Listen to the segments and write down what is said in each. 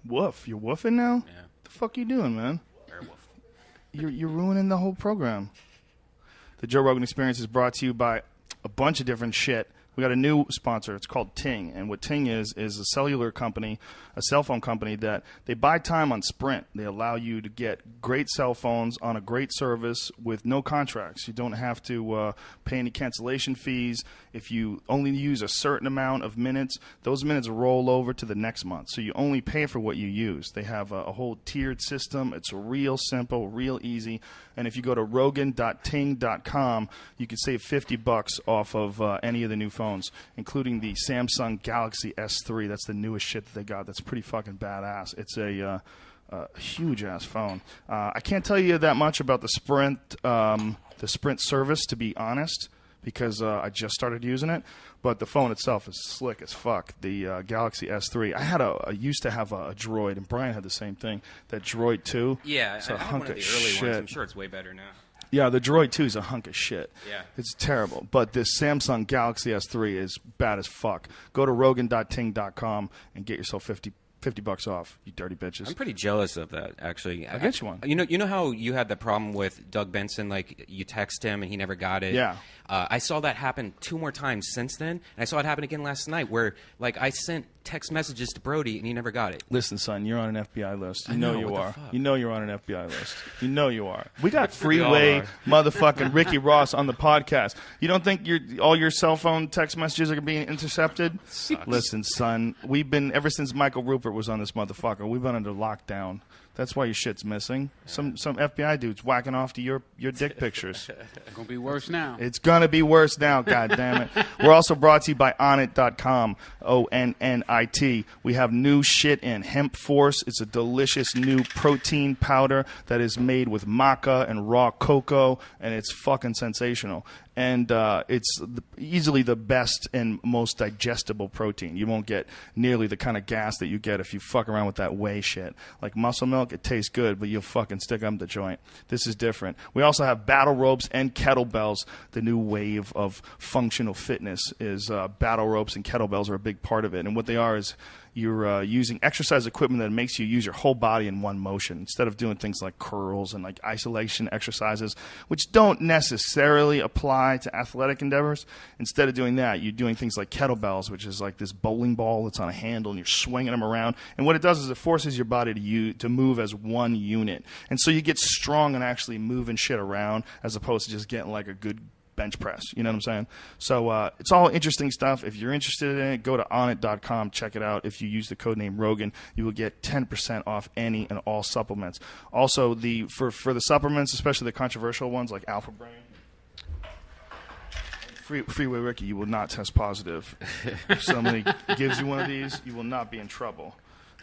Woof. You're woofing now? Yeah. The fuck you doing, man? Werewolf. You're ruining the whole program. The Joe Rogan Experience is brought to you by a bunch of different shit. We got a new sponsor. It's called Ting. And what Ting is a cellular company, a cell phone company that they buy time on Sprint. They allow you to get great cell phones on a great service with no contracts. You don't have to pay any cancellation fees. If you only use a certain amount of minutes, those minutes roll over to the next month. So you only pay for what you use. They have a whole tiered system. It's real simple, real easy. And if you go to rogan.ting.com, you can save $50 off of any of the new phones, including the Samsung Galaxy S3. That's the newest shit that they got. That's pretty fucking badass. It's a huge-ass phone. I can't tell you that much about the Sprint service, to be honest, because I just started using it. But the phone itself is slick as fuck. The Galaxy S3. I used to have a Droid, and Brian had the same thing. That Droid 2. Yeah, it's a I had hunk one of the of early shit. ones. I'm sure it's way better now. Yeah, the Droid 2 is a hunk of shit. Yeah. It's terrible. But this Samsung Galaxy S3 is bad as fuck. Go to rogan.ting.com and get yourself $50 off, you dirty bitches. I'm pretty jealous of that, actually. I'll get you one. You know how you had the problem with Doug Benson, like you text him and he never got it? Yeah. I saw that happen 2 more times since then, and I saw it happen again last night where, like, I sent text messages to Brody and he never got it. Listen, son, you're on an FBI list. You I know know, you what the are. fuck? You know you're on an FBI list. You know you are. We got We all Freeway, are. motherfucking Ricky Ross on the podcast. You don't think all your cell phone text messages are being intercepted? Listen, son, we've been, ever since Michael Rupert was on this motherfucker, we've been under lockdown. That's why your shit's missing. Some FBI dude's whacking off to your dick pictures. It's going to be worse now. It's going to be worse now, goddammit. We're also brought to you by Onnit.com, ONNIT. We have new shit in Hemp Force. It's a delicious new protein powder that is made with maca and raw cocoa, and it's fucking sensational. And it's easily the best and most digestible protein. You won't get nearly the kind of gas that you get if you fuck around with that whey shit. Like muscle milk, it tastes good, but you'll fucking stick up the joint. This is different. We also have battle ropes and kettlebells. The new wave of functional fitness is battle ropes and kettlebells are a big part of it. And what they are is you're using exercise equipment that makes you use your whole body in one motion instead of doing things like curls and like isolation exercises, which don't necessarily apply to athletic endeavors. Instead of doing that, you're doing things like kettlebells, which is like this bowling ball that's on a handle and you're swinging them around. And what it does is it forces your body to move as one unit. And so you get strong and actually moving shit around as opposed to just getting like a good bench press. You know what I'm saying? So it's all interesting stuff. If you're interested in it, go to onnit.com. Check it out. If you use the code name Rogan, you will get 10% off any and all supplements. Also, for the supplements, especially the controversial ones like Alpha Brain, Freeway Ricky, you will not test positive. If somebody gives you one of these, you will not be in trouble.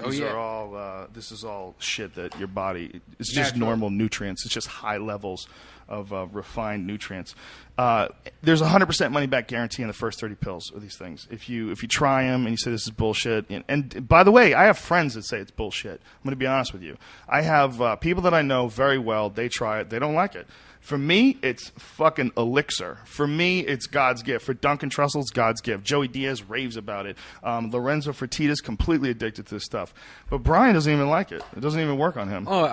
These are all. This is all shit that your body. It's just normal nutrients. It's just high levels of refined nutrients. There's a 100% money back guarantee on the first 30 pills of these things. If you try them and you say this is bullshit, and by the way, I have friends that say it's bullshit. I'm going to be honest with you. I have people that I know very well. They try it. They don't like it. For me, it's fucking elixir. For me, it's God's gift. For Duncan Trussell, it's God's gift. Joey Diaz raves about it. Lorenzo Fertitta's completely addicted to this stuff. But Brian doesn't even like it. It doesn't even work on him. Oh,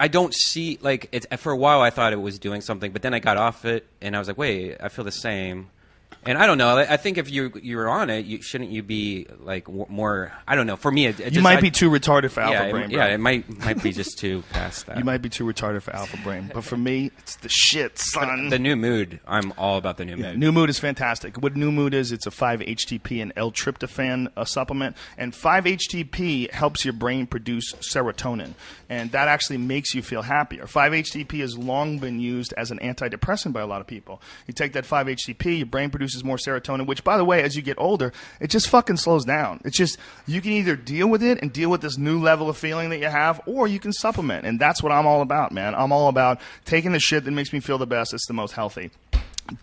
I don't see, like, it's, for a while I thought it was doing something, but then I got off it, and I was like, wait, I feel the same. And I don't know. I think if you're on it, shouldn't you be like more? I don't know. For me, you might be too retarded for Alpha Brain. Yeah, it might be just too past that. You might be too retarded for Alpha Brain, but for me, it's the shit, son. The New Mood, I'm all about the New Mood. New Mood is fantastic. What New Mood is, it's a 5-HTP and L-tryptophan supplement, and 5-HTP helps your brain produce serotonin, and that actually makes you feel happier. 5-HTP has long been used as an antidepressant by a lot of people. You take that 5-HTP, your brain produces more serotonin, which, by the way, as you get older, it just fucking slows down. It's just, you can either deal with it and deal with this new level of feeling that you have, or you can supplement, and that's what I'm all about, man. I'm all about taking the shit that makes me feel the best. It's the most healthy.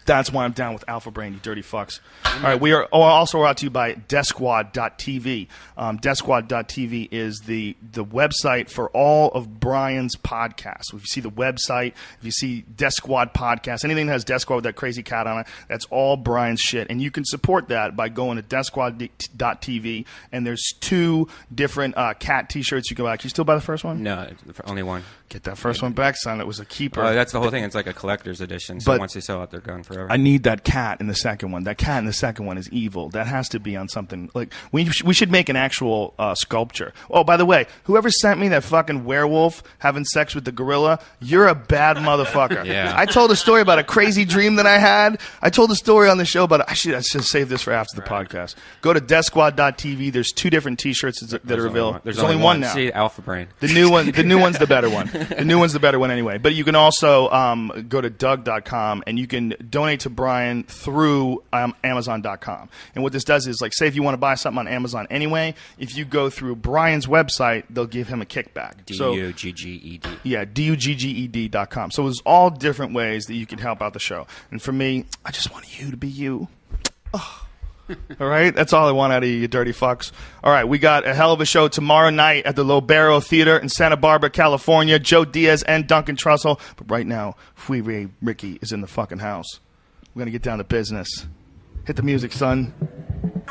That's why I'm down with Alpha Brain, you dirty fucks. All right, we are also brought to you by DeathSquad.tv. DeathSquad.tv is the website for all of Brian's podcasts. If you see the website, if you see Death Squad podcast, anything that has Death Squad with that crazy cat on it, that's all Brian's shit. And you can support that by going to DeathSquad.tv, and there's 2 different cat t-shirts you can buy. Can you still buy the first one? No, only one. Get that first one back, son. It was a keeper. That's the whole thing. It's like a collector's edition. So But once they sell it, they're gone forever. I need that cat in the second one. That cat in the second one is evil. That has to be on something. Like we should make an actual sculpture. Oh, by the way, whoever sent me that fucking werewolf having sex with the gorilla, you're a bad motherfucker. Yeah. I told a story about a crazy dream that I had. I told a story on the show, but I should save this for after the podcast. Go to DeathSquad.tv. There's 2 different T-shirts that are available. There's only one now. See, Alpha Brain. The new one's the better one. The new one's the better one anyway. But you can also go to Doug.com and you can donate to Brian through Amazon.com. And what this does is, like, say if you want to buy something on Amazon anyway, if you go through Brian's website, they'll give him a kickback. DUGGED. Yeah, DUGGED.com. So there's all different ways that you can help out the show. And for me, I just want you to be you. Oh. All right, that's all I want out of you, you dirty fucks. All right, we got a hell of a show tomorrow night at the Lobero Theater in Santa Barbara, California. Joe Diaz and Duncan Trussell. But right now, Freeway Ricky is in the fucking house. We're going to get down to business. Hit the music, son.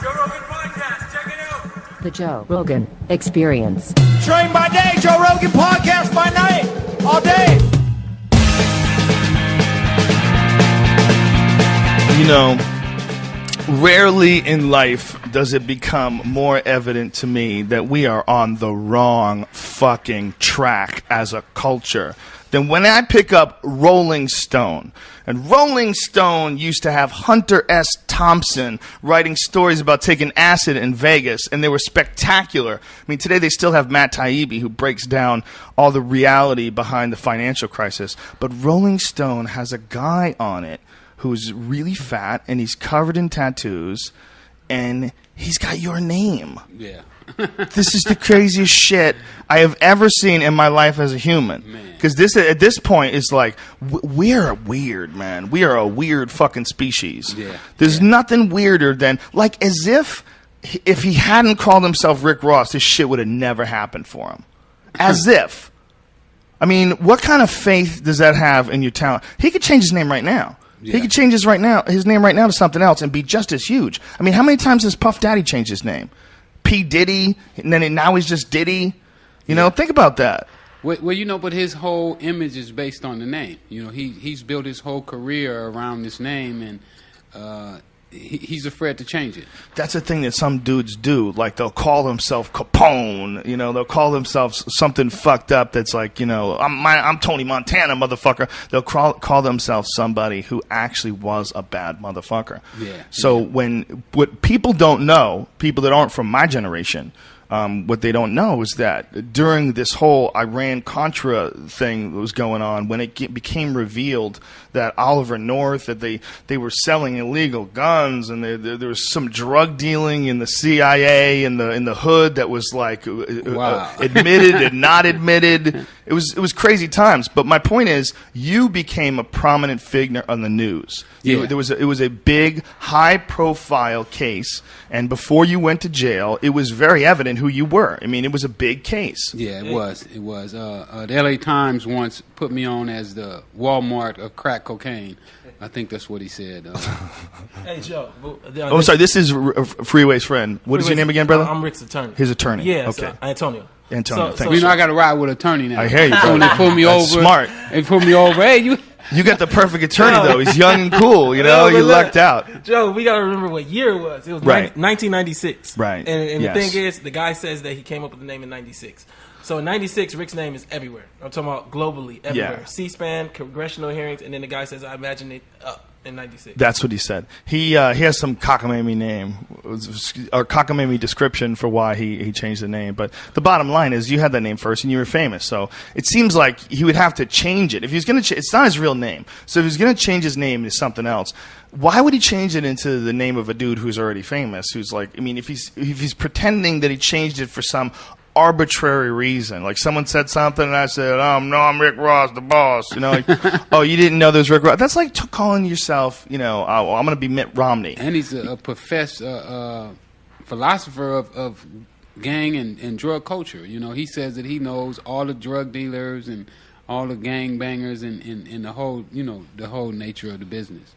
Joe Rogan Podcast, check it out. The Joe Rogan Experience. Train by day, Joe Rogan Podcast by night, all day. You know, rarely in life does it become more evident to me that we are on the wrong fucking track as a culture than when I pick up Rolling Stone. And Rolling Stone used to have Hunter S. Thompson writing stories about taking acid in Vegas, and they were spectacular. I mean, today they still have Matt Taibbi, who breaks down all the reality behind the financial crisis. But Rolling Stone has a guy on it who's really fat, and he's covered in tattoos, and he's got your name. Yeah. This is the craziest shit I have ever seen in my life as a human. Because this, at this point, is like, we're weird, man. We are a weird fucking species. Yeah. There's nothing weirder than, like, as if he hadn't called himself Rick Ross, this shit would have never happened for him. As if. I mean, what kind of faith does that have in your talent? He could change his name right now. Yeah. He could change his name right now to something else and be just as huge. I mean, how many times has Puff Daddy changed his name? P. Diddy, and then now he's just Diddy. You know, think about that. Well, you know, but his whole image is based on the name. You know, he's built his whole career around this name, and he's afraid to change it. That's the thing that some dudes do. Like, they'll call themselves Capone. You know, they'll call themselves something fucked up that's like, you know, I'm Tony Montana, motherfucker. They'll call themselves somebody who actually was a bad motherfucker. Yeah. So what people don't know, people that aren't from my generation, what they don't know is that during this whole Iran-Contra thing that was going on, when it became revealed that Oliver North, that they were selling illegal guns, and there was some drug dealing in the CIA in the hood that was like admitted and not admitted. It was crazy times. But my point is, you became a prominent figure on the news. Yeah. It was a big, high-profile case, and before you went to jail, it was very evident who you were. I mean, it was a big case. Yeah, it was. The L.A. Times once put me on as the Walmart of crack cocaine. I think that's what he said. Hey, Joe. Oh, sorry. This is Freeway's friend. What is your name again, brother? I'm Rick's attorney. His attorney. Yeah, Okay. Antonio. Antonio, thank You you. know, I got to ride with an attorney now. I hear you, So when they brother. pull me That's over, smart. They pull me over. Hey, you. You got the perfect attorney, though. He's young and cool. You know, No, but you look, lucked out. Joe, we got to remember what year it was. It was Right. 1996. Right. And Yes. the thing is, the guy says that he came up with the name in 96. So in 96, Rick's name is everywhere. I'm talking about globally, everywhere. Yeah. C-SPAN, congressional hearings, and then the guy says, I imagine it up in 96. That's what he said. He has some cockamamie name or cockamamie description for why he changed the name. But the bottom line is, you had that name first and you were famous. So it seems like he would have to change it. If he's going to, it's not his real name. So if he's going to change his name to something else, why would he change it into the name of a dude who's already famous? Who's like, I mean, if he's pretending that he changed it for some arbitrary reason. Like someone said something and I said, no, I'm Rick Ross, the boss. You know, like, oh, you didn't know there's Rick Ross. That's like calling yourself, you know, oh, I'm going to be Mitt Romney. And he's a professed philosopher of gang and drug culture. You know, he says that he knows all the drug dealers and all the gang bangers and the whole, you know, the whole nature of the business.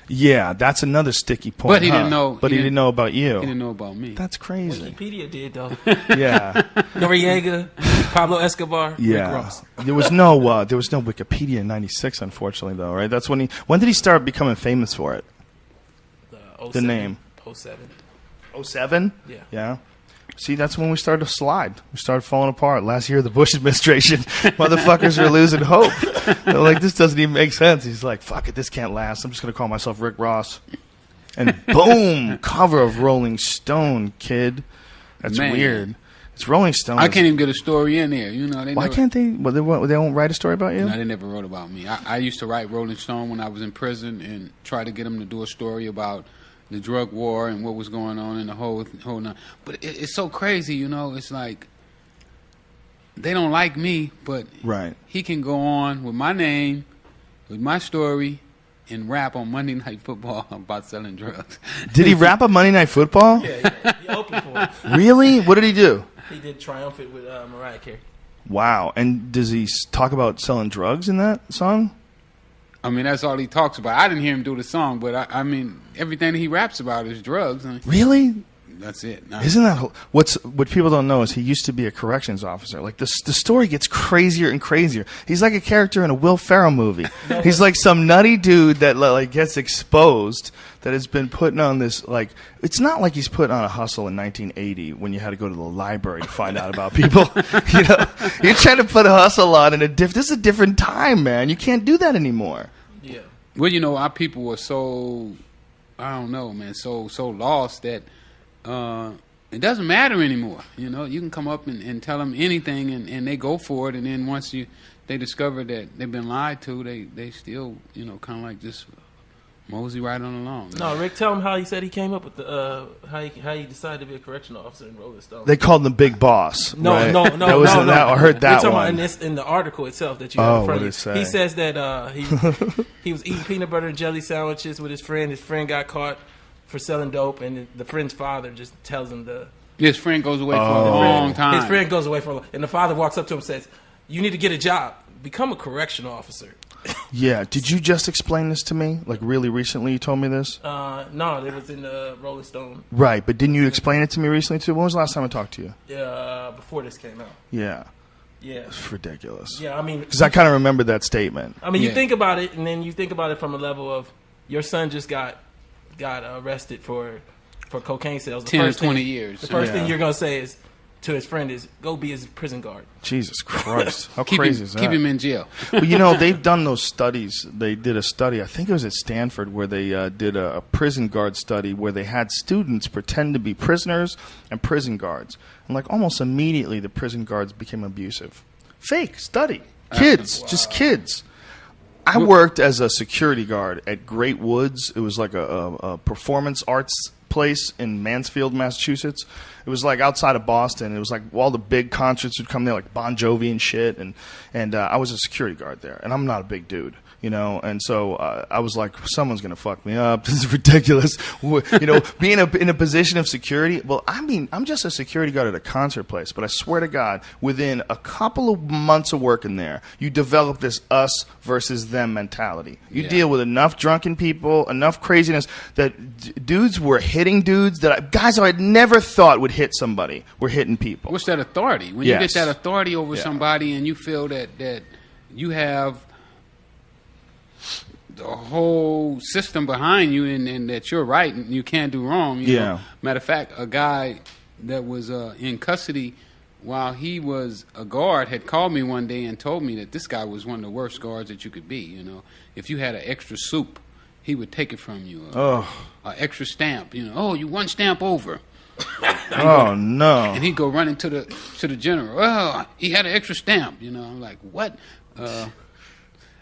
Yeah, that's another sticky point. But he didn't know. But he didn't know about you. He didn't know about me. That's crazy. Wikipedia did though. Yeah. Noriega, Pablo Escobar, Rick Yeah. Ross. There was no Wikipedia in '96, unfortunately, though. Right? That's when did he start becoming famous for it? The name. 07. 07? Yeah. Yeah. See, that's when we started to slide. We started falling apart. Last year of the Bush administration, motherfuckers are losing hope. They're like, this doesn't even make sense. He's like, fuck it, this can't last. I'm just going to call myself Rick Ross. And boom, cover of Rolling Stone, kid. That's Man. weird. It's Rolling Stone. I can't even get a story in there. You know, Why can't they? Well, they won't write a story about you? No, they never wrote about me. I used to write Rolling Stone when I was in prison and try to get them to do a story about the drug war and what was going on in the whole. But it's so crazy, you know. It's like they don't like me, but Right. he can go on with my name, with my story, and rap on Monday Night Football about selling drugs. Did he rap on Monday Night Football? Yeah, he opened for him. Really? What did he do? He did Triumphant with Mariah Carey. Wow. And does he talk about selling drugs in that song? I mean, that's all he talks about. I didn't hear him do the song, but I mean, everything that he raps about is drugs. And Really? that's it. No. Isn't that what people don't know is he used to be a corrections officer. Like the story gets crazier and crazier. He's like a character in a Will Ferrell movie. He's like some nutty dude that like gets exposed that has been putting on this like it's not like he's put on a hustle in 1980 when you had to go to the library to find out about people. You know, you're trying to put a hustle on in this is a different time, man. You can't do that anymore. Yeah. Well, you know, our people were so, I don't know, man, so lost that it doesn't matter anymore. You know, you can come up and tell them anything, and they go for it. And then once they discover that they've been lied to, they still, you know, kind of like just mosey right on along. No, Rick, tell him how he said he came up with the how he decided to be a correctional officer in Rolling Stone. They called him the Big Boss. No, right? no. That was in that. I heard that We're one. talking about in the article itself that you have in front what of did you. it say? He says that he was eating peanut butter and jelly sandwiches with his friend. His friend got caught for selling dope, and the friend's father just tells him His friend goes away for a long time. His friend goes away for a long, and the father walks up to him and says, "You need to get a job. Become a correctional officer." Yeah. Did you just explain this to me? Like really recently you told me this? No, it was in the Rolling Stone. Right, but didn't you explain it to me recently too? When was the last time I talked to you? Before this came out. Yeah. Yeah. It's ridiculous. Yeah, I mean, Because I kind of remember that statement. I mean, you Yeah. think about it, and then you think about it from a level of your son just got arrested for cocaine sales. 10 or 20 years. The first Yeah. thing you're gonna say is to his friend is go be his prison guard. Jesus Christ. How Keep crazy him, is that? keep him in jail. Well, you know, they've done those studies. They did a study, I think it was at Stanford, where they did a prison guard study where they had students pretend to be prisoners and prison guards. And like almost immediately the prison guards became abusive. Fake study. Kids. Just kids. I worked as a security guard at Great Woods. It was like a performance arts place in Mansfield, Massachusetts. It was like outside of Boston. It was like all the big concerts would come there, like Bon Jovi and shit. And I was a security guard there, and I'm not a big dude, you know. And so I was like, someone's gonna fuck me up. This is ridiculous, you know. Being in a position of security. Well, I mean, I'm just a security guard at a concert place, but I swear to God, within a couple of months of working there, you develop this us versus them mentality. You Yeah. deal with enough drunken people, enough craziness that dudes were hitting dudes that guys I had never thought would hit somebody were hitting people. What's that authority? When Yes. you get that authority over Yeah. somebody and you feel that you have the whole system behind you and that you're right and you can't do wrong. You Yeah. know? Matter of fact, a guy that was in custody while he was a guard had called me one day and told me that this guy was one of the worst guards that you could be. You know, if you had an extra soup, he would take it from you. An extra stamp. You know, oh, you one stamp over. Oh no! And he'd go running to the general. Oh, he had an extra stamp. You know, I'm like, what?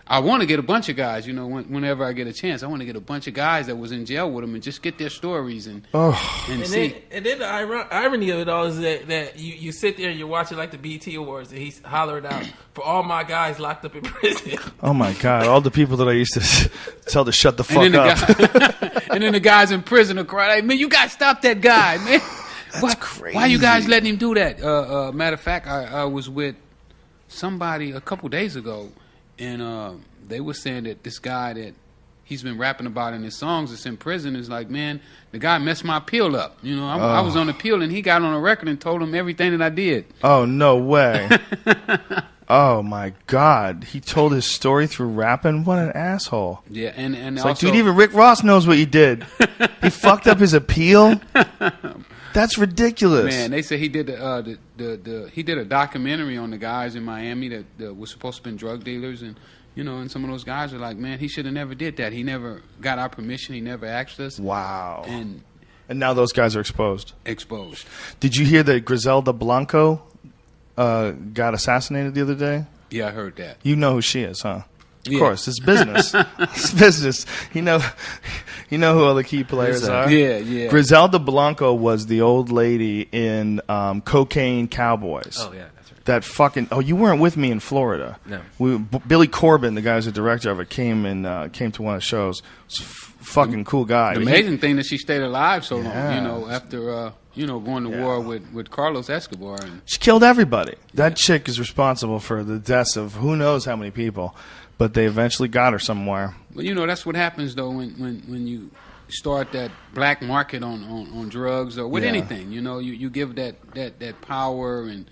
I want to get a bunch of guys, whenever I get a chance. I want to get a bunch of guys that was in jail with him and just get their stories and see. Then the irony of it all is that you sit there and you're watching like the BET Awards and he's hollering out for all my guys locked up in prison. Oh my God! All the people that I used to tell to shut the fuck up. And then the guys in prison are crying, like, man, you got to stop that guy, man. That's crazy. Why you guys letting him do that? Matter of fact, I was with somebody a couple days ago, and they were saying that this guy that he's been rapping about in his songs that's in prison is like, man, the guy messed my appeal up. I was on appeal, and he got on a record and told him everything that I did. Oh, no way. Oh, my God. He told his story through rapping? What an asshole. Yeah, and it's also, like, dude, even Rick Ross knows what you did. He fucked up his appeal? That's ridiculous. Man, they say he did he did a documentary on the guys in Miami that was supposed to have been drug dealers, and and some of those guys are like, man, he should have never did that. He never got our permission. He never asked us. Wow. And now those guys are exposed. Exposed. Did you hear that Griselda Blanco got assassinated the other day? Yeah, I heard that. You know who she is, huh? Yeah. Of course, it's business. It's business. You know who all the key players are? Yeah. Griselda Blanco was the old lady in Cocaine Cowboys. Oh, yeah, that's right. That fucking... Oh, you weren't with me in Florida. No. Billy Corbin, the guy who's the director of it, came to one of the shows. Was fucking cool guy. The amazing thing that she stayed alive so long, after... going to war with Carlos Escobar. And she killed everybody. That chick is responsible for the deaths of who knows how many people. But they eventually got her somewhere. Well, that's what happens, though, when you start that black market on drugs or with anything. You give that power and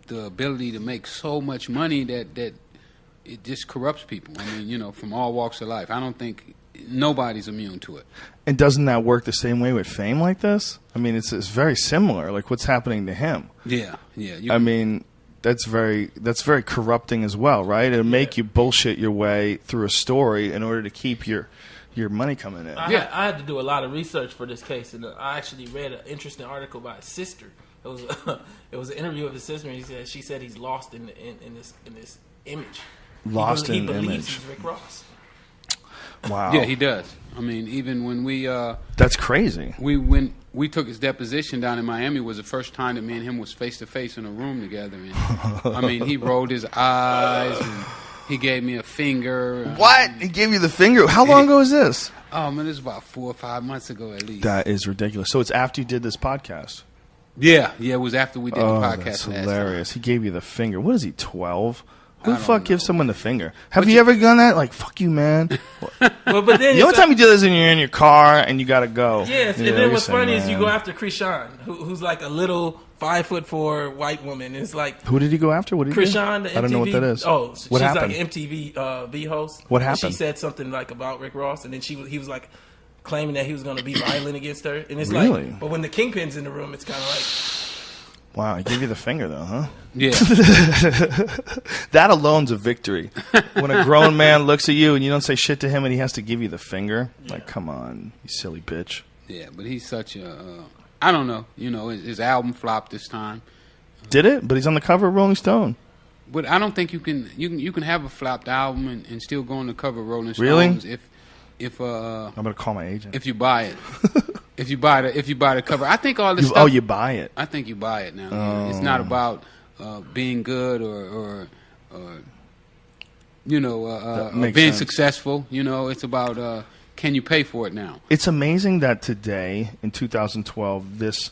the ability to make so much money that it just corrupts people. I mean, from all walks of life. I don't think nobody's immune to it. And doesn't that work the same way with fame like this? I mean, it's very similar, like what's happening to him. Yeah. I mean, that's very corrupting as well, right? It'll make you bullshit your way through a story in order to keep your money coming in. I had to do a lot of research for this case, and I actually read an interesting article by his sister. It was an interview with his sister, and she said he's lost in this image. Lost in he believes image. He's Rick Ross. Wow. Yeah, he does. I mean, even when we that's crazy. When we took his deposition down in Miami, was the first time that me and him was face to face in a room together. And I mean, he rolled his eyes and he gave me a finger. What? He gave you the finger? How long ago was this? Oh man, this was about 4 or 5 months ago at least. That is ridiculous. So it's after you did this podcast. Yeah, it was after we did the podcast. That's last hilarious. time. He gave you the finger. What is he, 12? Who the I fuck don't gives know. someone the finger? Have you ever done that? Like, fuck you, man. But then The only time you do this is when you're in your car and you gotta go. yes, You and know, then you what's say, funny is you "Man." go after Krishan, who's like a little 5'4" white woman. It's like Who did he go after? What did he do? Krishan, the MTV. I don't know what that is. Oh, What she's happened? like an MTV V host. What And happened? she said something like about Rick Ross, and then he was like claiming that he was going to be violent against her. And it's Really? like, but when the Kingpin's in the room, it's kind of like. Wow, he gave you the finger though, huh? Yeah. That alone's a victory. When a grown man looks at you and you don't say shit to him and he has to give you the finger, like, come on, you silly bitch. Yeah, but he's such a. I don't know. His album flopped this time. Did it? But he's on the cover of Rolling Stone. But I don't think you can have a flopped album and still go on the cover of Rolling Stones Really? if I'm gonna call my agent. if you buy it. if you buy the cover. I think all this stuff. Oh, you buy it. I think you buy it now. It's not about being good or makes being sense. successful. It's about can you pay for it now? It's amazing that today, in 2012, this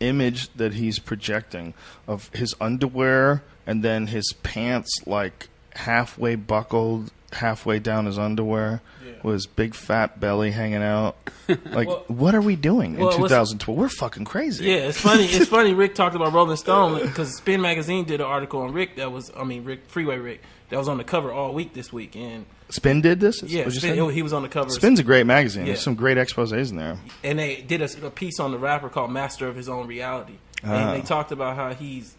image that he's projecting of his underwear and then his pants like halfway buckled, halfway down his underwear, with his big fat belly hanging out. Like, what are we doing in 2012? We're fucking crazy. Yeah, it's funny. It's funny. Rick talked about Rolling Stone because Spin Magazine did an article on Rick Freeway Rick that was on the cover all week this week. And Spin did this? yeah, What'd you Spin, say? he was on the cover. Spin's a great magazine. Yeah. There's some great exposés in there. And they did a piece on the rapper called Master of His Own Reality. And they talked about how he's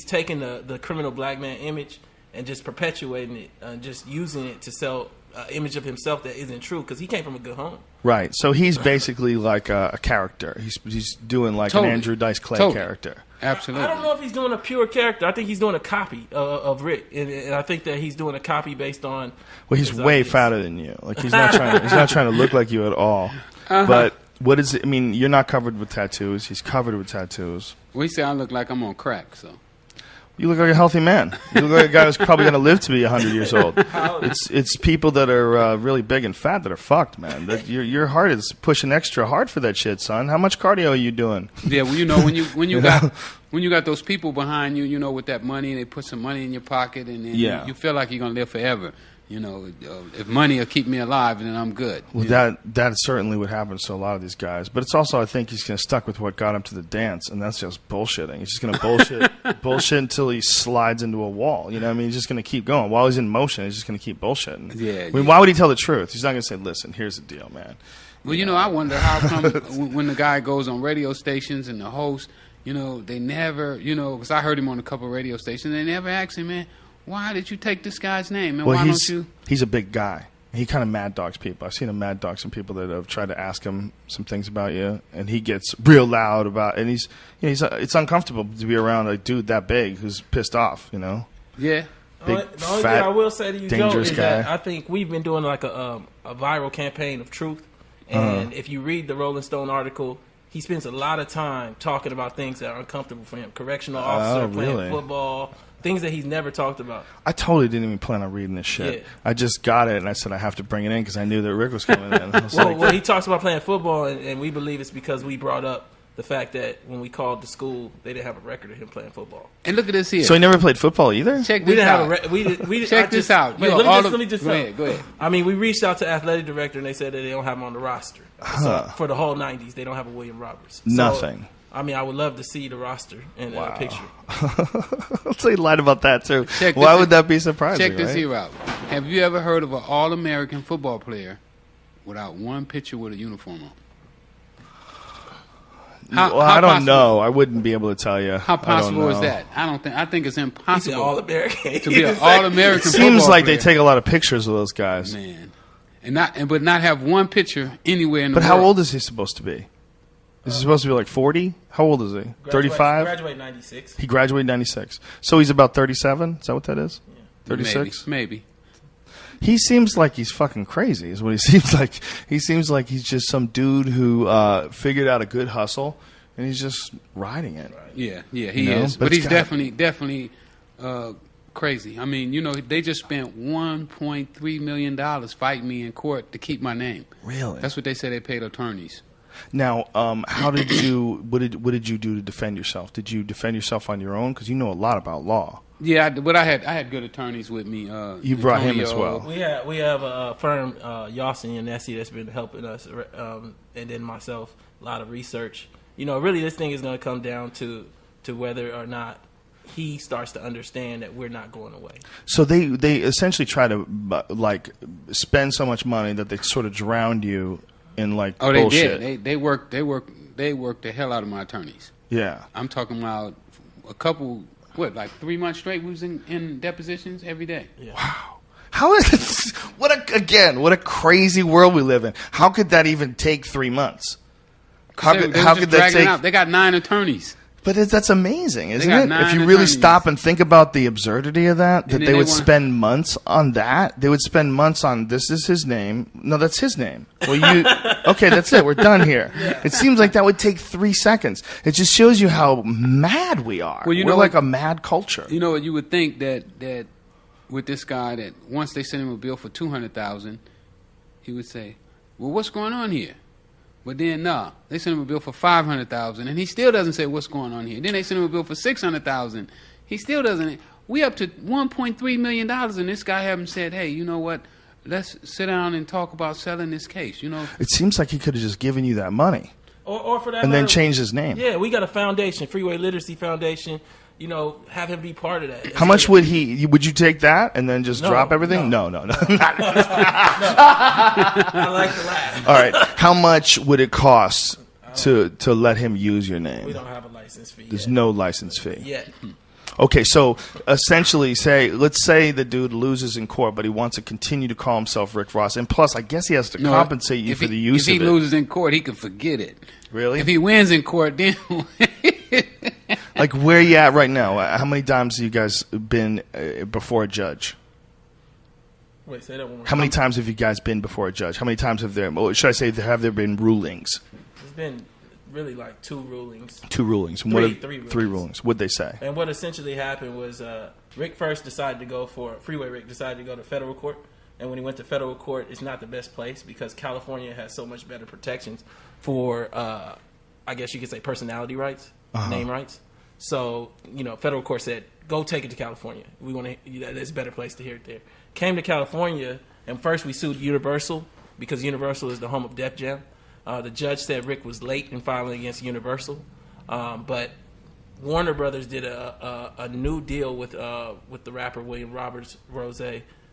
taken the criminal black man image and just perpetuating it, just using it to sell an image of himself that isn't true because he came from a good home. Right. So he's basically like a character. He's doing like Totally. an Andrew Dice Clay character. Absolutely. I don't know if he's doing a pure character. I think he's doing a copy of Rick, and I think that he's doing a copy based on. Well, he's his way ideas. fatter than you. Like he's not trying to look like you at all. But what is it? I mean, you're not covered with tattoos. He's covered with tattoos. We say I look like I'm on crack, so. You look like a healthy man. You look like a guy who's probably going to live to be 100 years old. It's people that are really big and fat that are fucked, man. That your heart is pushing extra hard for that shit, son. How much cardio are you doing? Yeah, well, you know, when you got those people behind you, you know, with that money, they put some money in your pocket, and then you feel like you're gonna live forever. You know, if money will keep me alive, then I'm good. Well, that certainly would happen to a lot of these guys. But it's also, I think, he's going to stuck with what got him to the dance, and that's just bullshitting. He's just going to bullshit until he slides into a wall. You know what I mean? He's just going to keep going. While he's in motion, he's just going to keep bullshitting. Yeah. I mean, why would he tell the truth? He's not going to say, listen, here's the deal, man. Well, you know, I wonder how come when the guy goes on radio stations and the host, you know, they never, you know, because I heard him on a couple of radio stations, they never asked him, man, why did you take this guy's name? And well, why don't you? He's a big guy. He kind of mad dogs people. I've seen him mad dog some people that have tried to ask him some things about you, and he gets real loud about. And it's uncomfortable to be around a dude that big who's pissed off. You know. Yeah. Big, the only fat, thing I will say to you, Joe, dangerous is guy. that I think we've been doing like a viral campaign of truth. And if you read the Rolling Stone article, he spends a lot of time talking about things that are uncomfortable for him. Correctional officer, playing football, things that he's never talked about. I totally didn't even plan on reading this shit. Yeah. I just got it, and I said I have to bring it in because I knew that Rick was coming in. I was Well, he talks about playing football, and we believe it's because we brought up the fact that when we called the school, they didn't have a record of him playing football. And look at this here. so he never played football either? Check We this didn't out. have a we Check this out. Wait, Yo, let me just go ahead. I mean, we reached out to athletic director, and they said that they don't have him on the roster. So for the whole 90s, they don't have a William Roberts. So, Nothing. I mean, I would love to see the roster and a picture. I'll say he lied about that too. Check Why this- would that be surprising? Check this right? here out. Have you ever heard of an All-American football player without one picture with a uniform on? Well, I don't know. I wouldn't be able to tell you. How possible is know. that? I think it's He's an impossible All-American. to be an All-American. It seems football like player. they take a lot of pictures of those guys. Man, but not have one picture anywhere in the But world. how old is he supposed to be? Is he supposed to be like 40? How old is he? 35? Graduated 96. He graduated 96. So he's about 37? Is that what that is? 36? Maybe. He seems like he's fucking crazy is what he seems like. He seems like he's just some dude who figured out a good hustle, and he's just riding it. Yeah, he You know, is. but But it's he's gotta- definitely crazy. I mean, you know, they just spent $1.3 million fighting me in court to keep my name. Really? That's what they said they paid attorneys. Now, how did you? What did you do to defend yourself? Did you defend yourself on your own? Because you know a lot about law. Yeah, but I had good attorneys with me. You brought him as Antonio. well. We have a firm, Yawson and Nessie, that's been helping us, and then myself, a lot of research. You know, really, this thing is going to come down to whether or not he starts to understand that we're not going away. So they essentially try to like spend so much money that they sort of drowned you in like Oh, they bullshit. did. They worked the hell out of my attorneys. Yeah. I'm talking about a couple, like 3 months straight. We was in depositions every day. Wow. How is it? What a crazy world we live in. How could that even take 3 months? How They could was that just dragging it take? out. They got 9 attorneys. But that's amazing, isn't got it? 9 If you really attorneys. stop and think about the absurdity of that then they they would wanna- spend months on that. They would spend months on this is his name. No, that's his name. Well, okay, that's it. We're done here. It seems like that would take 3 seconds. It just shows you how mad we are. Well, you We're know like what- a mad culture. You know what? You would think that with this guy, that once they send him a bill for $200,000, he would say, "Well, what's going on here?" But then, nah, they send him a bill for $500,000, and he still doesn't say what's going on here. Then they send him a bill for $600,000, he still doesn't. We up to $1.3 million, and this guy haven't said, "Hey, you know what? Let's sit down and talk about selling this case." You know, It seems like he could have just given you that money Or for that and then matter, changed his name. Yeah, we got a foundation, Freeway Literacy Foundation. You know, have him be part of that. How much would you take that and then just No, drop everything? no. No. I like to laugh. All right. How much would it cost to let him use your We name? don't have a license fee There's yet. no license fee. Yet. Okay, so essentially, let's say the dude loses in court, but he wants to continue to call himself Rick Ross, and plus, I guess he has to compensate you for the use of it. If he loses in court, he can forget it. Really? If he wins in court, then like where you at right now? How many times have you guys been before a judge? Wait, say that one more How many times have you guys been before a judge? How many times have there? Or should I say, have there been rulings? There's been really like 2 rulings. 2 rulings. And three rulings. What'd they say? And what essentially happened was Rick first decided to go for Freeway. Rick decided to go to federal court, and when he went to federal court, it's not the best place because California has so much better protections for, I guess you could say, personality rights, name rights. So federal court said, go take it to California. We want to. There's a better place to hear it there. Came to California, and first we sued Universal because Universal is the home of Def Jam. The judge said Rick was late in filing against Universal, but Warner Brothers did a new deal with the rapper William Roberts Rose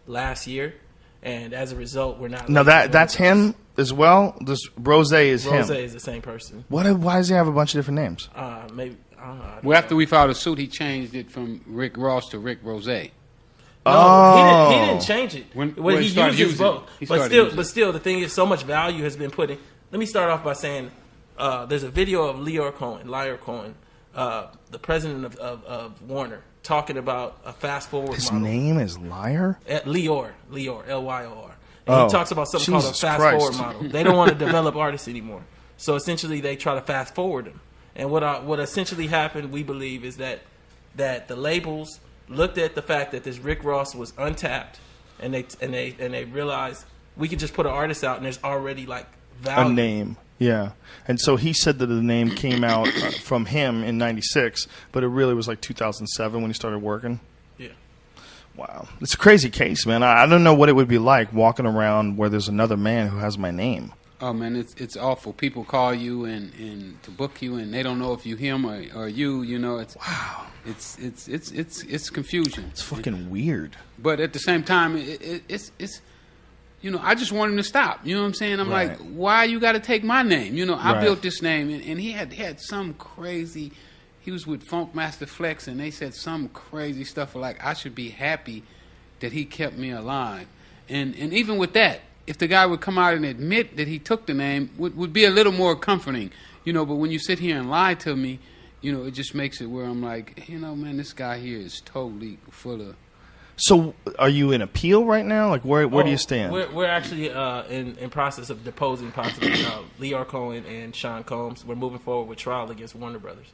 last year, and as a result, we're not. Now that's him as well. This Rose is him. Rose is the same person. Why does he have a bunch of different names? Maybe. I don't know. Well, after we filed a suit, he changed it from Rick Ross to Rick Rose. No, he didn't change it. When he uses both. But still, the thing is, so much value has been put in. Let me start off by saying there's a video of Lior Cohen, the president of Warner, talking about a fast-forward His model. His name is Lior? Lior, L-Y-O-R. And he talks about something called a fast-forward model. They don't want to develop artists anymore. So essentially, they try to fast-forward them. And what essentially happened, we believe, is that the labels looked at the fact that this Rick Ross was untapped, and they realized we could just put an artist out, and there's already like value. A name, yeah. And so he said that the name came out from him in '96, but it really was like 2007 when he started working. Yeah. Wow, it's a crazy case, man. I don't know what it would be like walking around where there's another man who has my name. Oh man, it's awful. People call you and to book you, and they don't know if you him or you. It's wow. It's confusion. It's fucking weird. But at the same time, it's I just want him to stop. You know what I'm saying? I'm like, why you got to take my name? I built this name, and he had some crazy. He was with Funk Master Flex, and they said some crazy stuff like I should be happy that he kept me alive, and even with that. If the guy would come out and admit that he took the name, would be a little more comforting, But when you sit here and lie to me, it just makes it where I'm like, man, this guy here is totally full of. So, are you in appeal right now? Like, where do you stand? We're actually in process of deposing possibly Lior Cohen and Sean Combs. We're moving forward with trial against Warner Brothers.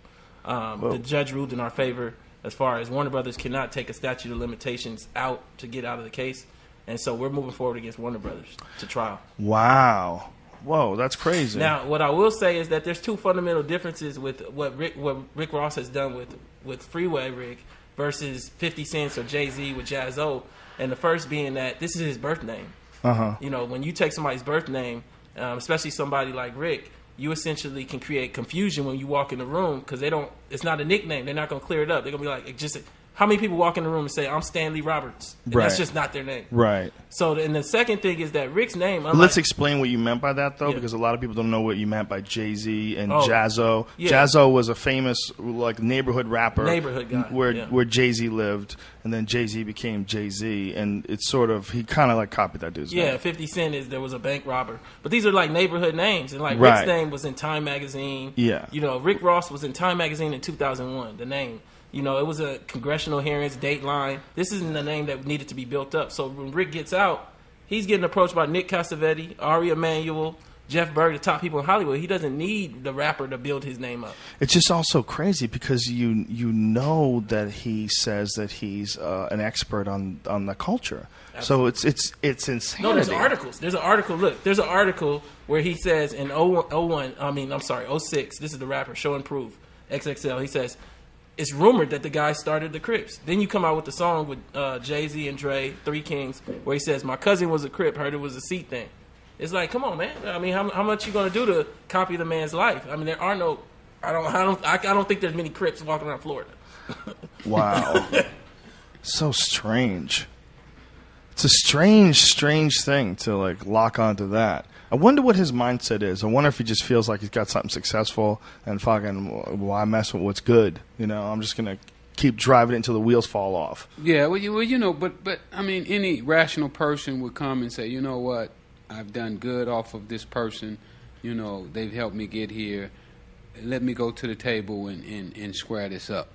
The judge ruled in our favor as far as Warner Brothers cannot take a statute of limitations out to get out of the case. And so we're moving forward against Warner Brothers to trial. Wow. Whoa, that's crazy. Now, what I will say is that there's 2 fundamental differences with what Rick Ross has done with Freeway Rick versus 50 Cent or Jay-Z with Jaz-O. And the first being that this is his birth name. When you take somebody's birth name, especially somebody like Rick, you essentially can create confusion when you walk in the room because it's not a nickname. They're not going to clear it up. They're going to be like, how many people walk in the room and say, I'm Stanley Roberts? And that's just not their name. Right. So, and the second thing is that Rick's name... Let's explain what you meant by that, though, because a lot of people don't know what you meant by Jay-Z and Jaz-O. Yeah. Jaz-O was a famous neighborhood rapper. Neighborhood guy. Where Jay-Z lived, and then Jay-Z became Jay-Z, and it's sort of... He kind of copied that dude's name. Yeah, 50 Cent there was a bank robber. But these are neighborhood names, and Rick's name was in Time Magazine. Yeah. Rick Ross was in Time Magazine in 2001, the name. It was a congressional hearings, Dateline. This isn't a name that needed to be built up. So when Rick gets out, he's getting approached by Nick Cassavetes, Ari Emanuel, Jeff Berg, the top people in Hollywood. He doesn't need the rapper to build his name up. It's just also crazy because you know that he says that he's an expert on the culture. Absolutely. So it's insanity. No, there's articles. There's an article. Look, there's an article where he says in 06, this is the rapper, Show and Prove, XXL, he says, it's rumored that the guy started the Crips. Then you come out with the song with Jay-Z and Dre, 3 Kings, where he says, my cousin was a Crip, heard it was a seat thing. It's like, come on, man. I mean, how much you gonna do to copy the man's life? I mean, there are no. I don't think there's many Crips walking around Florida. Wow, so strange. It's a strange thing to lock onto that. I wonder what his mindset is. I wonder if he just feels like he's got something successful and fucking why mess with what's good. I'm just gonna keep driving it until the wheels fall off. Yeah, but I mean, any rational person would come and say, you know what, I've done good off of this person. You know, they've helped me get here. Let me go to the table and square this up.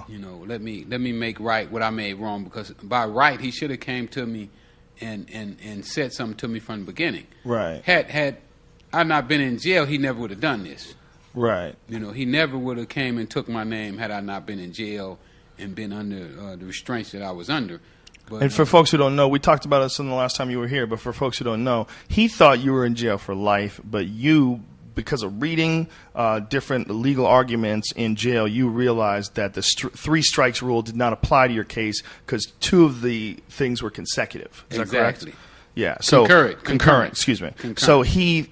You know, let me make right what I made wrong, because by right he should have came to me and said something to me from the beginning. Right. Had I not been in jail, he never would have done this. Right. You know, he never would have came and took my name had I not been in jail and been under the restraints that I was under. But, and for folks who don't know, we talked about this in the last time you were here, but for folks who don't know, he thought you were in jail for life, but you, because of reading different legal arguments in jail, you realized that the 3 strikes rule did not apply to your case because 2 of the things were consecutive. Is that correct? Yeah. So concurrent. Excuse me. Concurrent. So he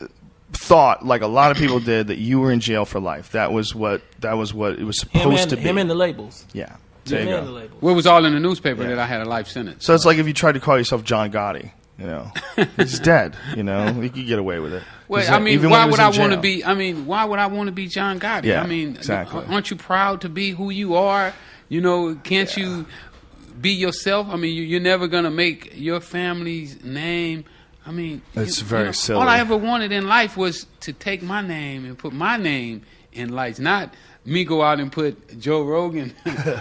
thought, like a lot of people did, that you were in jail for life. That was what it was supposed to be. Him and the labels. Yeah. There you go. Well, it was all in the newspaper that I had a life sentence. So it's like if you tried to call yourself John Gotti, you know, he's dead. You know, you could get away with it. Well, I mean, why would I want to be? I mean, why would I want to be John Gotti? Yeah, I mean, exactly. Aren't you proud to be who you are? You know, can't you be yourself? I mean, you're never gonna make your family's name. I mean, it's very silly. All I ever wanted in life was to take my name and put my name in lights, not me go out and put Joe Rogan.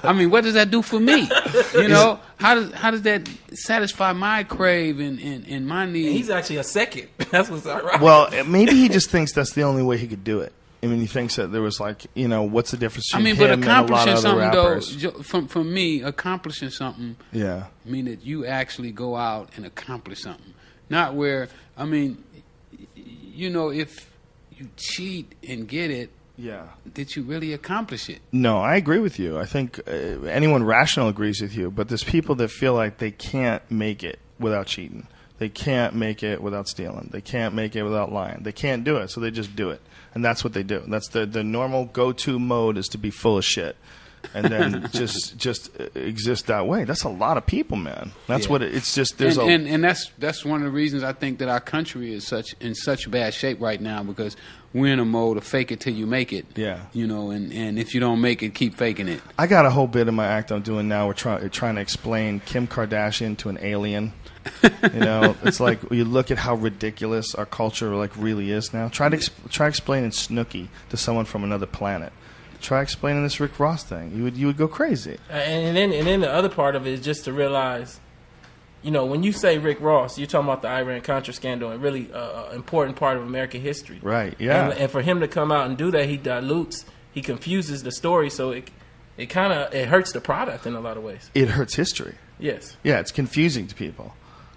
I mean, what does that do for me? You know, how does that satisfy my crave and my need? And he's actually a second. That's what's all right. Well, maybe he just thinks that's the only way he could do it. I mean, he thinks that there was like, you know, what's the difference between him and a lot of other rappers? From me, accomplishing something, I mean that you actually go out and accomplish something. Not where, I mean, you know, if you cheat and get it, did you really accomplish it? No, I agree with you. I think anyone rational agrees with you, but there's people that feel like they can't make it without cheating. They can't make it without stealing. They can't make it without lying. They can't do it, so they just do it. And that's what they do. That's the normal go-to mode, is to be full of shit. And then just exist that way. That's a lot of people, man. That's what it's just. There's and that's one of the reasons I think that our country is in such bad shape right now, because we're in a mode of fake it till you make it. Yeah. You know, and if you don't make it, keep faking it. I got a whole bit in my act I'm doing now. We're trying to explain Kim Kardashian to an alien. You know, it's like you look at how ridiculous our culture like really is now. Try explaining Snooki to someone from another planet. Try explaining this Rick Ross thing. You would go crazy. And then the other part of it is just to realize, you know, when you say Rick Ross, you're talking about the Iran-Contra scandal, and really important part of American history. Right. Yeah. And for him to come out and do that, he confuses the story, so it hurts the product in a lot of ways. It hurts history. Yes. Yeah, it's confusing to people.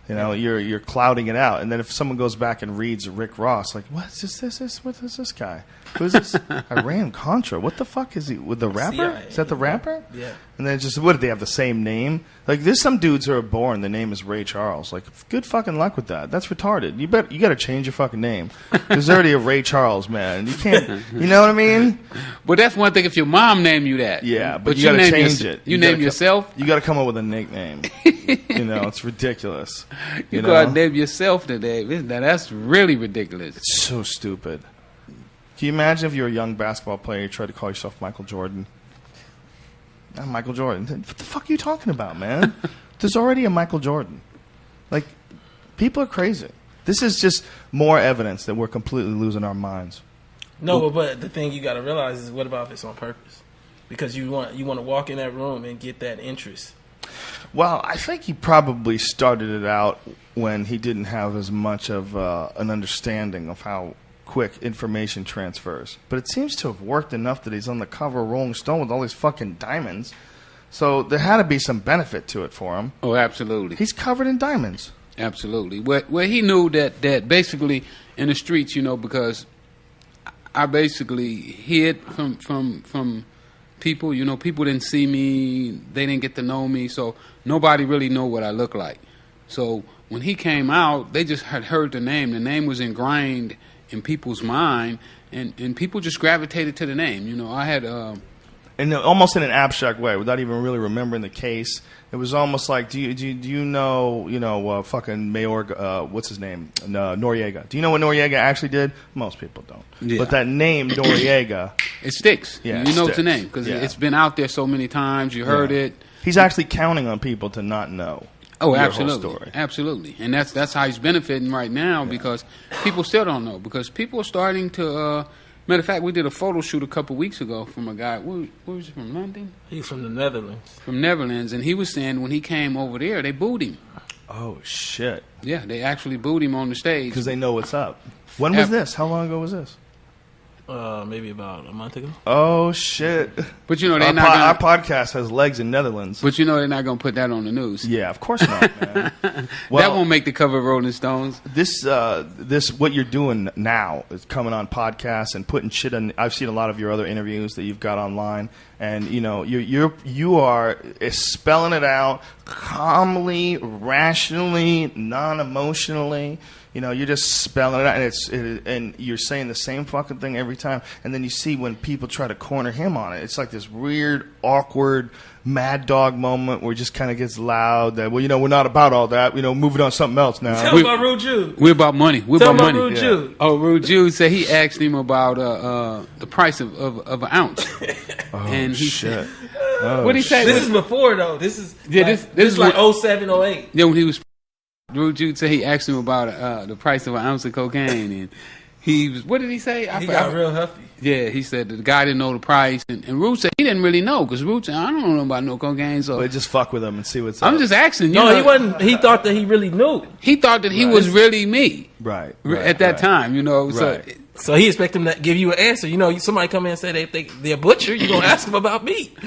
You know, you're clouding it out, and then if someone goes back and reads Rick Ross, like, what is this? What is this guy? Who's this? Iran-Contra. What the fuck is he? With the rapper? CIA. Is that the rapper? Yeah. And then what, did they have the same name? Like, there's some dudes who are born, the name is Ray Charles. Like, good fucking luck with that. That's retarded. You got to change your fucking name. There's already a Ray Charles, man. You can't. You know what I mean? But that's one thing if your mom named you that. Yeah, but you got to change it. You name yourself. You got to come up with a nickname. You know, it's ridiculous. You got to name yourself today. Now that's really ridiculous. It's so stupid. Can you imagine if you're a young basketball player, you try to call yourself Michael Jordan? Not Michael Jordan. What the fuck are you talking about, man? There's already a Michael Jordan. Like, people are crazy. This is just more evidence that we're completely losing our minds. No, but the thing you got to realize is, what about if it's on purpose? Because you want to walk in that room and get that interest. Well, I think he probably started it out when he didn't have as much of an understanding of how quick information transfers. But it seems to have worked enough that he's on the cover of Rolling Stone with all these fucking diamonds. So there had to be some benefit to it for him. Oh, absolutely. He's covered in diamonds. Absolutely. Well, he knew that basically in the streets, you know, because I basically hid from people. You know, people didn't see me. They didn't get to know me. So nobody really knew what I looked like. So when he came out, they just had heard the name. The name was ingrained in people's mind, and people just gravitated to the name. You know, I had And almost in an abstract way, without even really remembering the case. It was almost like, do you know, fucking Mayor, what's his name, Noriega? Do you know what Noriega actually did? Most people don't. Yeah. But that name, Noriega, it sticks. Yeah, you know it's a name because it's been out there so many times. You heard it. He's actually counting on people to not know. Oh, absolutely, absolutely, and that's how he's benefiting right now because people still don't know because people are starting to. Matter of fact, we did a photo shoot a couple weeks ago from a guy. Where was he from? London? He's from the Netherlands. From Netherlands, and he was saying when he came over there, they booed him. Oh shit! Yeah, they actually booed him on the stage because they know what's up. When was this? How long ago was this? Maybe about a month ago. Oh shit! But you know our podcast has legs in Netherlands. But you know they're not gonna put that on the news. Yeah, of course not, man. Well, that won't make the cover of Rolling Stones. This what you're doing now is coming on podcasts and putting shit in. I've seen a lot of your other interviews that you've got online, and you know you are spelling it out calmly, rationally, non-emotionally. You know, you're just spelling it out, and you're saying the same fucking thing every time. And then you see when people try to corner him on it, it's like this weird, awkward, mad dog moment where it just kind of gets loud. That well, you know, we're not about all that. You know, moving on something else now. Tell about Rude Jude. We're about money. We're Tell about money. Rude Jude. Oh, Rude Jude said he asked him about the price of an ounce. Oh and he shit! What did he say? This is before though. This is this is like 07, 08. Yeah, when he was. Rude Jude said he asked him about the price of an ounce of cocaine, and he was. What did he say? He got real huffy. Yeah, he said the guy didn't know the price, and Rude said he didn't really know because Rude said I don't know about no cocaine. So just fuck with him and see what's I'm up. just asking. No, he wasn't. He thought that he really knew. He thought that he was really me. Right. At that time, you know. Right. So he expect him to give you an answer. You know, somebody come in and say they're a butcher. You gonna ask them about meat.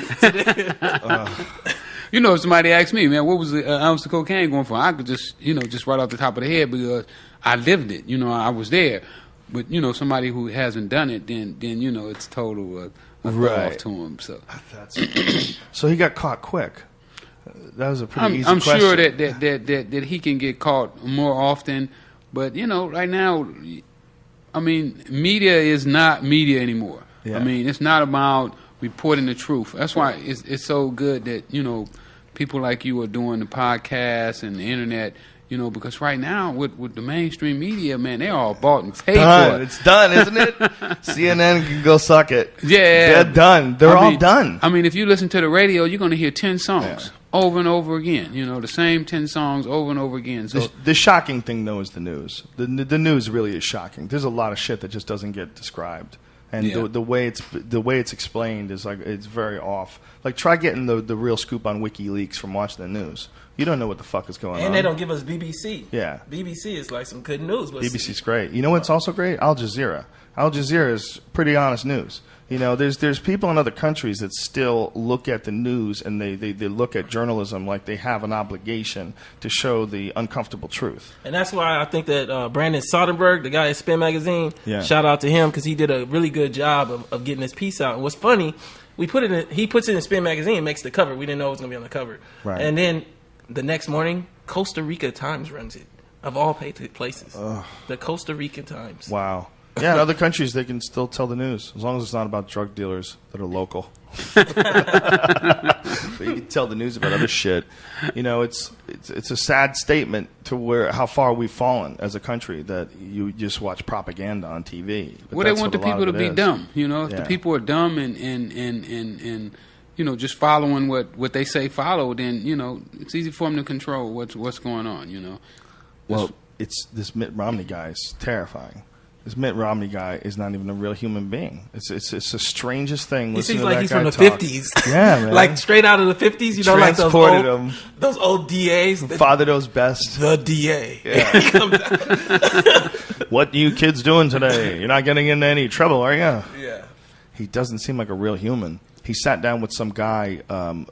You know, if somebody asked me, man, what was an ounce of cocaine going for? I could just, you know, just right off the top of the head because I lived it. You know, I was there. But, you know, somebody who hasn't done it, then you know, it's total off to him. So so he got caught quick. That was a pretty easy I'm question. sure that he can get caught more often. But, you know, right now, I mean, media is not media anymore. Yeah. I mean, it's not about reporting the truth. That's why it's so good that, you know, people like you are doing the podcast and the internet, you know, because right now with the mainstream media, man, they're all bought and paid for. It's done, isn't it? CNN can go suck it. Yeah. They're done. They're all done. I mean, if you listen to the radio, you're going to hear 10 songs over and over again. You know, the same 10 songs over and over again. So the shocking thing, though, is the news. The news really is shocking. There's a lot of shit that just doesn't get described. And the way it's explained is like it's very off. Like try getting the real scoop on WikiLeaks from watching the news. You don't know what the fuck is going on. And they don't give us BBC. Yeah, BBC is like some good news. BBC's great. You know what's also great? Al Jazeera. Al Jazeera is pretty honest news. You know, there's people in other countries that still look at the news and they look at journalism like they have an obligation to show the uncomfortable truth. And that's why I think that Brandon Soderbergh, the guy at Spin Magazine, shout out to him because he did a really good job of getting his piece out. And what's funny, he puts it in Spin Magazine and makes the cover. We didn't know it was going to be on the cover. Right. And then the next morning, Costa Rica Times runs it, of all places. Ugh. The Costa Rican Times. Wow. Yeah, in other countries, they can still tell the news, as long as it's not about drug dealers that are local. But you can tell the news about other shit. You know, it's a sad statement to how far we've fallen as a country that you just watch propaganda on TV. But well, they want the people to be dumb. You know, if the people are dumb and you know, just following what they say follow, then, you know, it's easy for them to control what's going on, you know. Well, this Mitt Romney guy is terrifying. This Mitt Romney guy is not even a real human being. It's the strangest thing. He seems like he's from the 50s. Yeah, man. Like straight out of the 50s. You know, like those old DAs. Father knows best. The DA. Yeah. What are you kids doing today? You're not getting into any trouble, are you? Yeah. He doesn't seem like a real human. He sat down with some guy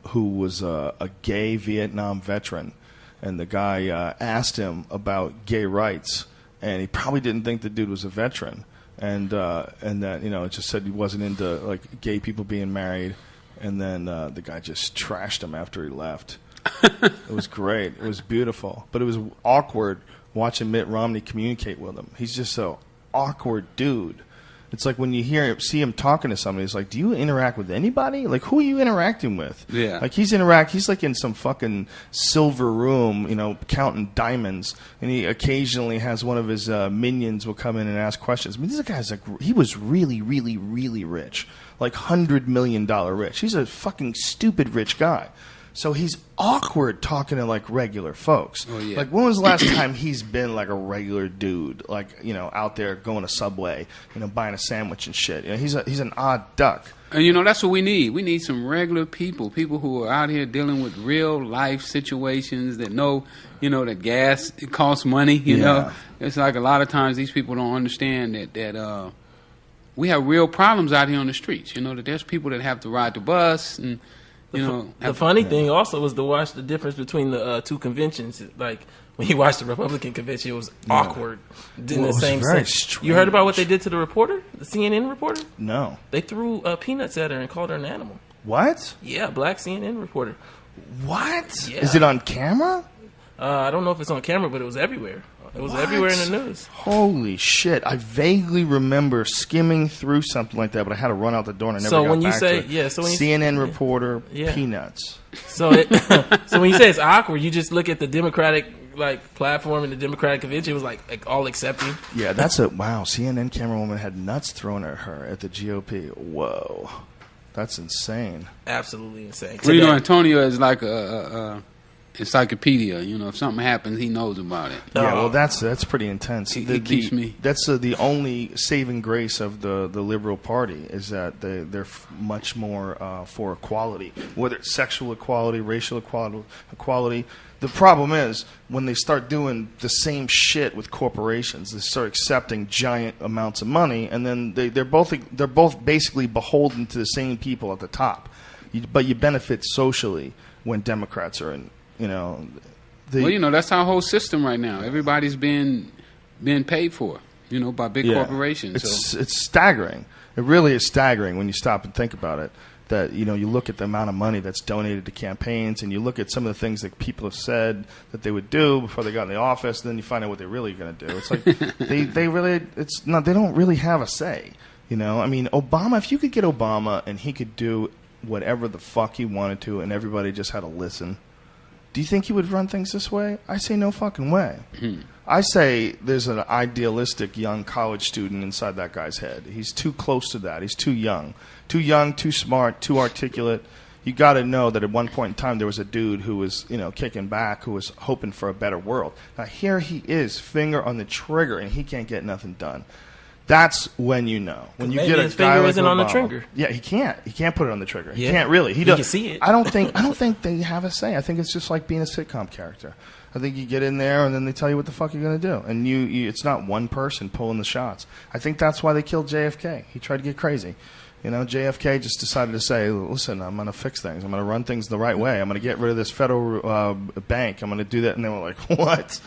who was a gay Vietnam veteran, and the guy asked him about gay rights. And he probably didn't think the dude was a veteran, and that, you know, it just said he wasn't into like gay people being married, and then the guy just trashed him after he left. It was great. It was beautiful, but it was awkward watching Mitt Romney communicate with him. He's just so awkward dude. It's like when you see him talking to somebody, it's like, do you interact with anybody? Like, who are you interacting with? Yeah. Like, he's like in some fucking silver room, counting diamonds, and he occasionally has one of his minions will come in and ask questions. I mean, this guy's like, he was really, really, really rich. Like, $100 million rich. He's a fucking stupid rich guy. So he's awkward talking to like regular folks. Oh, yeah. Like, when was the last time he's been like a regular dude, like out there going to Subway, buying a sandwich and shit? He's an odd duck. And that's what we need. We need some regular people who are out here dealing with real life situations that know, that gas it costs money. You know, it's like a lot of times these people don't understand that we have real problems out here on the streets. That there's people that have to ride the bus and. The funny thing also was to watch the difference between the two conventions. Like when you watched the Republican convention, it was awkward. In the same sense. Strange. You heard about what they did to the reporter, the CNN reporter? No. They threw peanuts at her and called her an animal. What? Yeah, black CNN reporter. What? Yeah. Is it on camera? I don't know if it's on camera, but it was everywhere. It was everywhere in the news. Holy shit. I vaguely remember skimming through something like that, but I had to run out the door and I never got back to it. CNN reporter, peanuts. So when you say it's awkward, you just look at the Democratic platform and the Democratic convention. It was like all accepting. Yeah, wow. CNN camerawoman had nuts thrown at her at the GOP. Whoa. That's insane. Absolutely insane. Well, Antonio is like a encyclopedia. If something happens, he knows about it. Yeah, well, that's pretty intense. He keeps me. That's the only saving grace of the Liberal Party is that they're much more for equality, whether it's sexual equality, racial equality. The problem is when they start doing the same shit with corporations, they start accepting giant amounts of money, and then they're both basically beholden to the same people at the top. But you benefit socially when Democrats are in. That's our whole system right now. Everybody's being paid for, by big corporations. It's staggering. It really is staggering when you stop and think about it. That you look at the amount of money that's donated to campaigns, and you look at some of the things that people have said that they would do before they got in the office. And then you find out what they're really going to do. It's like they don't really have a say. I mean, Obama. If you could get Obama and he could do whatever the fuck he wanted to, and everybody just had to listen. Do you think he would run things this way? I say no fucking way. I say there's an idealistic young college student inside that guy's head. He's too close to that. He's too young, too smart, too articulate. You got to know that at one point in time there was a dude who was, kicking back, who was hoping for a better world. Now here he is, finger on the trigger, and he can't get nothing done. That's when you know. When you get a his guy finger like isn't Obama, on the trigger. Yeah, he can't. He can't put it on the trigger. He Yeah. can't really. You can see it. I don't think they have a say. I think it's just like being a sitcom character. I think you get in there and then they tell you what the fuck you're going to do, and you it's not one person pulling the shots. I think that's why they killed JFK. He tried to get crazy. JFK just decided to say, listen, I'm going to fix things. I'm going to run things the right way. I'm going to get rid of this federal bank. I'm going to do that. And they were like, what?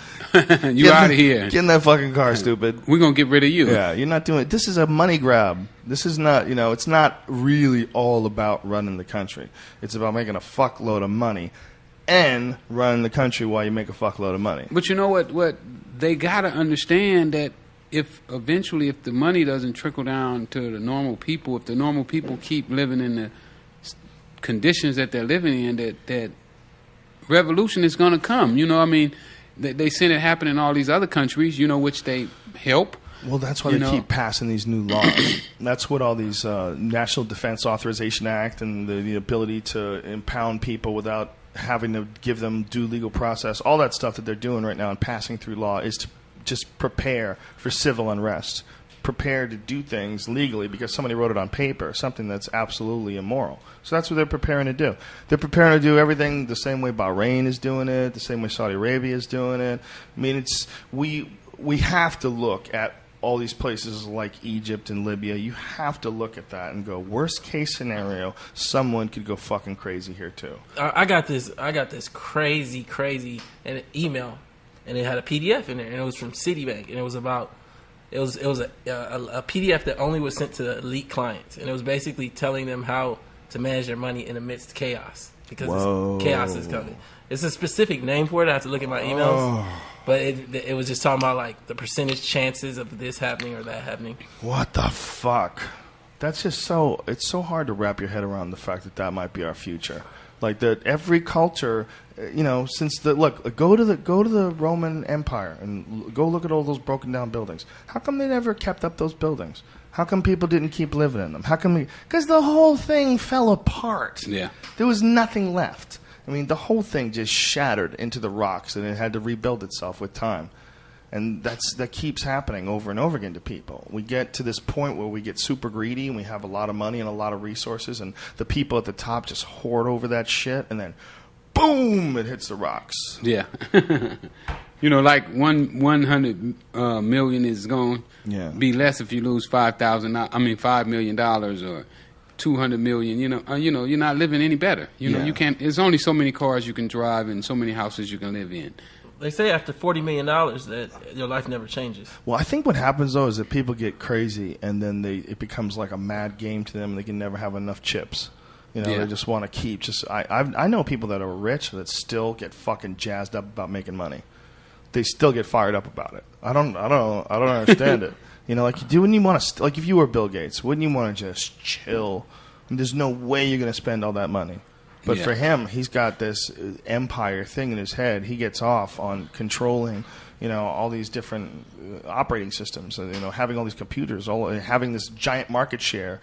You out of here. Get in that fucking car, stupid. We're going to get rid of you. Yeah, you're not doing it. This is a money grab. This is not, it's not really all about running the country. It's about making a fuckload of money and running the country while you make a fuckload of money. But you know what they got to understand that if the money doesn't trickle down to the normal people, if the normal people keep living in the conditions that they're living in, that revolution is going to come. They seen it happen in all these other countries, which they help. Well, that's why they keep passing these new laws. That's what all these National Defense Authorization Act and the ability to impound people without having to give them due legal process, all that stuff that they're doing right now and passing through law is to just prepare for civil unrest, prepare to do things legally because somebody wrote it on paper, something that's absolutely immoral. So that's what they're preparing to do. They're preparing to do everything the same way Bahrain is doing it, the same way Saudi Arabia is doing it. I mean, we have to look at all these places like Egypt and Libya. You have to look at that and go, worst case scenario, someone could go fucking crazy here too. I got this crazy an email. And it had a PDF in there, and it was from Citibank, and it was a PDF that only was sent to the elite clients, and it was basically telling them how to manage their money in amidst chaos because chaos is coming. It's a specific name for it. I have to look at my emails. But it was just talking about like the percentage chances of this happening or that happening. What the fuck? That's just so. It's so hard to wrap your head around the fact that might be our future. Like that, every culture, since go to the Roman Empire and go look at all those broken down buildings. How come they never kept up those buildings? How come people didn't keep living in them? How come? Because the whole thing fell apart. Yeah, there was nothing left. I mean, the whole thing just shattered into the rocks, and it had to rebuild itself with time. And that keeps happening over and over again to people. We get to this point where we get super greedy, and we have a lot of money and a lot of resources, and the people at the top just hoard over that shit, and then, boom, it hits the rocks. Yeah. Like 100 million is going to be less if you lose $5 million or 200 million. You're not living any better. You can't. There's only so many cars you can drive and so many houses you can live in. They say after $40 million that your life never changes. Well, I think what happens though is that people get crazy, and then it becomes like a mad game to them. And they can never have enough chips. They just want to keep. I know people that are rich that still get fucking jazzed up about making money. They still get fired up about it. I don't understand it. Wouldn't you want to, like if you were Bill Gates, wouldn't you want to just chill? And there's no way you're going to spend all that money. But for him, he's got this empire thing in his head. He gets off on controlling, all these different operating systems, having all these computers, having this giant market share,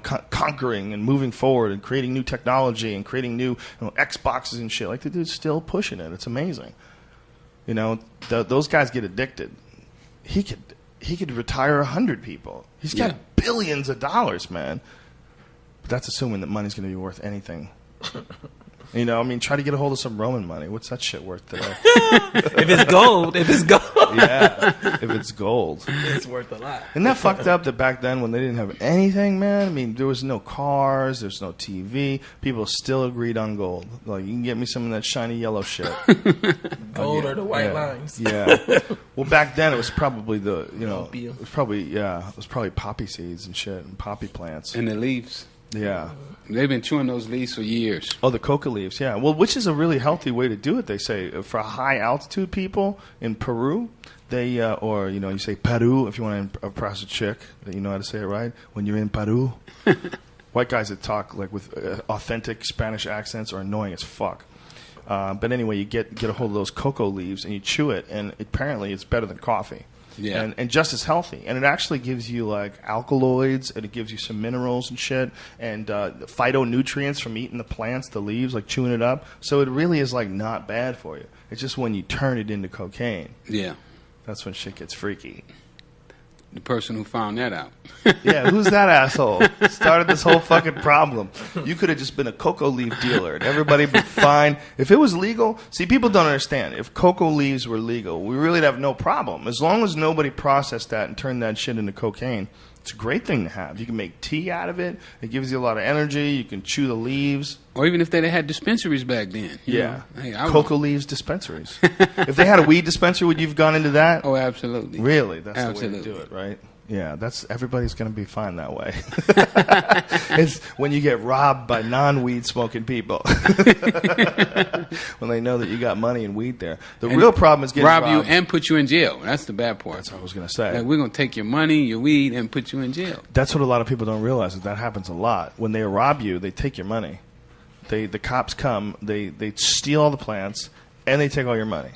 conquering and moving forward and creating new technology and creating new Xboxes and shit. Like the dude's still pushing it. It's amazing. Those guys get addicted. He could retire 100 people. He's got billions of dollars, man. But that's assuming that money's going to be worth anything. Try to get a hold of some Roman money. What's that shit worth today? If it's gold. Yeah, if it's gold. It's worth a lot. Isn't that fucked up that back then when they didn't have anything, man? There was no cars, there's no TV. People still agreed on gold. Like, you can get me some of that shiny yellow shit. Gold or the white lines. Yeah. Well, back then it was probably it was probably poppy seeds and shit and poppy plants. And the leaves. Yeah. They've been chewing those leaves for years. Oh, the coca leaves, yeah. Well, which is a really healthy way to do it, they say. For high altitude people in Peru, they, you say Peru if you want to impress a chick, that you know how to say it right. When you're in Peru, white guys that talk like with authentic Spanish accents are annoying as fuck. But anyway, you get a hold of those cocoa leaves and you chew it, and apparently it's better than coffee. Yeah. And just as healthy. And it actually gives you like alkaloids, and it gives you some minerals and shit, and phytonutrients from eating the plants, the leaves, like chewing it up. So it really is like not bad for you. It's just when you turn it into cocaine. Yeah. That's when shit gets freaky. The person who found that out. Yeah, who's that asshole? Started this whole fucking problem. You could have just been a cocoa leaf dealer, and everybody would be fine. If it was legal, see, people don't understand. If cocoa leaves were legal, we really'd have no problem. As long as nobody processed that and turned that shit into cocaine, it's a great thing to have. You can make tea out of it. It gives you a lot of energy. You can chew the leaves. Or even if they had dispensaries back then. Yeah. Hey, cocoa leaves dispensaries. If they had a weed dispensary, would you have gone into that? Oh, absolutely. Really? That's absolutely the way to do it, right? Yeah, everybody's going to be fine that way. It's when you get robbed by non-weed smoking people. When they know that you got money and weed there. The real problem is getting robbed. You and put you in jail. That's the bad part. That's what I was going to say. Like, we're going to take your money, your weed, and put you in jail. That's what a lot of people don't realize, is that happens a lot. When they rob you, they take your money. The cops come, they steal all the plants, and they take all your money.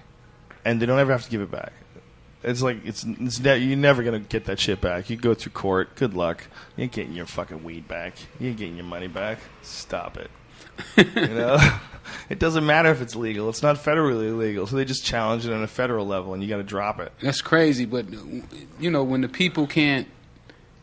And they don't ever have to give it back. It's like you're never gonna get that shit back. You go through court. Good luck. You ain't getting your fucking weed back. You ain't getting your money back. Stop it. It doesn't matter if it's legal. It's not federally illegal, so they just challenge it on a federal level, and you got to drop it. That's crazy, but when the people can't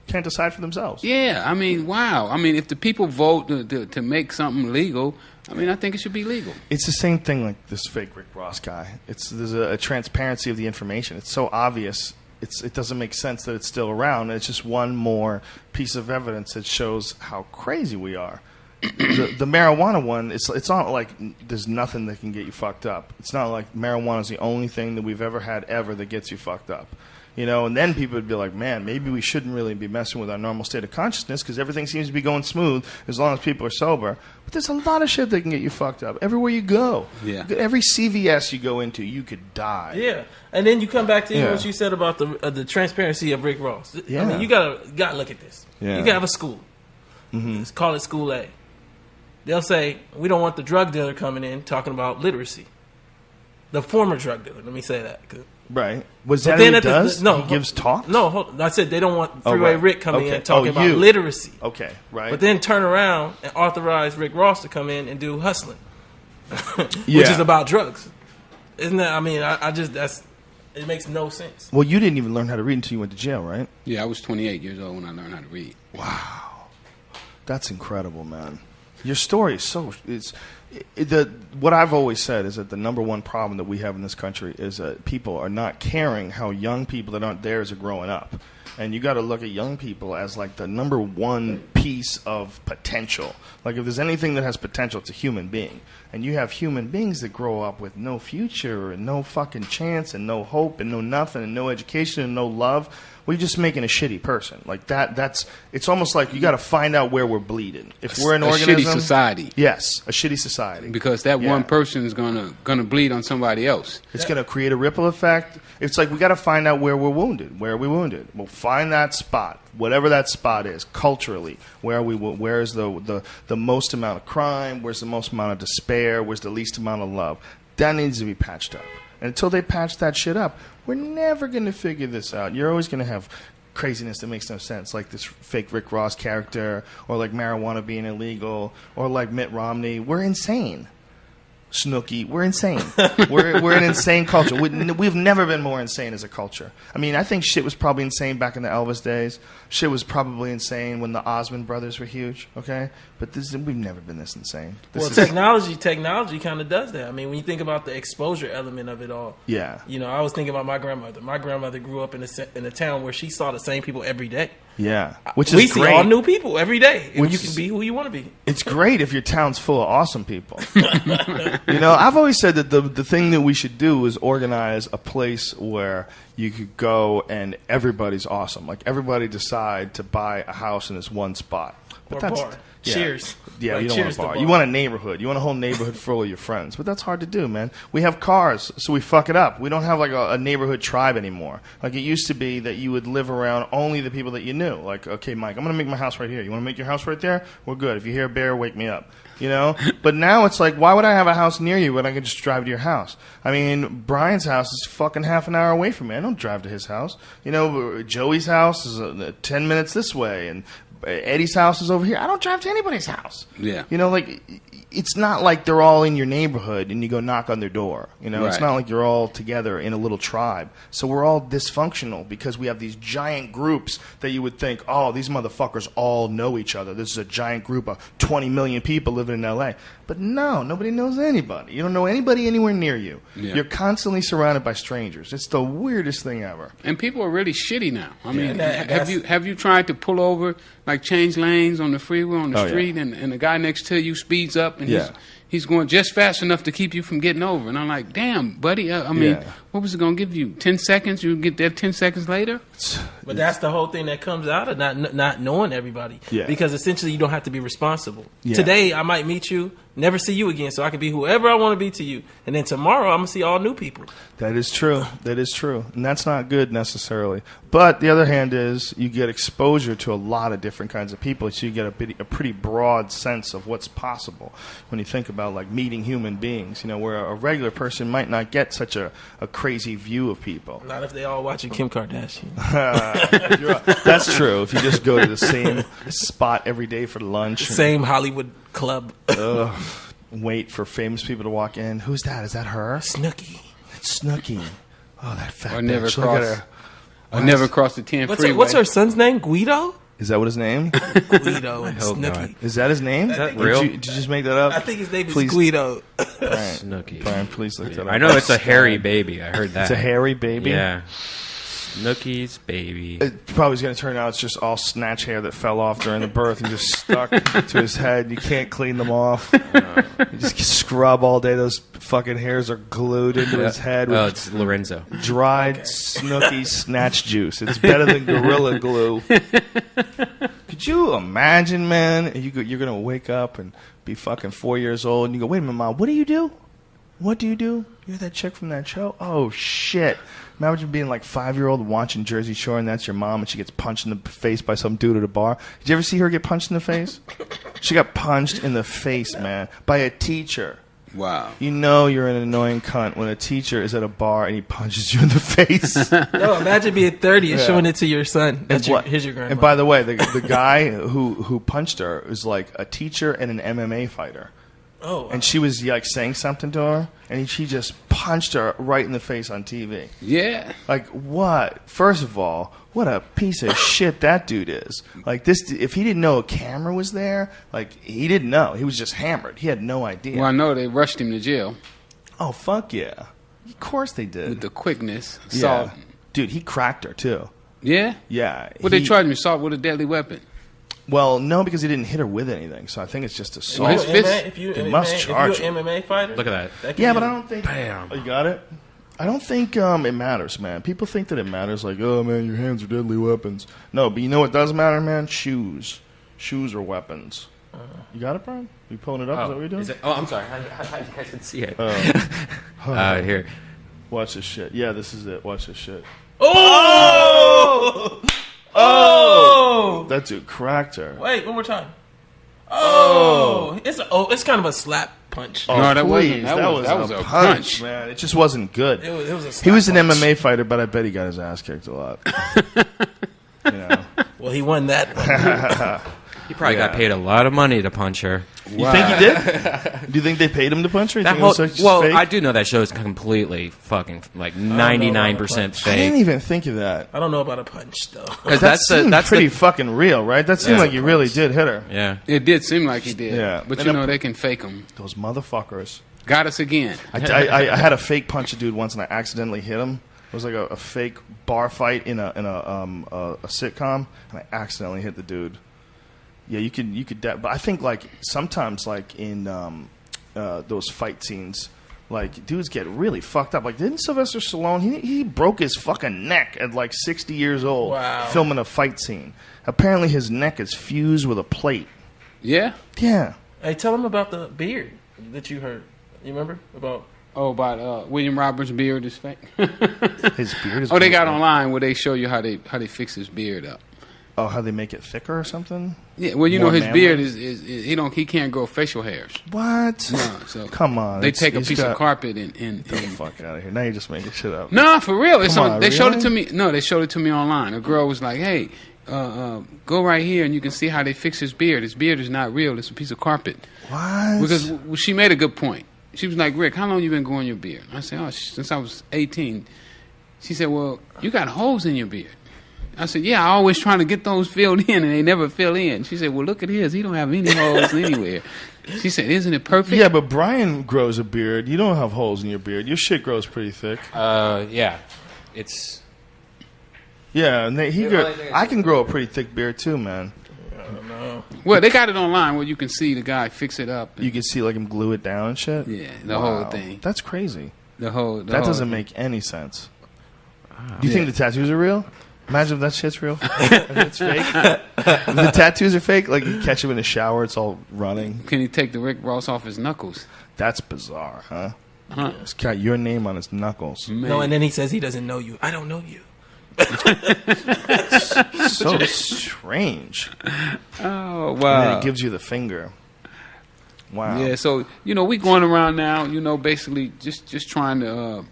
decide for themselves. Yeah, I mean, wow. I mean, if the people vote to make something legal, I mean, I think it should be legal. It's the same thing like this fake Rick Ross guy. There's a transparency of the information. It's so obvious. It doesn't make sense that it's still around. It's just one more piece of evidence that shows how crazy we are. The marijuana one, it's not like there's nothing that can get you fucked up. It's not like marijuana is the only thing that we've ever had ever that gets you fucked up. And then people would be like, man, maybe we shouldn't really be messing with our normal state of consciousness because everything seems to be going smooth as long as people are sober. But there's a lot of shit that can get you fucked up everywhere you go. Yeah. Every CVS you go into, you could die. Yeah, and then you come back to what you said about the transparency of Rick Ross. Yeah. I mean, you gotta look at this. Yeah. You can have a school. Let's call it School A. They'll say we don't want the drug dealer coming in talking about literacy. The former drug dealer. Let me say that. Right. Was But that then what he at the- does? no, He gives talks? No, hold on. I said they don't want Freeway right. Rick coming Okay. in talking Oh, about you. literacy. Okay, right. But then turn around and authorize Rick Ross to come in and do hustling, which Yeah. is about drugs. Isn't that? I mean, I just it makes no sense. Well, you didn't even learn how to read until you went to jail, right? Yeah, I was 28 years old when I learned how to read. That's incredible, man. Your story is what I've always said is that the number one problem that we have in this country is that people are not caring how young people that aren't theirs are growing up. And you got to look at young people as like the number one piece of potential. Like if there's anything that has potential, it's a human being. And you have human beings that grow up with no future and no fucking chance and no hope and no nothing and no education and no love. Well, you're just making a shitty person. Like it's almost like you got to find out where we're bleeding. If we're an organism, shitty society. Yes, a shitty society. Because that one person is gonna bleed on somebody else. It's going to create a ripple effect. It's like we got to find out where we're wounded. Where are we wounded? We'll find that spot, whatever that spot is, culturally. Where is the most amount of crime? Where's the most amount of despair? Where's the least amount of love? That needs to be patched up. And until they patch that shit up, we're never going to figure this out. You're always going to have craziness that makes no sense, like this fake Rick Ross character, or like marijuana being illegal, or like Mitt Romney. We're insane. Snooki, we're insane. We're an insane culture. We've never been more insane as a culture. I mean, I think shit was probably insane back in the Elvis days. Shit was probably insane when the Osmond brothers were huge. Okay, but we've never been this insane. Technology kind of does that. I mean, when you think about the exposure element of it all. Yeah. You know, I was thinking about my grandmother. My grandmother grew up in a town where she saw the same people every day. Yeah, which we is see great. all new people every day. And Which you can be who you want to be. It's great if your town's full of awesome people. You know, I've always said that the thing that we should do is organize a place where you could go and everybody's awesome. Like everybody decide to buy a house in this one spot. Or bar. Yeah. Cheers. Yeah, like you don't want cheers a bar. to You want a neighborhood. You want a whole neighborhood full of your friends. But that's hard to do, man. We have cars, so we fuck it up. We don't have like a neighborhood tribe anymore. Like it used to be that you would live around only the people that you knew. Like, okay, Mike, I'm going to make my house right here. You want to make your house right there? We're good. If you hear a bear, wake me up. You know? But now it's like, why would I have a house near you when I can just drive to your house? I mean, Brian's house is fucking half an hour away from me. I don't drive to his house. You know, Joey's house is 10 minutes this way, and Eddie's house is over here. I don't drive to anybody's house. Yeah. You know, like, it's not like they're all in your neighborhood and you go knock on their door. You know, it's Right. not like you're all together in a little tribe. So we're all dysfunctional because we have these giant groups that you would think, oh, these motherfuckers all know each other. This is a giant group of 20 million people living in L.A. But no, nobody knows anybody. You don't know anybody anywhere near you. Yeah. You're constantly surrounded by strangers. It's the weirdest thing ever. And people are really shitty now. I mean, that's- have you tried to pull over, like change lanes on the freeway on the Oh, street, and the guy next to you speeds up and Yeah. he's going just fast enough to keep you from getting over, and I'm like, damn, buddy. I mean, Yeah. what was it going to give you? 10 seconds? You get there 10 seconds later? But that's the whole thing that comes out of not knowing everybody. Yeah. Because essentially you don't have to be responsible. Yeah. Today I might meet you, never see you again, so I can be whoever I want to be to you. And then tomorrow I'm going to see all new people. That is true. That is true. And that's not good necessarily. But the other hand is you get exposure to a lot of different kinds of people, so you get a pretty broad sense of what's possible when you think about like meeting human beings, you know, where a regular person might not get such a crazy view of people. Not if they all watching Kim Kardashian. That's true. If you just go to the same spot every day for lunch. Same Hollywood club. Wait for famous people to walk in. Who's that? Is that her? Snooki. It's Snooki. Oh, that fat Or never bitch. Look at cross. her. I never crossed the 10 freeway. What's her son's name? Guido? Is that what his name? Guido and hope Snooki. not. Is that his name? Is that Did real? you just make that up? I think his name Please. is Guido. Brian, Snooki. Brian, please look that up. I know it's a hairy baby. I heard that. It's a hairy baby? Yeah. Snooki's baby. It probably is going to turn out it's just all snatch hair that fell off during the birth and just stuck to his head. You can't clean them off. You just scrub all day. Those fucking hairs are glued into his head with Oh, it's Lorenzo. dried Snooki snatch juice. It's better than Gorilla Glue. Could Could you imagine, man? You're gonna wake up and be fucking 4 years old, and you go, "Wait a minute, Mom. What do you do? What do you do? You're that chick from that show? Oh shit!" Imagine being like 5-year-old watching Jersey Shore, and that's your mom, and she gets punched in the face by some dude at a bar. Did you ever see her get punched in the face? She got punched in the face, man, by a teacher. Wow. You know you're an annoying cunt when a teacher is at a bar and he punches you in the face. Yo, imagine being 30 and showing it to your son. Here's your grandma. And by the way, the guy who punched her was like a teacher and an MMA fighter. Oh, wow. And she was like saying something to her, and she just punched her right in the face on TV. Yeah. Like, what? First of all, what a piece of shit that dude is. Like, this, if he didn't know a camera was there, like, he didn't know. He was just hammered. He had no idea. Well, I know they rushed him to jail. Oh, fuck yeah. Of course they did. With the quickness. Assault. Yeah. Dude, he cracked her, too. Yeah? Yeah. What they charged him? Assault with a deadly weapon. Well, no, because he didn't hit her with anything. So I think it's just assault. Well, his fist- If you're They must charge an MMA fighter, Look at that. Yeah, but I don't think... Bam. Oh, you got it? I don't think it matters, man. People think that it matters, like, oh, man, your hands are deadly weapons. No, but you know what does matter, man? Shoes. Shoes are weapons. You got it, Brian? You pulling it up? Is that what you're doing? I'm sorry. I guys didn't see it. Here. Watch this shit. Yeah, this is it. Watch this shit. Oh! Oh! That dude cracked her. Wait, one more time. Oh! It's kind of a slap punch. Oh, No, that please. wasn't. That was a a punch, punch. man. It just wasn't good. It was a slap He was an punch. MMA fighter, but I bet he got his ass kicked a lot. You know. Well, he won that one. He probably got paid a lot of money to punch her. You think he did? Do you think they paid him to punch her? You That think whole, it was just well, fake? I do know that show is completely fucking like 99% I didn't fake. even think of that. I don't know about a punch, though. Because That seemed pretty the fucking real, right? That seemed Yeah. like you really did hit her. yeah. It did seem like he did. Yeah. But And you know, they can fake them. Those motherfuckers. Got us again. I had a fake punch a dude once, and I accidentally hit him. It was like a fake bar fight in a sitcom, and I accidentally hit the dude. Yeah, you could. But I think like sometimes like in those fight scenes, like dudes get really fucked up. Like didn't Sylvester Stallone? He broke his fucking neck at like 60 years old. Wow. Filming a fight scene. Apparently his neck is fused with a plate. Yeah? Yeah. Hey, tell him about the beard that you heard. You remember about? Oh, about William Roberts' beard is fake. His beard is. Oh, they got online where they show you how they fix his beard up. Oh, how they make it thicker or something? Yeah, well, you More know his manly? beard is he can't grow facial hairs. What? No, so Come on. they it's- take a it's piece got- of carpet and Get the fuck out of here. Now you're just making shit up. no, for real. It's Come on. on, They showed really? it to me. No, they showed it to me online. A girl was like, "Hey, go right here and you can see how they fix his beard. His beard is not real. It's a piece of carpet." What? Because she made a good point. She was like, "Rick, how long you been growing your beard?" I said, "Oh, since I was 18." She said, "Well, you got holes in your beard." I said, "Yeah, I always trying to get those filled in, and they never fill in." She said, "Well, look at his. He don't have any holes anywhere." She said, "Isn't it perfect?" Yeah, but Brian grows a beard. You don't have holes in your beard. Your shit grows pretty thick. Yeah. It's Yeah, and well, I think I can grow a pretty thick beard too, man. Well, they got it online where you can see the guy fix it up. You can see like him glue it down and shit. Yeah, the whole thing. That's crazy. The whole. That doesn't make any sense. Do you think the tattoos are real? Imagine if that shit's real. If it's fake. If the tattoos are fake, like you catch him in the shower, it's all running. Can he take the Rick Ross off his knuckles? That's bizarre, huh? Huh? It's got your name on his knuckles. Man. No, and then he says he doesn't know you. I don't know you. So strange. Oh And then wow. he gives you the finger. Wow. Yeah, so we going around now, basically just trying to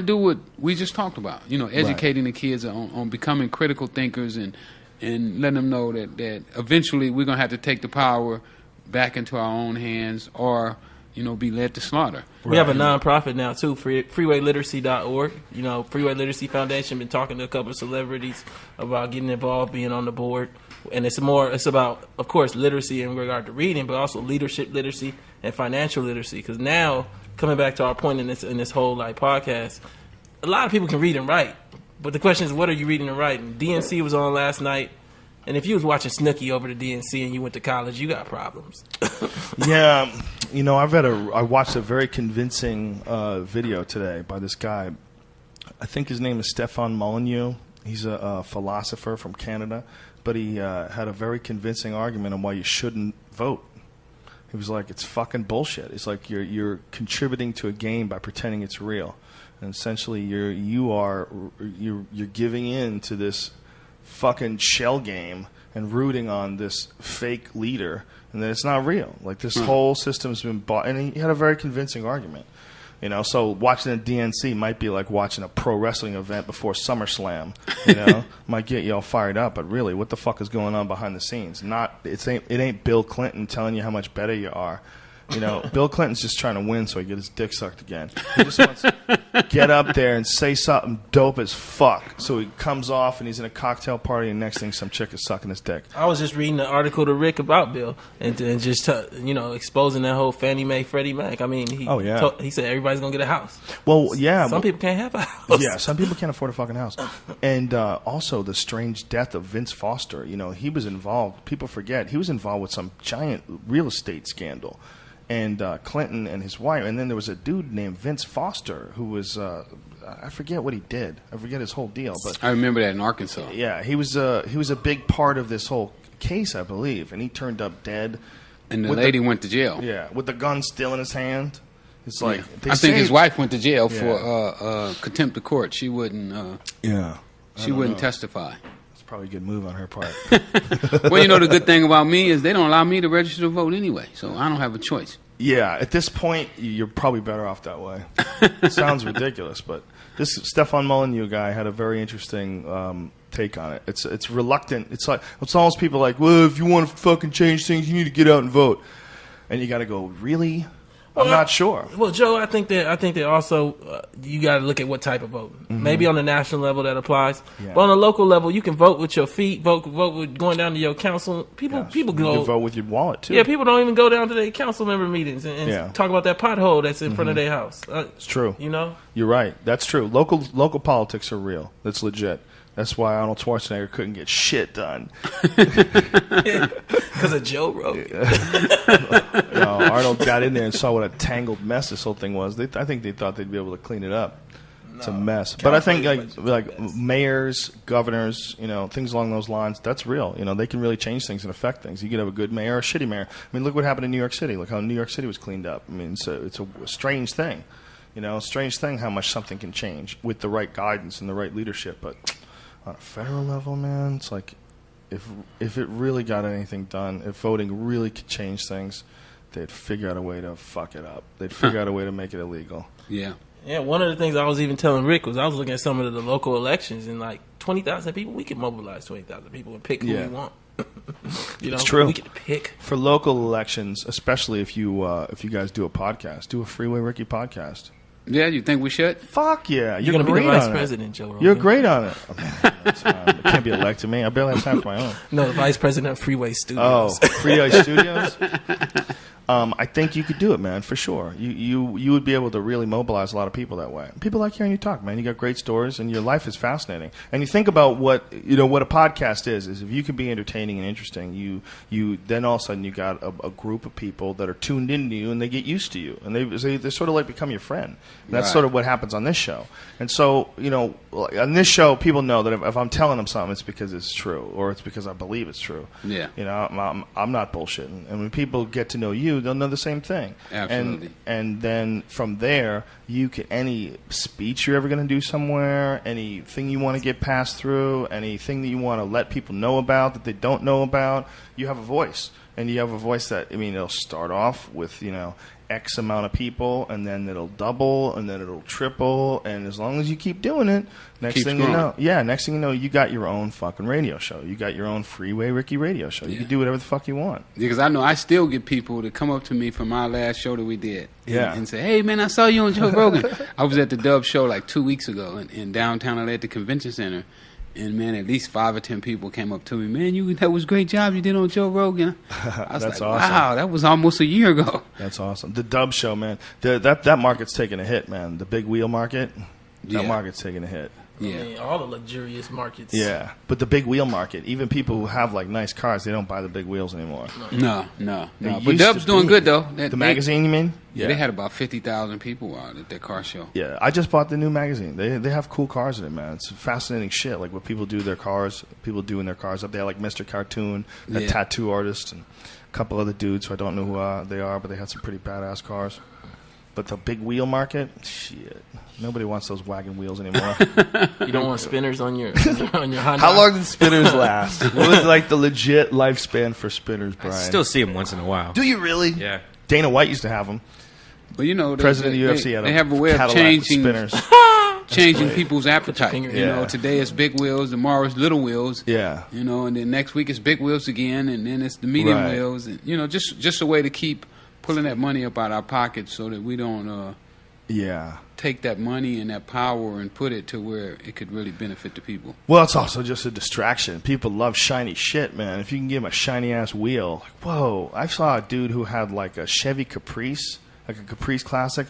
do what we just talked about. Educating the kids on becoming critical thinkers and letting them know that eventually we're gonna have to take the power back into our own hands or be led to slaughter. We have a nonprofit now too, freewayliteracy.org. Freeway Literacy Foundation been talking to a couple of celebrities about getting involved, being on the board, and it's about, of course, literacy in regard to reading, but also leadership literacy and financial literacy. Because now, coming back to our point in this whole podcast, a lot of people can read and write, but the question is, what are you reading and writing? DNC was on last night. And if you was watching Snooki over the DNC and you went to college, you got problems. Yeah, I watched a very convincing video today by this guy. I think his name is Stefan Molyneux. He's a philosopher from Canada, but he had a very convincing argument on why you shouldn't vote. He was like, it's fucking bullshit. It's like you're contributing to a game by pretending it's real. And essentially you're giving in to this fucking shell game and rooting on this fake leader, and that it's not real. Like, this whole system's been bought. And he had a very convincing argument. You know, so watching a DNC might be like watching a pro wrestling event before SummerSlam. You know, might get you all fired up, but really, what the fuck is going on behind the scenes? It ain't Bill Clinton telling you how much better you are. You know, Bill Clinton's just trying to win so he get his dick sucked again. He just wants to get up there and say something dope as fuck. So he comes off and he's in a cocktail party, and next thing some chick is sucking his dick. I was just reading the article to Rick about Bill and just exposing that whole Fannie Mae, Freddie Mac. I mean, he said everybody's gonna get a house. Well, yeah, some people can't have a house. Yeah, some people can't afford a fucking house. And also the strange death of Vince Foster. You know, he was involved. People forget he was involved with some giant real estate scandal. And Clinton and his wife, and then there was a dude named Vince Foster who was I forget what he did. I forget his whole deal, but I remember that in Arkansas. Yeah, he was a big part of this whole case, I believe, and he turned up dead. And the lady went to jail. Yeah, with the gun still in his hand. It's like I think his wife went to jail for contempt of court. She wouldn't. She wouldn't testify. Probably a good move on her part. Well, you know, the good thing about me is they don't allow me to register to vote anyway, so I don't have a choice. Yeah, at this point, you're probably better off that way. It sounds ridiculous, but this Stefan Molyneux guy had a very interesting take on it. It's reluctant. It's almost people like, well, if you want to fucking change things, you need to get out and vote. And you got to go, really? I'm not sure. Well, Joe, I think that also you got to look at what type of vote. Mm-hmm. Maybe on the national level that applies, but on a local level, you can vote with your feet. Vote with going down to your council. People go. You can vote with your wallet too. Yeah, people don't even go down to their council member meetings and talk about that pothole that's in front of their house. It's true. You know, you're right. That's true. Local politics are real. That's legit. That's why Arnold Schwarzenegger couldn't get shit done. Because of Joe Rogan. Arnold got in there and saw what a tangled mess this whole thing was. I think they thought they'd be able to clean it up. It's a mess. But I think like mayors, governors, things along those lines, that's real. They can really change things and affect things. You could have a good mayor or a shitty mayor. I mean, look what happened in New York City. Look how New York City was cleaned up. I mean, it's a strange thing. A strange thing how much something can change with the right guidance and the right leadership. But on a federal level, man, it's like if it really got anything done, if voting really could change things, they'd figure out a way to fuck it up. They'd figure out a way to make it illegal. Yeah. Yeah, one of the things I was even telling Rick was I was looking at some of the local elections and like 20,000 people, we could mobilize 20,000 people and pick who we want. It's true. We could pick. For local elections, especially if you guys do a podcast, do a Freeway Ricky podcast. Yeah, you think we should? Fuck yeah. You're going to be the vice president, Joe Rogan. You're great on it. I can't be elected, me. I barely have time for my own. No, the vice president of Freeway Studios. Oh, Freeway Studios? I think you could do it, man, for sure. You would be able to really mobilize a lot of people that way. People like hearing you talk, man. You got great stories, and your life is fascinating. And you think about what a podcast is if you can be entertaining and interesting, you then all of a sudden you got a group of people that are tuned into you, and they get used to you, and they sort of like become your friend. And that's sort of what happens on this show. And so, on this show, people know that if I'm telling them something, it's because it's true, or it's because I believe it's true. Yeah. I'm not bullshitting. And when people get to know you, they'll know the same thing. Absolutely. And then from there, any speech you're ever going to do somewhere, anything you want to get passed through, anything that you want to let people know about that they don't know about, you have a voice. And you have a voice that, it'll start off with, X amount of people, and then it'll double, and then it'll triple, and as long as you keep doing it, next thing you know, you got your own fucking radio show. You got your own Freeway Ricky radio show. You can do whatever the fuck you want. Because I know I still get people to come up to me from our last show that we did, and say, "Hey man, I saw you on Joe Rogan." I was at the Dub show like 2 weeks ago in downtown LA at the convention center. And, man, at least 5 or 10 people came up to me. Man, that was a great job you did on Joe Rogan. I was That's like, awesome. wow, that was almost a year ago. That's awesome. The Dub show, man. That market's taking a hit, man. The big wheel market, that market's taking a hit. Yeah. I mean, all the luxurious markets. Yeah, but the big wheel market, even people who have like nice cars, they don't buy the big wheels anymore. No. It But used Dub's to doing be. good though. The magazine, you mean? Yeah, they had about 50,000 people out at their car show. Yeah, I just bought the new magazine. They have cool cars in it, man. It's fascinating shit, like what people do in their cars. People do in their cars. Up there, like Mr. Cartoon, that tattoo artist, and a couple other dudes who I don't know who they are, but they had some pretty badass cars. But the big wheel market, shit. Nobody wants those wagon wheels anymore. You don't want spinners on your Honda. How long did spinners last? What was like the legit lifespan for spinners, Brian? I still see them once in a while. Do you really? Yeah. Dana White used to have them. But you know, President of the UFC they have a way of Cadillac with spinners. changing people's appetite. finger- You know, today it's big wheels, tomorrow it's little wheels. Yeah. You know, and then next week it's big wheels again, and then it's the medium Right. wheels, and you know, just a way to keep pulling that money up out our pockets so that we don't Yeah. take that money and that power and put it to where it could really benefit the people. Well, it's also just a distraction. People love shiny shit, man. If you can give them a shiny ass wheel, like, whoa! I saw a dude who had like a Chevy Caprice, like a Caprice Classic,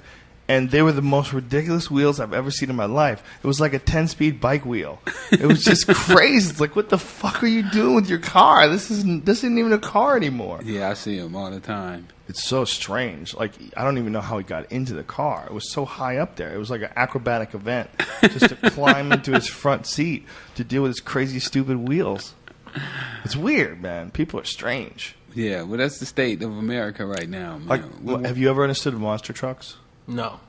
and they were the most ridiculous wheels I've ever seen in my life. It was like a 10-speed bike wheel. It was just crazy. It's like, what the fuck are you doing with your car? This isn't even a car anymore. Yeah, I see them all the time. It's so strange. Like, I don't even know how he got into the car. It was so high up there. It was like an acrobatic event just to climb into his front seat to deal with his crazy, stupid wheels. It's weird, man. People are strange. Yeah, well, that's the state of America right now, man. Like, have you ever understood monster trucks? No.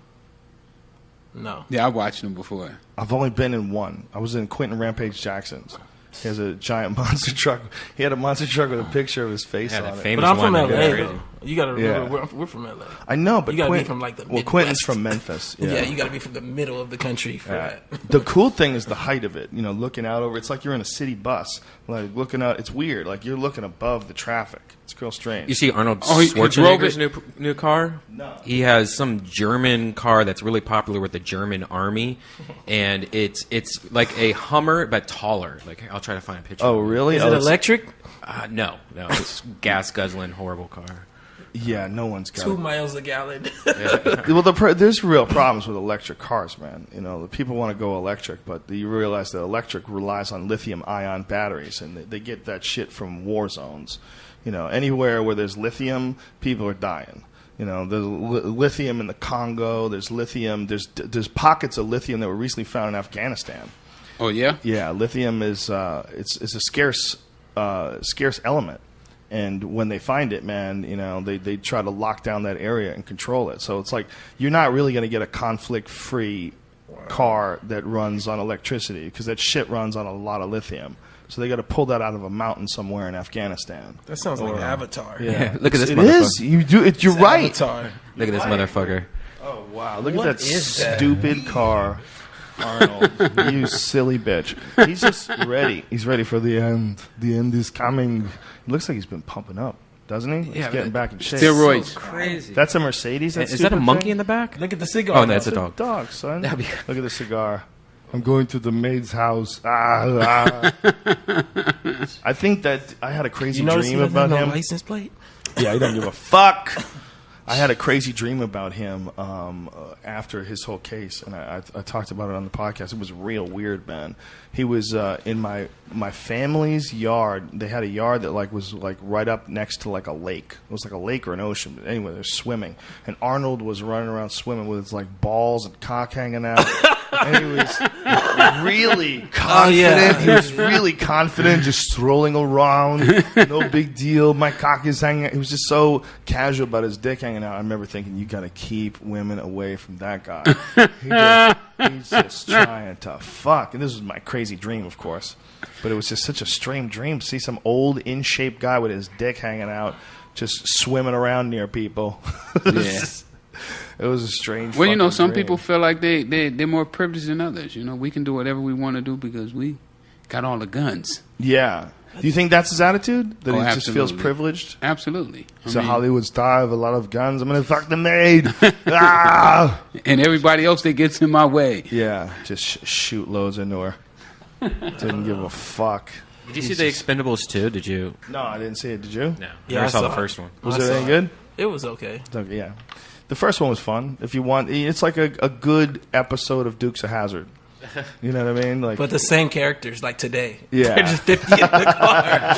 Yeah, I watched them before. I've only been in one. I was in Quentin Rampage Jackson's. He has a giant monster truck. He had a monster truck with a picture of his face Yeah, on that it. famous But I'm from one. LA, That's crazy. though. You got to remember, Yeah. we're from LA. I know, but You gotta be Quentin, from, like, the well, Quentin's Midwest. from Memphis. Yeah, you got to be from the middle of the country for that. The cool thing is the height of it. You know, looking out over. It's like you're in a city bus. Like looking out. It's weird. Like you're looking above the traffic. It's real strange. You see Arnold he drove Schwarzenegger's it? new car? No. He has some German car that's really popular with the German army, and it's like a Hummer but taller. Like I'll try to find a picture. Oh, really? Is Oh, it it's- electric? No, it's gas guzzling horrible car. Yeah, no one's got 2 it. miles a gallon. Well, there's real problems with electric cars, man. You know, the people want to go electric, but you realize that electric relies on lithium-ion batteries, and they get that shit from war zones. You know, anywhere where there's lithium, people are dying. You know, there's lithium in the Congo. There's lithium. There's pockets of lithium that were recently found in Afghanistan. Oh, yeah? Yeah, lithium is it's a scarce element. And when they find it, man, you know, they try to lock down that area and control it. So it's like you're not really going to get a conflict-free car that runs on electricity because that shit runs on a lot of lithium. So they got to pull that out of a mountain somewhere in Afghanistan. That sounds like Avatar. Yeah, look at this It motherfucker. is. You do it. You're right. Avatar. Look at this motherfucker. Oh wow! Look What at that is that? stupid car, Arnold. You silly bitch. He's just ready. He's ready for the end. The end is coming. It looks like he's been pumping up, doesn't he? He's Yeah, getting but- back in shape. Steroids. Crazy. That's a Mercedes. Is that a monkey in the back? Look at the cigar. Oh, that's a It's dog. Dog, son. That'd be- Look at the cigar. I'm going to the maid's house. I think that I had a crazy You notice he dream doesn't have about no him. license plate? Yeah, he doesn't give a fuck. I had a crazy dream about him after his whole case, and I talked about it on the podcast. It was real weird, man. He was in my family's yard. They had a yard that was right up next to like a lake. It was like a lake or an ocean. But anyway, they're swimming, and Arnold was running around swimming with his like balls and cock hanging out. And he was really confident. yeah. He was really confident, just strolling around. No big deal. My cock is hanging out. He was just so casual about his dick hanging out. I remember thinking, you got to keep women away from that guy. He's just trying to fuck. And this was my crazy dream, of course. But it was just such a strange dream to see some old, in-shape guy with his dick hanging out just swimming around near people. Yeah. It was a strange Well, you know, fucking some dream. people feel like they're more privileged than others. You know, we can do whatever we want to do because we got all the guns. Yeah. Do you think that's his attitude? That Oh, he just feels absolutely. privileged? Absolutely. It's a Hollywood star with a lot of guns. I'm going to fuck the maid. Ah! And everybody else that gets in my way. Yeah. Just shoot loads into her. Didn't give a fuck. Did you see The Expendables 2? Did you? No, I didn't see it. Did you? No. Yeah, I saw I the saw first one. Was I it saw any it. good? It was okay. Okay, yeah. The first one was fun. If you want, it's like a good episode of Dukes of Hazzard. You know what I mean? Like, But the same characters, like today. Yeah. They're just 50 in the car.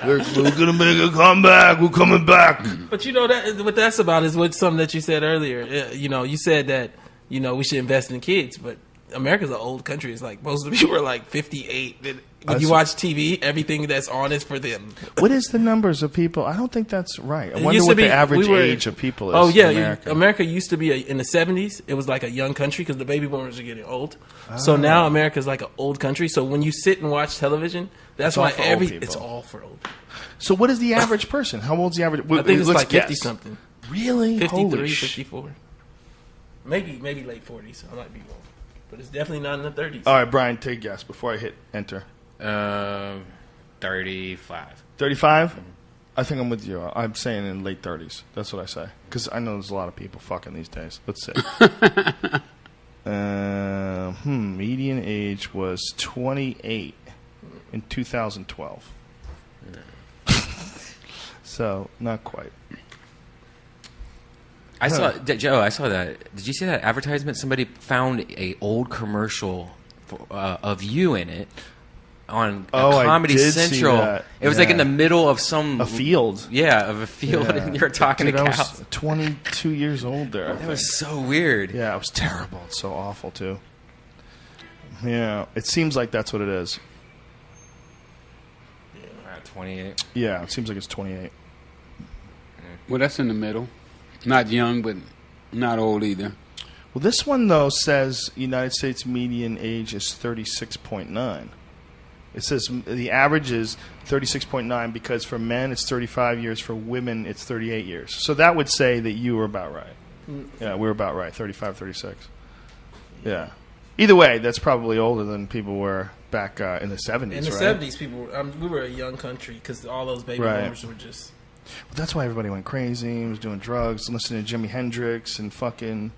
we're gonna make a comeback. We're coming back. But you know what that's about is what something that you said earlier. You know, you said that we should invest in kids, but America's an old country. It's like most of the people are like 58. When you watch TV, everything that's on is for them. What is the numbers of people? I don't think that's right. I wonder what the average age of people is. Oh yeah, in America used to be in the 70s. It was like a young country because the baby boomers are getting old. So now America's like an old country. So when you sit and watch television, that's why it's all for old. So what is the average person? How old's the average? I think it's Let's like guess. 50 something. Really? 53, 54. Maybe late 40s. I might be wrong, but it's definitely not in the 30s. All right, Brian, take a guess before I hit enter. 35. 35? I think I'm with you. I'm saying in late 30s. That's what I say. Because I know there's a lot of people fucking these days. Let's see. Median age was 28 in 2012. So, not quite. I saw that. Did you see that advertisement? Somebody found a old commercial of you in it on Comedy Central. It was like in the middle of a field. Yeah, of a field, and you're talking to cows. I was 22 years old there. That was so weird. Yeah, it was terrible. It's so awful too. Yeah, it seems like that's what it is. 28. Yeah, it seems like it's 28. Well, that's in the middle. Not young, but not old either. Well, this one, though, says United States median age is 36.9. It says the average is 36.9 because for men it's 35 years, for women it's 38 years. So that would say that you were about right. Yeah, we were about right, 35, 36. Yeah. Either way, that's probably older than people were back in the 70s, In the right? 70s, we were a young country because all those baby boomers were just... Well, that's why everybody went crazy, was doing drugs, listening to Jimi Hendrix and fucking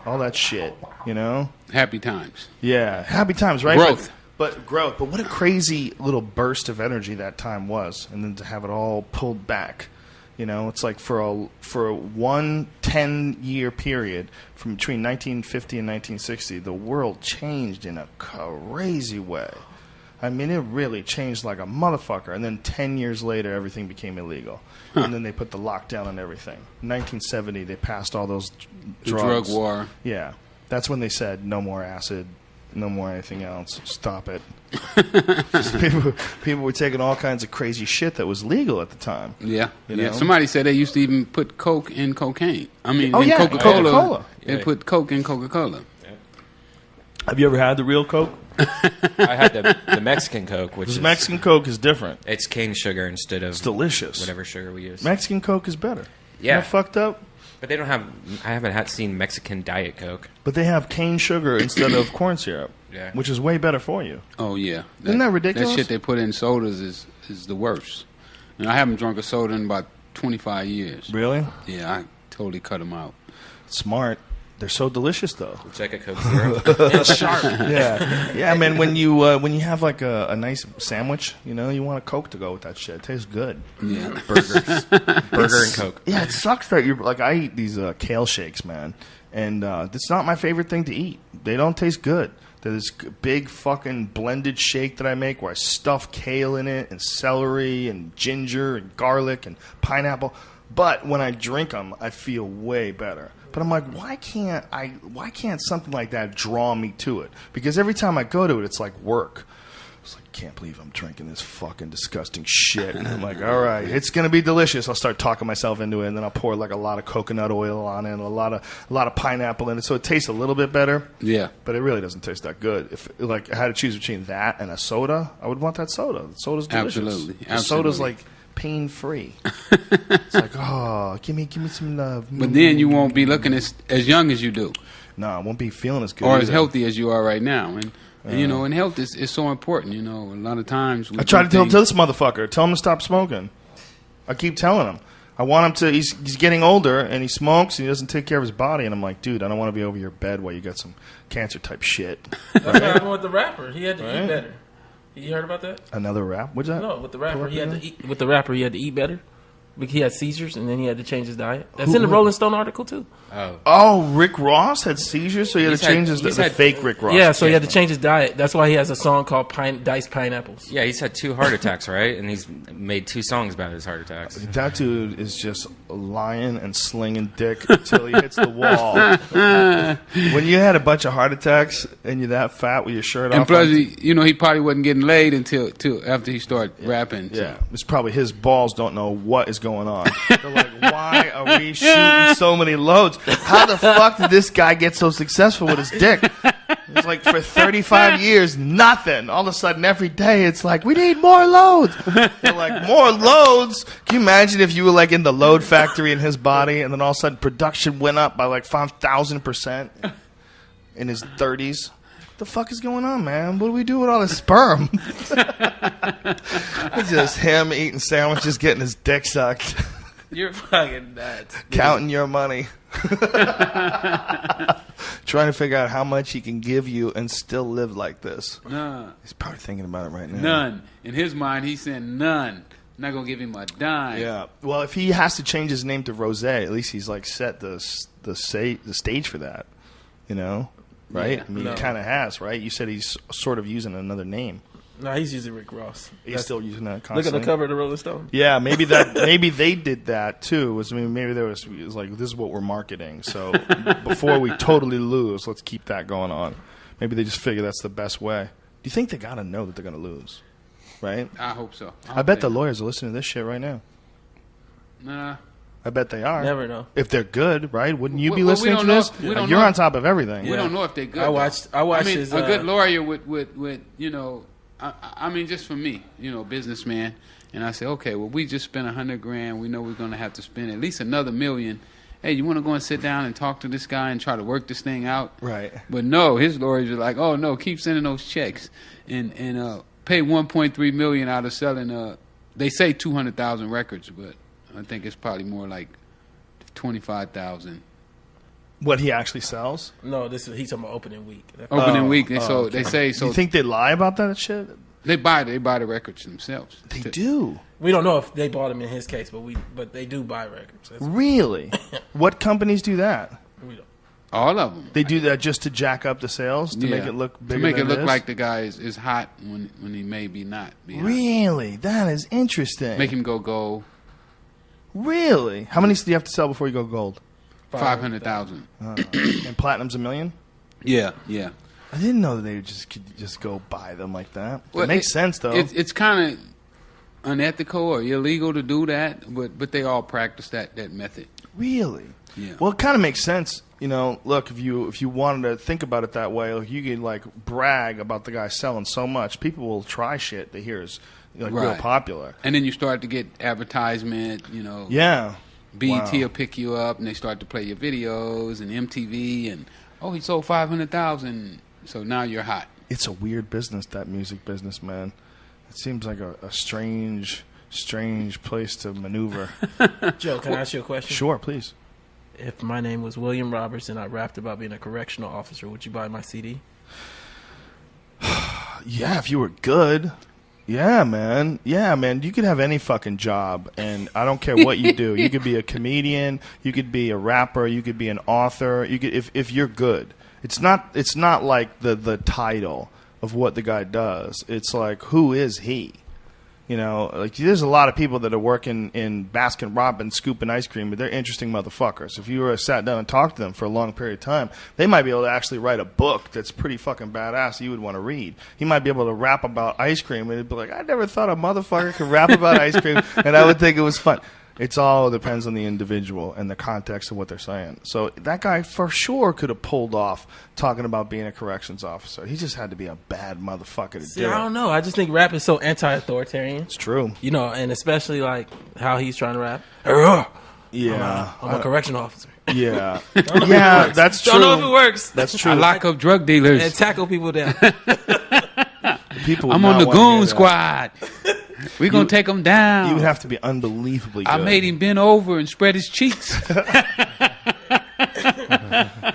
all that shit, you know? Happy times. Yeah, happy times, right? Growth. But growth. But what a crazy little burst of energy that time was, and then to have it all pulled back. You know, it's like for a 10-year period from between 1950 and 1960, the world changed in a crazy way. I mean, it really changed like a motherfucker. And then 10 years later, everything became illegal. Huh. And then they put the lockdown on everything. In 1970, they passed all those drugs. The drug war. Yeah. That's when they said, no more acid, no more anything else. Stop it. people were taking all kinds of crazy shit that was legal at the time. Yeah. You know? Yeah. Somebody said they used to even put Coke in cocaine. I mean, in Coca-Cola. Coca-Cola. They put Coke in Coca-Cola. Yeah. Have you ever had the real Coke? I had the Mexican Coke, which is... Mexican Coke is different. It's cane sugar instead of... It's delicious. Whatever sugar we use. Mexican Coke is better. Yeah. Isn't that fucked up? But they don't have... I haven't seen Mexican Diet Coke. But they have cane sugar instead of corn syrup. Yeah. Which is way better for you. Oh, yeah. Isn't that ridiculous? That shit they put in sodas is the worst. And I haven't drunk a soda in about 25 years. Really? Yeah, I totally cut them out. Smart. They're so delicious, though. It's like a Coke Zero. and sharp. Yeah, man. When you have like a nice sandwich, you know, you want a Coke to go with that shit. It tastes good. Yeah. Burgers. Burger and Coke. Yeah, it sucks that you're like, I eat these kale shakes, man, and it's not my favorite thing to eat. They don't taste good. There's this big fucking blended shake that I make where I stuff kale in it and celery and ginger and garlic and pineapple. But when I drink them, I feel way better. But I'm like, why can't something like that draw me to it? Because every time I go to it, it's like work. It's like, can't believe I'm drinking this fucking disgusting shit. And I'm like, all right, it's gonna be delicious. I'll start talking myself into it, and then I'll pour like a lot of coconut oil on it, and a lot of pineapple in it, so it tastes a little bit better. Yeah, but it really doesn't taste that good. If like I had to choose between that and a soda, I would want that soda. The soda's delicious. Absolutely. The soda's like pain-free. It's like, oh, give me some love. But then you won't be looking as young as you do. No, I won't be feeling as good. Or as healthy as you are right now. And you know, and health is so important. You know, a lot of times... I try to tell this motherfucker, tell him to stop smoking. I keep telling him. I want him to... He's getting older, and he smokes, and he doesn't take care of his body. And I'm like, dude, I don't want to be over your bed while you got some cancer-type shit. That's what happened with the rapper. He had to eat better. You heard about that? Another rap? What's that? No, with the rapper, he had to eat better. He had seizures, and then he had to change his diet. That's in the Rolling Stone article, too. Oh, Rick Ross had seizures, so he had to change the fake Rick Ross. Yeah, so he had to change his diet. That's why he has a song called Diced Pineapples. Yeah, he's had 2 heart attacks, right? And he's made 2 songs about his heart attacks. That dude is just lying and slinging dick until he hits the wall. When you had a bunch of heart attacks and you're that fat with your shirt off. And plus, he probably wasn't getting laid until after he started rapping. So. Yeah, it's probably his balls don't know what is going on. They're like, why are we shooting so many loads? How the fuck did this guy get so successful with his dick? It's like for 35 years, nothing. All of a sudden, every day, it's like, we need more loads. They're like, more loads? Can you imagine if you were like in the load factory in his body, and then all of a sudden production went up by like 5,000% in his 30s? What the fuck is going on, man? What do we do with all this sperm? It's just him eating sandwiches, getting his dick sucked. You're fucking nuts. Counting your money. Trying to figure out how much he can give you and still live like this. Nah. He's probably thinking about it right now. None. In his mind, he's saying none. I'm not going to give him a dime. Yeah. Well, if he has to change his name to Rose, at least he's like set the stage for that. You know? Right? Yeah. I mean, he kind of has, right? You said he's sort of using another name. No, he's using Rick Ross. He's still using that constantly. Look at the cover of the Rolling Stone. Yeah, maybe they did that too. Maybe it was like, this is what we're marketing. So before we totally lose, let's keep that going on. Maybe they just figure that's the best way. Do you think they gotta know that they're gonna lose? Right? I hope so. I bet the lawyers are listening to this shit right now. Nah. I bet they are. Never know. If they're good, right? Wouldn't you be Well, listening to this? we don't You're know. on top of everything. We don't know if they're good. I watched mean, his... a good lawyer with I mean, just for me, businessman, and I say, okay, well, we just spent $100,000. We know we're going to have to spend at least another $1 million. Hey, you want to go and sit down and talk to this guy and try to work this thing out? Right. But no, his lawyers are like, oh no, keep sending those checks and pay $1.3 million out of selling. They say 200,000 records, but I think it's probably more like 25,000. What he actually sells? No, he's talking about opening week. Opening week, and okay. they say so. You think they lie about that shit? They buy the records themselves. They do. We don't know if they bought him in his case, but they do buy records. Really? What companies do that? We don't. All of them. They do that just to jack up the sales, to make it look bigger. To make than it look is? like the guy is hot when he maybe not be hot. Really? That is interesting. Make him go gold. Really? How many do you have to sell before you go gold? 500,000. And platinum's $1 million? Yeah. I didn't know that they could just go buy them like that. Well, it makes sense though. It's kind of unethical or illegal to do that, but they all practice that method. Really? Yeah. Well, it kind of makes sense. Look, if you wanted to think about it that way, like you could like brag about the guy selling so much, people will try shit they hear is real Right. popular. And then you start to get advertisement. Yeah. BET Wow. will pick you up, and they start to play your videos and MTV, and he sold 500,000, so now you're hot. It's a weird business, that music business, man. It seems like a strange place to maneuver. Joe, can I ask you a question? Sure, please. If my name was William Roberts and I rapped about being a correctional officer, would you buy my CD? Yeah, if you were good. Yeah, man. You could have any fucking job, and I don't care what you do. You could be a comedian, you could be a rapper, you could be an author. You could, if you're good. It's not like the title of what the guy does. It's like, who is he? Like there's a lot of people that are working in Baskin Robbins scooping ice cream, but they're interesting motherfuckers. If you were sat down and talked to them for a long period of time, they might be able to actually write a book that's pretty fucking badass that you would want to read. He might be able to rap about ice cream, and it'd be like, I never thought a motherfucker could rap about ice cream, and I would think it was fun. It's all depends on the individual and the context of what they're saying. So that guy for sure could have pulled off talking about being a corrections officer. He just had to be a bad motherfucker to do it. I don't know. I just think rap is so anti-authoritarian. It's true. And especially like how he's trying to rap. Yeah. I'm a correctional officer. Yeah. Yeah, that's true. Don't know if it works. That's true. I lock up drug dealers. And tackle people down. People would I'm not on the wanna hear goon that. squad. We're going to take him down. You would have to be unbelievably good. I made him bend over and spread his cheeks.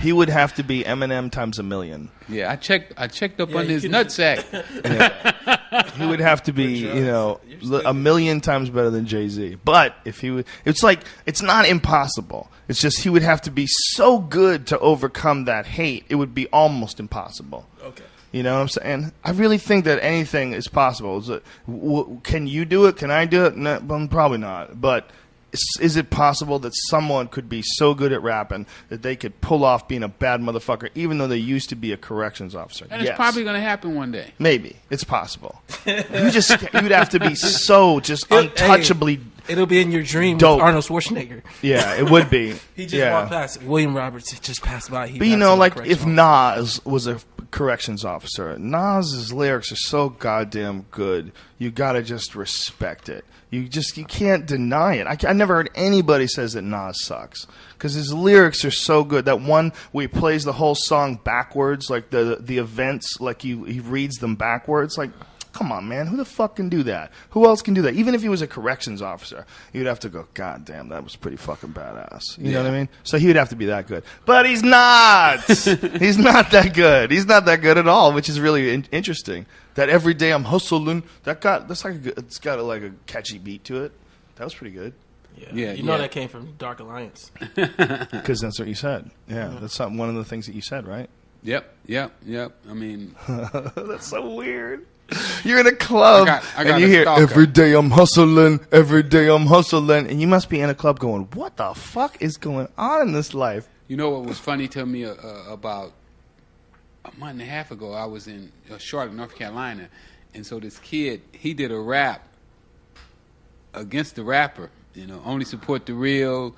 He would have to be Eminem times a million. Yeah, I checked up Yeah, on you his can- nutsack. Yeah. He would have to be, a million times better than Jay-Z. But if he would, it's like, it's not impossible. It's just he would have to be so good to overcome that hate. It would be almost impossible. Okay. You know what I'm saying? I really think that anything is possible. Can you do it? Can I do it? No, probably not. But is it possible that someone could be so good at rapping that they could pull off being a bad motherfucker, even though they used to be a corrections officer? And it's probably going to happen one day. Maybe. It's possible. You'd have to be so just untouchably It'll be in your dream dope. With Arnold Schwarzenegger. Yeah, it would be. He just walked past. William Roberts just passed by. But like if Nas was a corrections officer, Nas's lyrics are so goddamn good. You gotta just respect it. You can't deny it. I never heard anybody says that Nas sucks because his lyrics are so good. That one where he plays the whole song backwards, like the events, like he reads them backwards, like. Come on, man. Who the fuck can do that? Who else can do that? Even if he was a corrections officer, you'd have to go, God damn, that was pretty fucking badass. You know what I mean? So he would have to be that good. But he's not. He's not that good. He's not that good at all, which is really interesting. That every day I'm hustling, it's got like a catchy beat to it. That was pretty good. Yeah. You know that came from Dark Alliance. Because that's what you said. Yeah, that's one of the things that you said, right? Yep. I mean. That's so weird. You're in a club I got and you hear stalker. every day I'm hustling, and you must be in a club going, what the fuck is going on in this life? You know what was funny to me about a month and a half ago? I was in Charlotte, North Carolina, and so this kid, he did a rap against the rapper. Only support the real.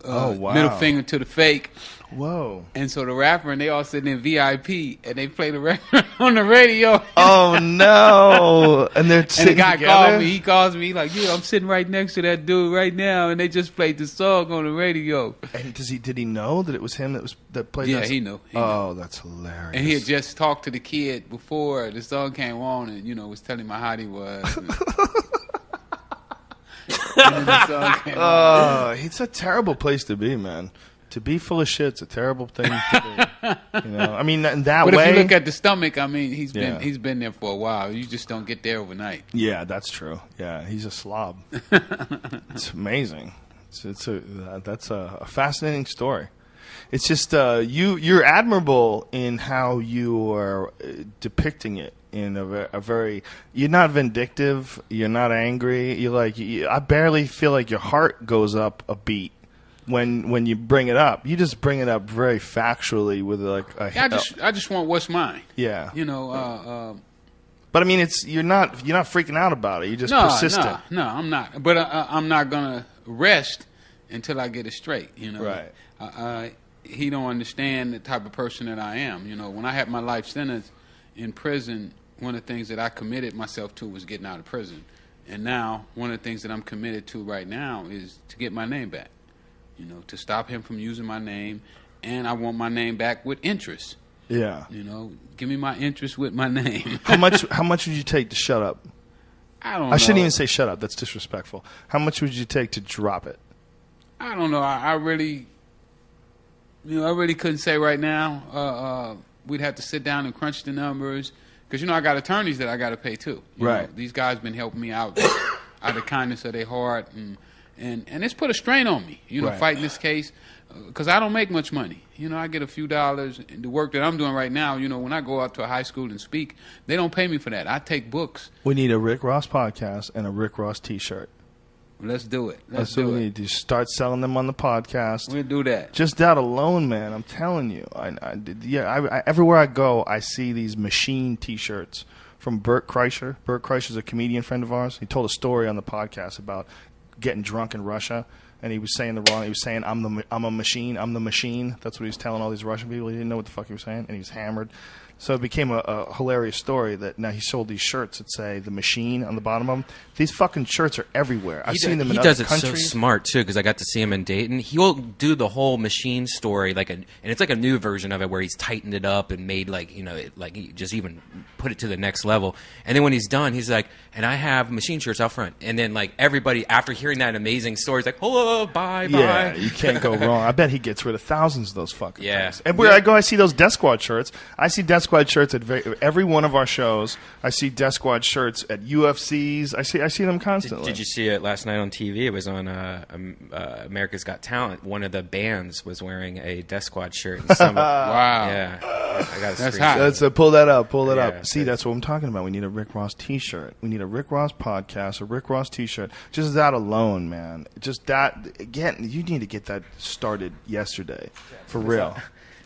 Wow. Middle finger to the fake. Whoa. And so the rapper and they all sitting in VIP and they play the record on the radio. Oh no. And they're sitting and the guy together? he calls me, like, yeah, I'm sitting right next to that dude right now, and they just played the song on the radio. And did he know that it was him that played Yeah, that? he knew. That's hilarious. And he had just talked to the kid before the song came on and, was telling him how hot he was. And then the song came on. It's a terrible place to be, man. To be full of shit's a terrible thing to be. I mean, in that but way. But if you look at the stomach, I mean, he's been there for a while. You just don't get there overnight. Yeah, that's true. Yeah, he's a slob. It's amazing. That's a fascinating story. It's just you're admirable in how you are depicting it in a very. You're not vindictive. You're not angry. I barely feel like your heart goes up a beat when you bring it up. You just bring it up very factually with I just want what's mine. Yeah. But I mean, you're not freaking out about it. You're just persistent. No, I'm not. But I'm not gonna rest until I get it straight. Right. He don't understand the type of person that I am. When I had my life sentence in prison, one of the things that I committed myself to was getting out of prison. And now one of the things that I'm committed to right now is to get my name back. To stop him from using my name, and I want my name back with interest. Yeah. Give me my interest with my name. How much would you take to shut up? I don't know. I shouldn't even say shut up. That's disrespectful. How much would you take to drop it? I don't know. I really couldn't say right now. We'd have to sit down and crunch the numbers because I got attorneys that I got to pay too. Right. These guys been helping me out out of the kindness of their heart, and it's put a strain on me. Right. Fighting this case because I don't make much money. I get a few dollars. The work that I'm doing right now, when I go out to a high school and speak, they don't pay me for that. I take books. We need a Rick Ross podcast and a Rick Ross T-shirt. Let's do it. That's what we need to start selling them on the podcast. We'll do that. Just that alone, man. I'm telling you. I everywhere I go, I see these machine T-shirts from Bert Kreischer. Bert Kreischer's a comedian friend of ours. He told a story on the podcast about getting drunk in Russia, and he was saying He was saying, "I'm a machine. I'm the machine." That's what he was telling all these Russian people. He didn't know what the fuck he was saying, and he was hammered. So it became a hilarious story that now he sold these shirts that say "the machine" on the bottom of them. These fucking shirts are everywhere. I've seen them in other countries. He does it so smart too, because I got to see him in Dayton. He'll do the whole machine story and it's like a new version of it where he's tightened it up and made he just even put it to the next level. And then when he's done, he's like, "And I have machine shirts out front." And then everybody after hearing that amazing story is like, "Hello, bye." Yeah, you can't go wrong. I bet he gets rid of thousands of those fucking things. And where I go, I see those Death Squad shirts. I see Death Squad Squad shirts at every one of our shows. I see Death Squad shirts at UFCs. I see them constantly. Did you see it last night on TV? It was on America's Got Talent. One of the bands was wearing a Death Squad shirt. And Wow. Yeah. I got That's hot. Pull that up. Pull that Yeah, up. See, that's what I'm talking about. We need a Rick Ross T-shirt. We need a Rick Ross podcast, a Rick Ross T-shirt. Just that alone, man. Just that. Again, you need to get that started yesterday, for real.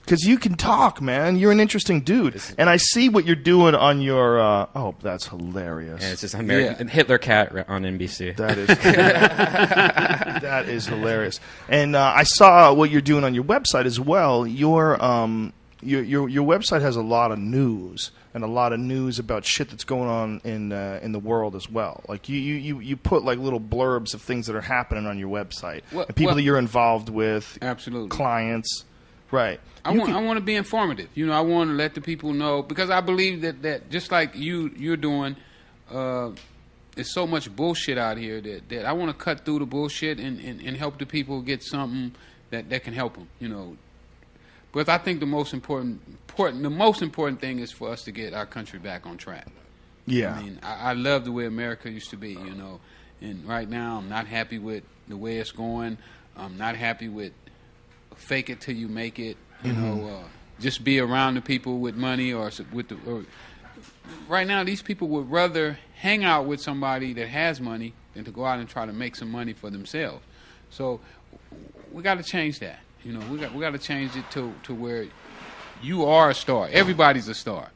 Because you can talk, man. You're an interesting dude, and I see what you're doing on your. Oh, that's hilarious. Yeah, it's just American Hitler Cat on NBC. That is that is hilarious. And I saw what you're doing on your website as well. Your website has a lot of news and a lot of news about shit that's going on in the world as well. Like you put like little blurbs of things that are happening on your website, and people that you're involved with, absolutely, clients, right? I want to be informative. You know, I want to let the people know, because I believe that just like you're doing, there's so much bullshit out here that I want to cut through the bullshit and help the people get something that can help them. You know, but I think the most important thing is for us to get our country back on track. Yeah, I mean, I love the way America used to be. You know, and right now I'm not happy with the way it's going. I'm not happy with fake it till you make it. You know, just be around the people with money or right now, these people would rather hang out with somebody that has money than to go out and try to make some money for themselves. So we got to change that. You know, we got to change it to where you are a star. Everybody's a star,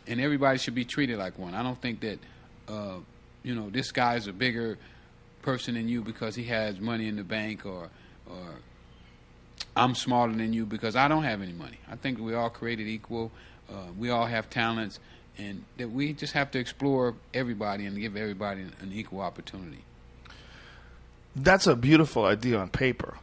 and everybody should be treated like one. I don't think that you know, this guy's a bigger person than you because he has money in the bank, or I'm smarter than you because I don't have any money. I think we all created equal. We all have talents, and that we just have to explore everybody and give everybody an equal opportunity. That's a beautiful idea on paper.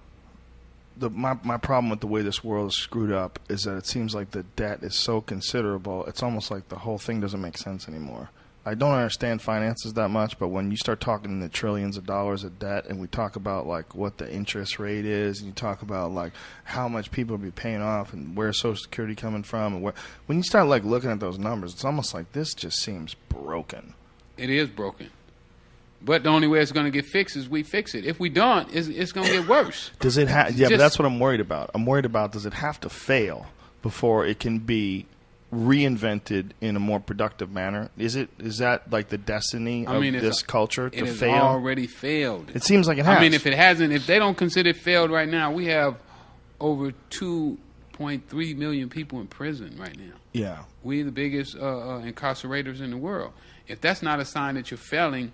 My problem with the way this world is screwed up is that it seems like the debt is so considerable, it's almost like the whole thing doesn't make sense anymore. I don't understand finances that much, but when you start talking in the trillions of dollars of debt, and we talk about like what the interest rate is, and you talk about like how much people will be paying off, and where Social Security coming from, and when you start like looking at those numbers, it's almost like this just seems broken. It is broken, but the only way it's going to get fixed is we fix it. If we don't, it's going to get worse. Does it have? Yeah, but that's what I'm worried about. I'm worried about, does it have to fail before it can be reinvented in a more productive manner? Is that like the destiny of this culture to fail? It has already failed. It seems like it has. I mean, if it hasn't, if they don't consider it failed right now, we have over 2.3 million people in prison right now. Yeah, we're the biggest incarcerators in the world. If that's not a sign that you're failing,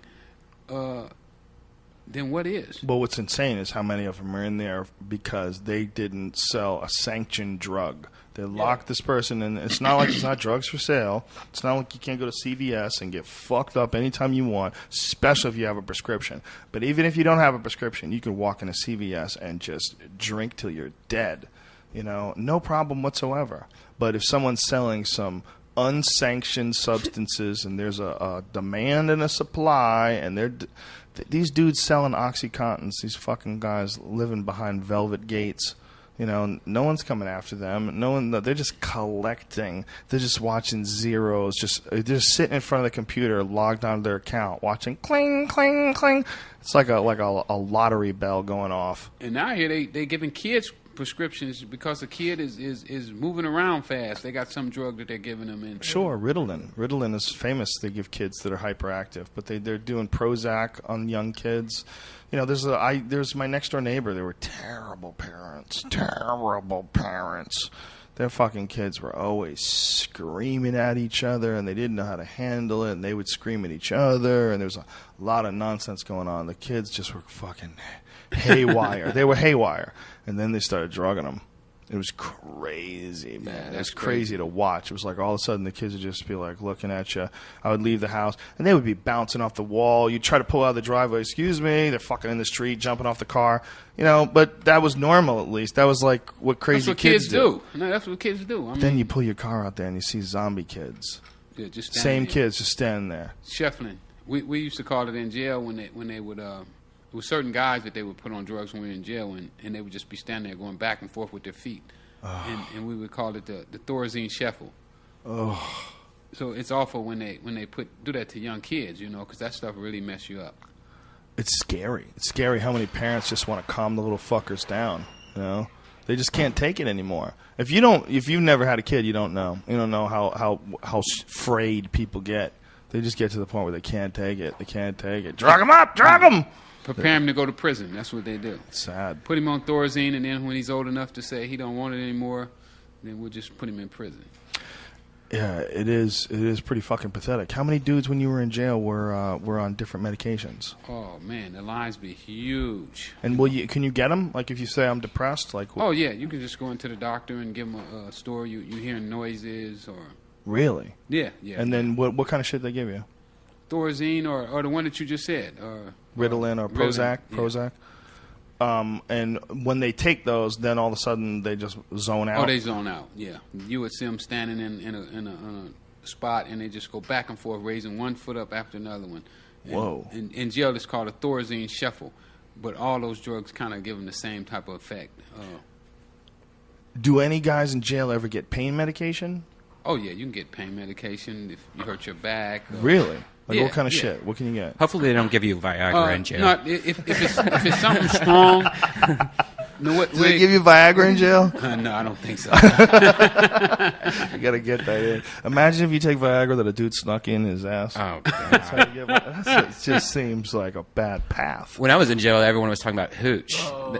then what is? But what's insane is how many of them are in there because they didn't sell a sanctioned drug. They locked this person in. It's not like it's not drugs for sale. It's not like you can't go to CVS and get fucked up anytime you want, especially if you have a prescription. But even if you don't have a prescription, you can walk into CVS and just drink till you're dead. You know, no problem whatsoever. But if someone's selling some unsanctioned substances and there's a demand and a supply, and these dudes selling OxyContins, these fucking guys living behind velvet gates. You know, no one's coming after them. No one. They're just collecting. They're just watching zeros. They're just sitting in front of the computer, logged onto their account, watching cling, cling, cling. It's like a lottery bell going off. And now here they giving kids prescriptions because the kid is moving around fast. They got some drug that they're giving them. And sure, Ritalin. Ritalin is famous. They give kids that are hyperactive, but they're doing Prozac on young kids. You know, there's my next door neighbor. They were terrible parents. Terrible parents. Their fucking kids were always screaming at each other, and they didn't know how to handle it, and they would scream at each other, and there was a lot of nonsense going on. The kids just were fucking haywire. They were haywire. And then they started drugging them. It was crazy, man. It was crazy to watch. It was like all of a sudden the kids would just be like looking at you. I would leave the house, and they would be bouncing off the wall. You'd try to pull out of the driveway. Excuse me. They're fucking in the street, jumping off the car. You know, but that was normal at least. That was like what crazy kids do. No, that's what kids do. Then you pull your car out there and you see zombie kids. Yeah, just same kids just standing there. Shuffling. We used to call it in jail when they would there were certain guys that they would put on drugs when we were in jail, and they would just be standing there going back and forth with their feet. And we would call it the Thorazine Shuffle. Oh. So it's awful when they do that to young kids, because that stuff really mess you up. It's scary. It's scary how many parents just want to calm the little fuckers down. They just can't take it anymore. If you've never had a kid, you don't know. You don't know how frayed people get. They just get to the point where they can't take it. They can't take it. Drag them up, drag them. Prepare him to go to prison. That's what they do. It's sad. Put him on Thorazine, and then when he's old enough to say he don't want it anymore, then we'll just put him in prison. Yeah, it is pretty fucking pathetic. How many dudes when you were in jail were on different medications? Oh man, the lines be huge. And can you get them? Like if you say I'm depressed, like oh yeah, you can just go into the doctor and give them a story. You hearing noises or really? Yeah. And then what kind of shit they give you? Thorazine or the one that you just said, Ritalin or Prozac. Yeah. Prozac. And when they take those, then all of a sudden they just zone out. Oh, they zone out. Yeah, you would see them standing in a spot, and they just go back and forth, raising one foot up after another one. And, Whoa! In jail, it's called a Thorazine shuffle, but all those drugs kind of give them the same type of effect. Do any guys in jail ever get pain medication? Oh yeah, you can get pain medication if you hurt your back. Really? Like Yeah, what kind of yeah. shit? What can you get? Hopefully they don't give you Viagra in jail. No, if it's something strong. Do they give you Viagra in jail? No, I don't think so. You gotta get that in. Imagine if you take Viagra that a dude snuck in his ass. Oh, That's God. how you get it just seems like a bad path. When I was in jail, everyone was talking about hooch. Oh.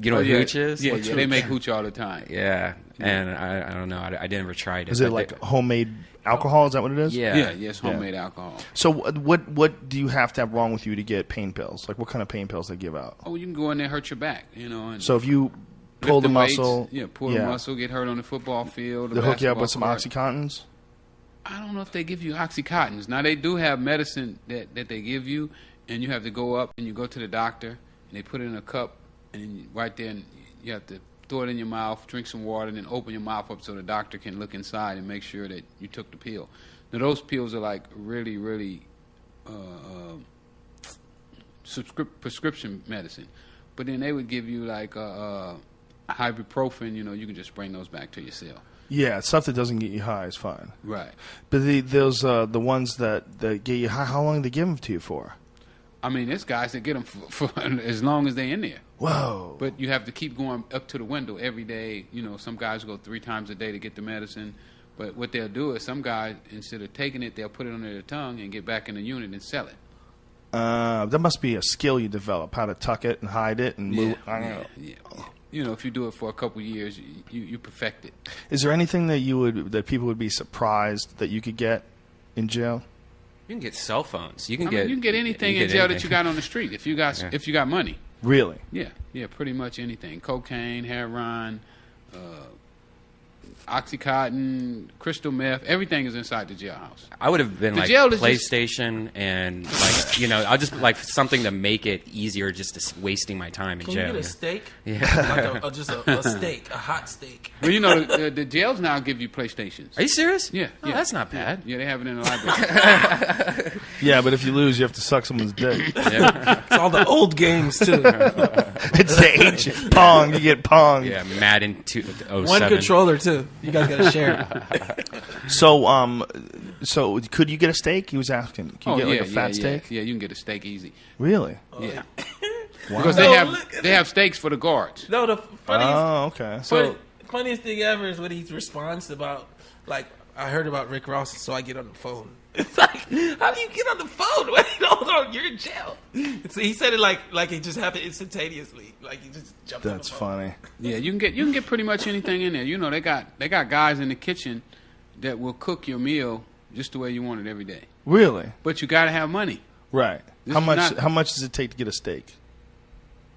You know what hooch is? Yeah, they make hooch all the time. Yeah, and I don't know. I never tried it. Is it but like homemade alcohol? Is that what it is? Yeah. Yeah, it's homemade alcohol. So what do you have to have wrong with you to get pain pills? Like what kind of pain pills they give out? Oh, you can go in there and hurt your back, And So if you lift pull the weights, muscle, pull the muscle, get hurt on the football field. they'll hook you up with some basketball court. OxyContins. I don't know if they give you Oxycontins. Now, they do have medicine that they give you, and you have to go up and you go to the doctor, and they put it in a cup, and right there, and you have to throw it in your mouth, drink some water, and then open your mouth up so the doctor can look inside and make sure that you took the pill. Now, those pills are like really, really prescription medicine. But then they would give you like ibuprofen, you can just bring those back to your cell. Yeah, stuff that doesn't get you high is fine. Right. But the ones that get you high, how long do they give them to you for? I mean, there's guys that get them for as long as they're in there. Whoa. But you have to keep going up to the window every day. Some guys go 3 times a day to get the medicine. But what they'll do is some guys, instead of taking it, they'll put it under their tongue and get back in the unit and sell it. That must be a skill you develop, how to tuck it and hide it and move. I don't know. Yeah. If you do it for a couple years, you perfect it. Is there anything that people would be surprised that you could get in jail? You can get cell phones. You can You can get anything in jail that you got on the street if you got money. Really? Yeah, pretty much anything. Cocaine, heroin, Oxycontin, crystal meth, everything is inside the jailhouse. I would have been The like jail is PlayStation and I'll just like something to make it easier, just to wasting my time in Can jail. you get a steak? Yeah. Like just a steak, a hot steak. Well, the jails now give you PlayStations. Are you serious? Yeah, Oh, yeah. that's not bad. Yeah, they have it in the library. Yeah, but if you lose, you have to suck someone's dick. It's all the old games too. It's the ancient Pong. You get Pong. Yeah, Madden 2007. One controller too. You guys gotta share it. So could you get a steak? He was asking. Can you get a fat steak? Yeah, you can get a steak easy. Really? Yeah. Because they have steaks for the guards. No, the funniest, Oh, okay. funniest thing ever is when he responds about, like, I heard about Rick Ross, so I get on the phone. It's like, how do you get on the phone? Wait, hold on, you're in jail. So he said it like it just happened instantaneously. Like he just jumped on the That's phone. funny. Yeah, you can get pretty much anything in there. They got guys in the kitchen that will cook your meal just the way you want it every day. Really? But you got to have money. Right. This How is much? not- How much does it take to get a steak?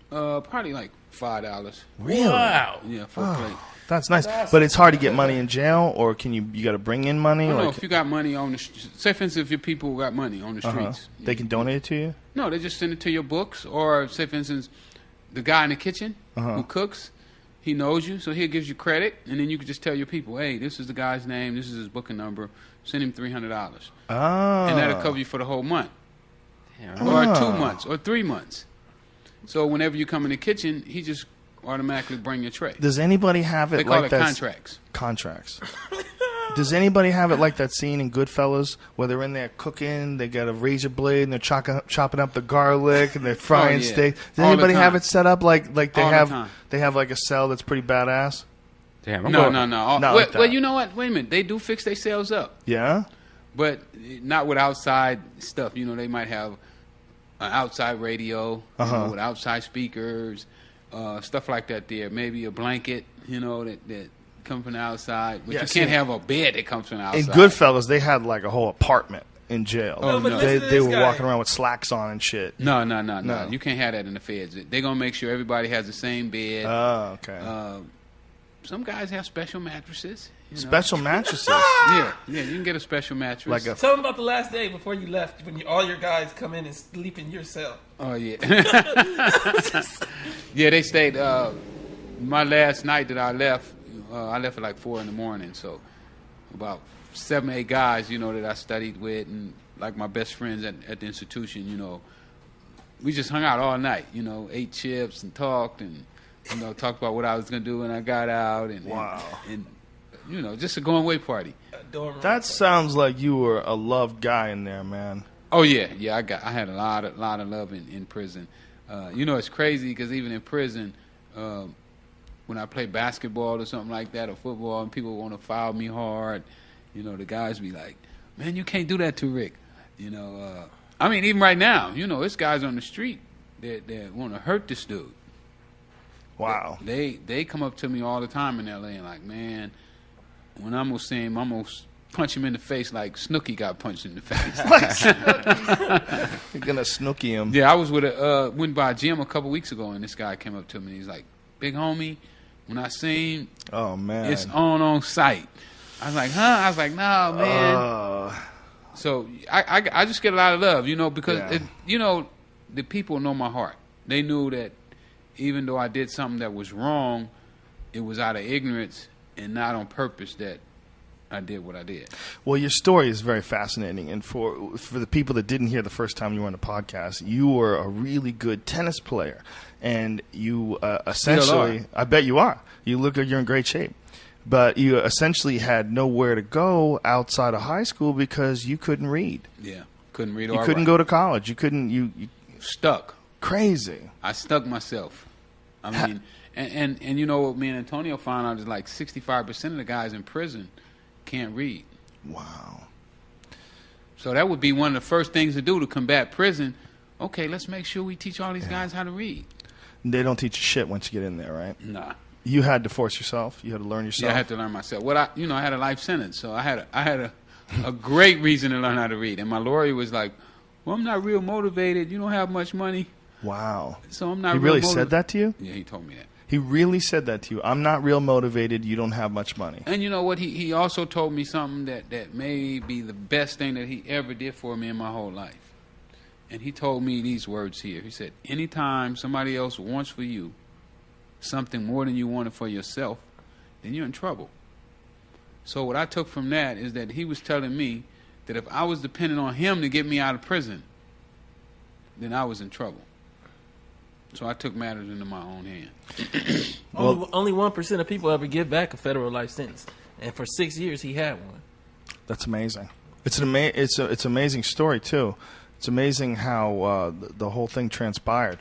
Probably like $5. Really? Wow. Yeah, for a plate. That's nice. But it's hard to get money in jail, or can you got to bring in money? I don't know Like, if you got money on the say for instance if your people got money on the streets. they can donate it to you. No, they just send it to your books, or say for instance, the guy in the kitchen who cooks, he knows you, so he gives you credit, and then you can just tell your people, hey, this is the guy's name, this is his booking number, send him $300, Oh. and that'll cover you for the whole month, Damn. or 2 months, or 3 months. So whenever you come in the kitchen, he just automatically bring your tray. Does anybody have it They call like it that? contracts. Contracts. Does anybody have it like that scene in Goodfellas where they're in there cooking, they got a razor blade and they're chopping up the garlic and they're frying steak? Does anybody have it set up like they have like a cell that's pretty badass? Damn, No. Well, you know what? Wait a minute. They do fix themselves up. Yeah? But not with outside stuff. You know, they might have an outside radio with outside speakers, stuff like that there. Maybe a blanket, that comes from the outside. But you can't have a bed that comes from the outside. In Goodfellas, they had like a whole apartment in jail. Oh, no. They were walking around with slacks on and shit. No. You can't have that in the feds. They're going to make sure everybody has the same bed. Oh, okay. Some guys have special mattresses. Special mattresses? Yeah, you can get a special mattress. Tell them about the last day before you left, when all your guys come in and sleep in your cell. Oh, yeah. Yeah, they stayed. My last night that I left at like 4 in the morning. So about 7, 8 guys, that I studied with and like my best friends at the institution, we just hung out all night, ate chips and talked and, talked about what I was going to do when I got out. And just a going away party. That sounds like you were a loved guy in there, man. Oh yeah. I had a lot of love in prison. It's crazy because even in prison, when I play basketball or something like that or football, and people want to foul me hard, the guys be like, "Man, you can't do that to Rick." I mean, even right now, it's guys on the street that want to hurt this dude. Wow. They come up to me all the time in L.A. and like, man, when I'm gonna see him, I'm gonna punch him in the face like Snooki got punched in the face. You're gonna Snooki him. Yeah, I was went by a gym a couple weeks ago, and this guy came up to me and he's like, "Big homie, when I seen, oh man, it's on sight." I was like, "Huh?" I was like, "No, man." So I just get a lot of love, because the people know my heart. They knew that even though I did something that was wrong, it was out of ignorance and not on purpose that I did what I did. Well, your story is very fascinating, and for the people that didn't hear the first time you were on the podcast, you were a really good tennis player, and you essentially, I bet you are. You look like you're in great shape, but you essentially had nowhere to go outside of high school because you couldn't read. Yeah, couldn't read. You couldn't go to college. You couldn't. You stuck. Crazy. I stuck myself. I mean, and what me and Antonio found out is like 65% of the guys in prison can't read. Wow. So that would be one of the first things to do to combat prison. Okay, let's make sure we teach all these guys how to read. They don't teach you shit once you get in there, right? Nah. You had to force yourself. You had to learn yourself. Yeah, I had to learn myself. I had a life sentence, so I had a great reason to learn how to read. And my lawyer was like, "Well, I'm not real motivated. You don't have much money." Wow. So I'm not. He really said that to you? Yeah, he told me that. He really said that to you. I'm not real motivated. You don't have much money. And you know what? He also told me something that may be the best thing that he ever did for me in my whole life. And he told me these words here. He said, "Anytime somebody else wants for you something more than you wanted for yourself, then you're in trouble." So what I took from that is that he was telling me that if I was dependent on him to get me out of prison, then I was in trouble. So I took matters into my own hand. Only 1% of people ever give back a federal life sentence, and for 6 years he had one. That's amazing. It's an amazing story too. It's amazing how the whole thing transpired,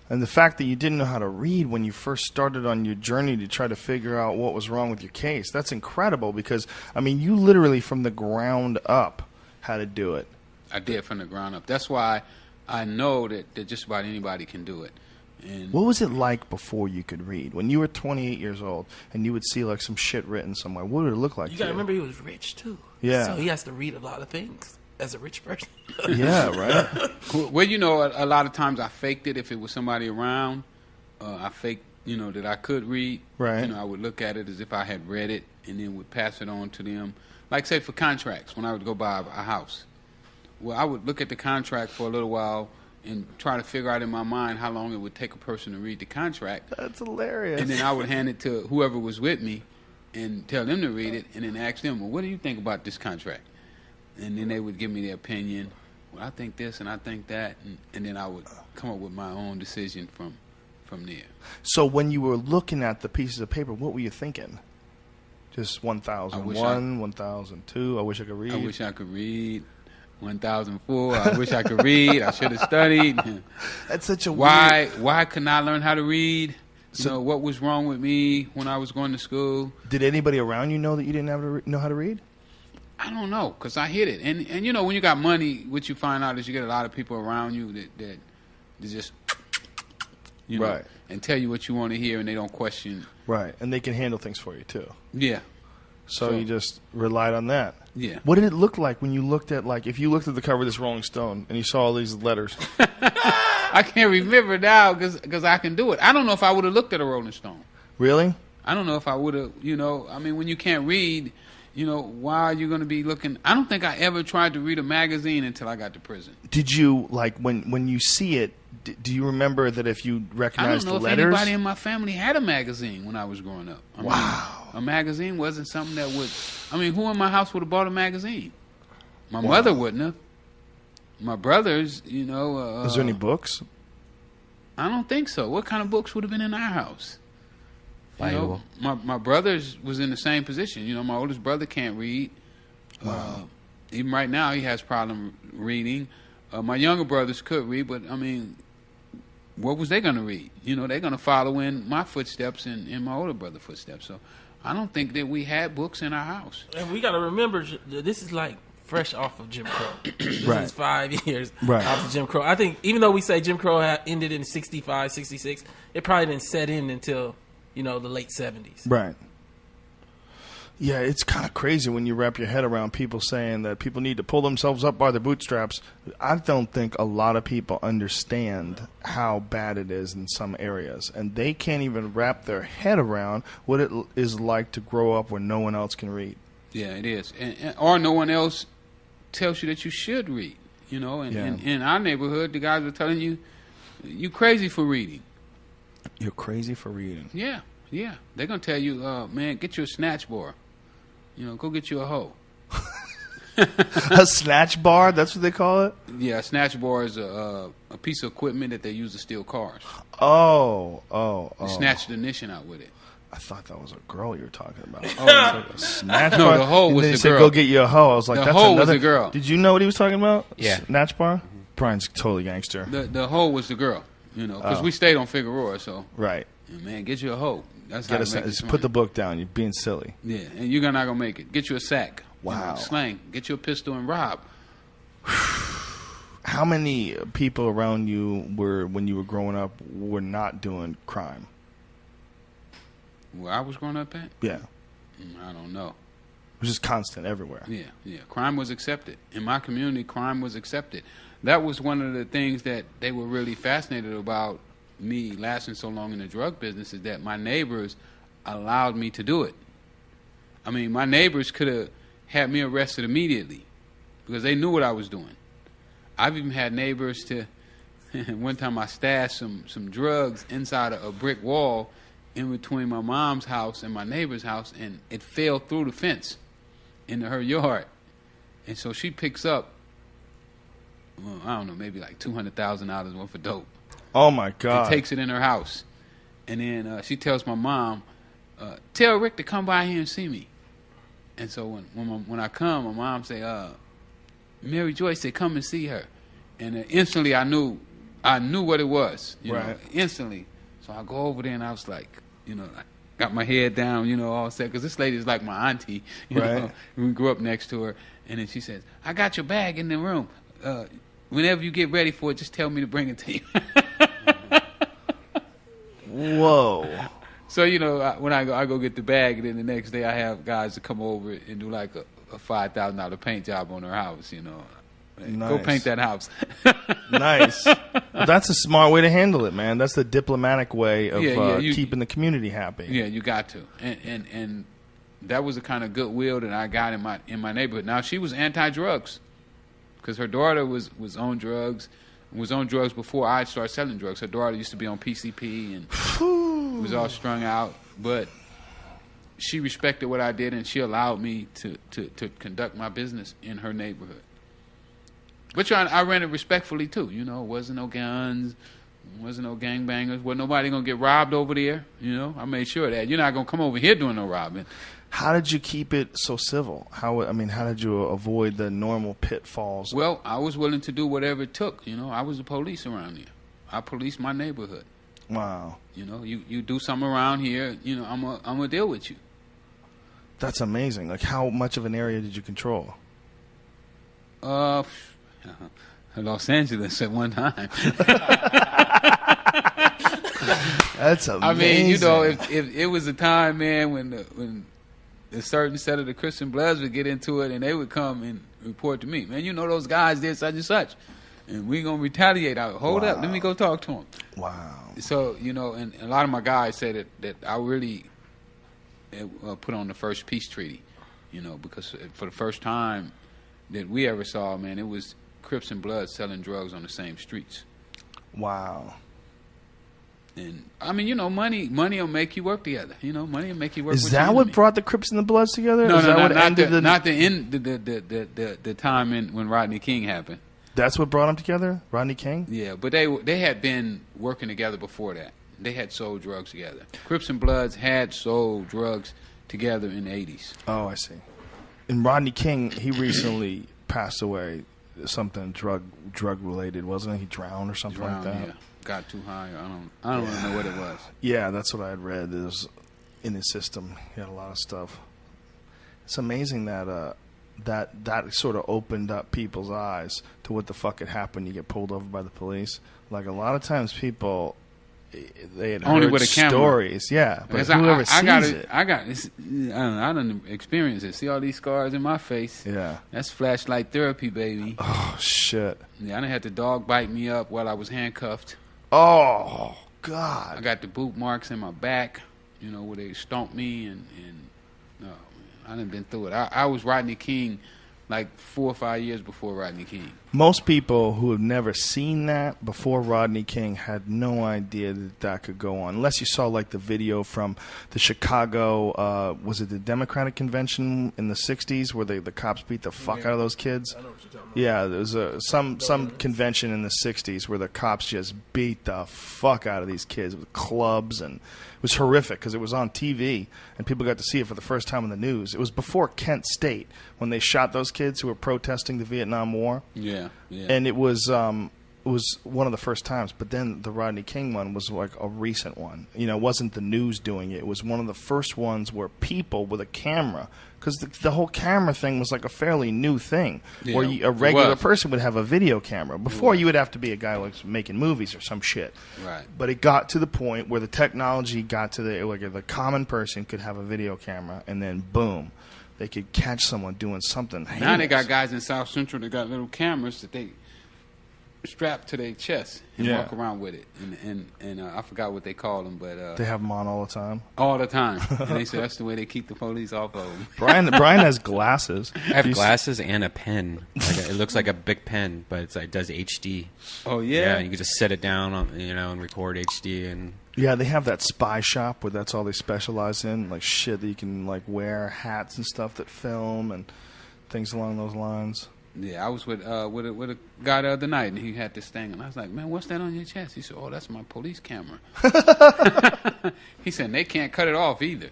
and the fact that you didn't know how to read when you first started on your journey to try to figure out what was wrong with your case. That's incredible because I mean you literally from the ground up had to do it. I did from the ground up. That's why I know that just about anybody can do it. And what was it like before you could read? When you were 28 years old and you would see like some shit written somewhere, what did it look like? You gotta remember he was rich too. Yeah. So he has to read a lot of things as a rich person. Yeah, right. Well, a lot of times I faked it if it was somebody around. I faked, that I could read. Right. I would look at it as if I had read it and then would pass it on to them. Like say for contracts, when I would go buy a house. Well, I would look at the contract for a little while and try to figure out in my mind how long it would take a person to read the contract. That's hilarious. And then I would hand it to whoever was with me and tell them to read it and then ask them, "Well, what do you think about this contract?" And then they would give me their opinion. "Well, I think this and I think that." And then I would come up with my own decision from there. So when you were looking at the pieces of paper, what were you thinking? Just 1001, 1002. I wish I could read. I wish I could read. 1004. I wish I could read. I should have studied. That's such a Why couldn't I learn how to read? What was wrong with me when I was going to school? Did anybody around you know that you didn't have to know how to read? I don't know, because I hid it. And you know, when you got money, what you find out is you get a lot of people around you that just, you know, right, and tell you what you want to hear, and they don't question. Right, and they can handle things for you, too. Yeah. So you just relied on that. Yeah. What did it look like when you looked at, like, if you looked at the cover of this Rolling Stone and you saw all these letters? I can't remember now because I can do it. I don't know if I would have looked at a Rolling Stone. Really? I don't know if I would have, you know, I mean, when you can't read, you know, why are you going to be looking? I don't think I ever tried to read a magazine until I got to prison. Did you, like, when you see it, do you remember that if you recognized the letters? I don't know if anybody in my family had a magazine when I was growing up. I mean, a magazine wasn't something that would, I mean, who in my house would have bought a magazine? My mother wouldn't have. My brothers, you know. Is there any books? I don't think so. What kind of books would have been in our house? You know, my brothers was in the same position. You know, my oldest brother can't read. Wow. Even right now, he has problem reading. My younger brothers could read, but I mean, what was they going to read? You know, they're going to follow in my footsteps and my older brother's footsteps. So I don't think that we had books in our house. And we got to remember, this is like fresh off of Jim Crow. This is 5 years off of Jim Crow. I think even though we say Jim Crow ended in 65, 66, it probably didn't set in until, you know, the late 70s. Right. Yeah, it's kind of crazy when you wrap your head around people saying that people need to pull themselves up by their bootstraps. I don't think a lot of people understand how bad it is in some areas, and they can't even wrap their head around what it is like to grow up where no one else can read. Yeah, it is, or no one else tells you that you should read. You know, and in our neighborhood, the guys were telling you, "You crazy for reading." You're crazy for reading. Yeah. They're gonna tell you, man, get you a snatch bar. You know, go get you a hoe. A snatch bar? That's what they call it? Yeah, a snatch bar is a piece of equipment that they use to steal cars. Oh. They snatch the ignition out with it. I thought that was a girl you were talking about. Oh, like a snatch bar? No, the hoe was the girl. He said, go get you a hoe. I was like, the that's hoe another. was the girl. Did you know what he was talking about? Yeah. Snatch bar? Mm-hmm. Brian's totally gangster. The hoe was the girl, you know, because we stayed on Figueroa, so. Right. Man, get you a hoe. That's how just put the book down. You're being silly. Yeah, and you're not going to make it. Get you a sack. Wow. You know, slang. Get you a pistol and rob. How many people around you when you were growing up, were not doing crime? Where I was growing up at? Yeah. I don't know. It was just constant everywhere. Yeah. Crime was accepted. In my community, crime was accepted. That was one of the things that they were really fascinated about me lasting so long in the drug business, is that my neighbors allowed me to do it. I mean, my neighbors could have had me arrested immediately because they knew what I was doing. I've even had neighbors to, one time I stashed some drugs inside a brick wall in between my mom's house and my neighbor's house, and it fell through the fence into her yard. And so she picks up, well, I don't know, maybe like $200,000 worth of dope. Oh, my God. And takes it in her house. And then she tells my mom, tell Rick to come by here and see me. And so when I come, my mom say, Mary Joyce said, come and see her. And instantly I knew what it was. You know, instantly. So I go over there and I was like, you know, I got my head down, you know, all set. Because this lady is like my auntie, you know. We grew up next to her. And then she says, I got your bag in the room. Whenever you get ready for it, just tell me to bring it to you. Whoa. So, you know, when I go get the bag, and then the next day I have guys to come over and do like a $5,000 paint job on her house, you know. Nice. Go paint that house. Nice. That's a smart way to handle it, man. That's the diplomatic way of keeping the community happy. Yeah, you got to. And that was the kind of goodwill that I got in my neighborhood. Now, she was anti-drugs because her daughter was on drugs. Was on drugs before I started selling drugs. Her daughter used to be on PCP and was all strung out. But she respected what I did, and she allowed me to conduct my business in her neighborhood. But I ran it respectfully, too. You know, wasn't no guns, wasn't no gangbangers. Wasn't nobody going to get robbed over there. You know, I made sure of that. You're not going to come over here doing no robbing. How did you keep it so civil? How did you avoid the normal pitfalls? Well, I was willing to do whatever it took. You know, I was the police around here. I policed my neighborhood. Wow. You know, you do something around here, you know, I'm gonna deal with you. That's amazing. Like, how much of an area did you control? Los Angeles at one time. That's amazing. I mean, you know, if it was a time, man, when a certain set of the Christian Bloods would get into it and they would come and report to me, man, you know those guys did such and such, and we gonna retaliate. Hold up, let me go talk to them. Wow. So, you know, and a lot of my guys said that I really put on the first peace treaty, you know, because for the first time that we ever saw, man, it was Crips and Bloods selling drugs on the same streets. Wow. And I mean, you know, money will make you work together. You know, money will make you work. Is that what brought the Crips and the Bloods together? No, Is that what ended not the time when Rodney King happened. That's what brought them together, Rodney King. Yeah, but they had been working together before that. They had sold drugs together. Crips and Bloods had sold drugs together in the 80s. Oh, I see. And Rodney King, he recently passed away. Something drug related, wasn't it? He drowned or something like that. Yeah. Got too high. I don't really know what it was. Yeah, that's what I had read. It was in his system. He had a lot of stuff. It's amazing that that sort of opened up people's eyes to what the fuck had happened. You get pulled over by the police. Like, a lot of times people, they had only heard with a camera. Stories. Yeah, but whoever sees it. I done experienced it. See all these scars in my face? Yeah. That's flashlight therapy, baby. Oh, shit. Yeah, I done had the dog bite me up while I was handcuffed. Oh, God. I got the boot marks in my back, you know, where they stomped me, and oh, man, I done been through it. I was Rodney King like 4 or 5 years before Rodney King. Most people who have never seen that before Rodney King had no idea that could go on. Unless you saw, like, the video from the Chicago, was it the Democratic Convention in the 60s where the cops beat the fuck out of those kids? I know what you're talking about. Yeah, there was some convention in the 60s where the cops just beat the fuck out of these kids with clubs, and it was horrific because it was on TV and people got to see it for the first time in the news. It was before Kent State when they shot those kids who were protesting the Vietnam War. Yeah. And it was one of the first times, but then the Rodney King one was like a recent one. You know, it wasn't the news doing it. It was one of the first ones where people with a camera, because the whole camera thing was like a fairly new thing, where a regular person would have a video camera. Before, you would have to be a guy like making movies or some shit. Right. But it got to the point where the technology got to the common person could have a video camera, and then boom, they could catch someone doing something heinous. Now they got guys in South Central that got little cameras that they strap to their chest and walk around with it. And I forgot what they call them, but they have them on all the time. All the time. And they say that's the way they keep the police off of them. Brian has glasses. I have glasses and a pen. It looks like a big pen, but it does HD. Oh yeah. Yeah, you can just set it down, and record HD and. Yeah, they have that spy shop where that's all they specialize in, like shit that you can like wear, hats and stuff that film and things along those lines. Yeah, I was with a guy the other night, and he had this thing, and I was like, "Man, what's that on your chest?" He said, "Oh, that's my police camera." He said, "They can't cut it off either."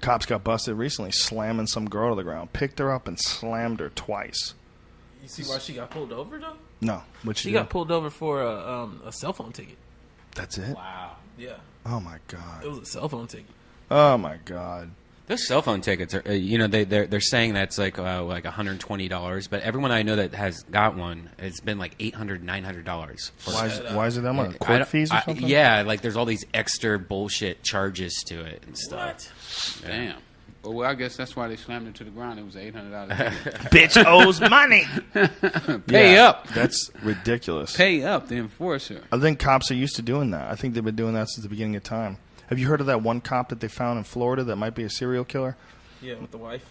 Cops got busted recently slamming some girl to the ground, picked her up and slammed her twice. You see why she got pulled over though? No, she got pulled over for a cell phone ticket. That's it? Wow. Yeah. Oh my God. It was a cell phone ticket. Oh my God. Those cell phone tickets are, they're saying that's like $120, but everyone I know that has got one, it's been like $800, $900. Why is it that much? Court fees or something? Yeah, like there's all these extra bullshit charges to it and stuff. What? Yeah. Damn. Well, I guess that's why they slammed it to the ground. It was an $800 ticket. Bitch owes money. Pay up. That's ridiculous. Pay up, the enforcer. I think cops are used to doing that. I think they've been doing that since the beginning of time. Have you heard of that one cop that they found in Florida that might be a serial killer? Yeah, with the wife.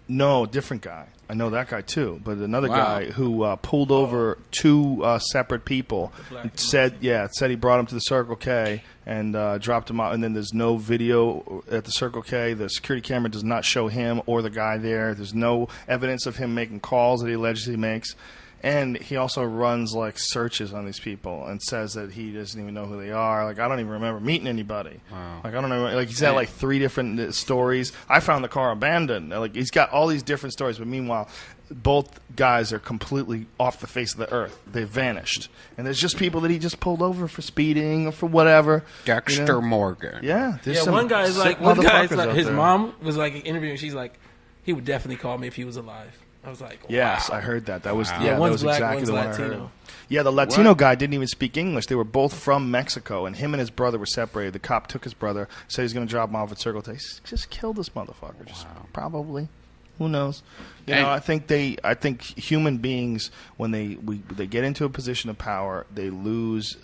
No, different guy. I know that guy too, but another guy who pulled over two separate people. Said he brought him to the Circle K and dropped him out. And then there's no video at the Circle K. The security camera does not show him or the guy there. There's no evidence of him making calls that he allegedly makes. And he also runs like searches on these people and says that he doesn't even know who they are. Like, I don't even remember meeting anybody. Wow. Like, I don't know. Like, he's got like 3 different stories. I found the car abandoned. Like, he's got all these different stories. But meanwhile, both guys are completely off the face of the earth. They've vanished. And there's just people that he just pulled over for speeding or for whatever. Dexter Morgan. Yeah. Yeah, one guy is like, his there. mom was like interviewing. She's like, he would definitely call me if he was alive. I was like, wow. Yes, I heard that. That was Yeah, that one's was black, exactly one's the one Latino. I heard. Yeah, the Latino guy didn't even speak English. They were both from Mexico, and him and his brother were separated. The cop took his brother, said he's going to drop him off at Circle K. Just kill this motherfucker. Just probably. Who knows? You know, I think human beings, when they get into a position of power, they lose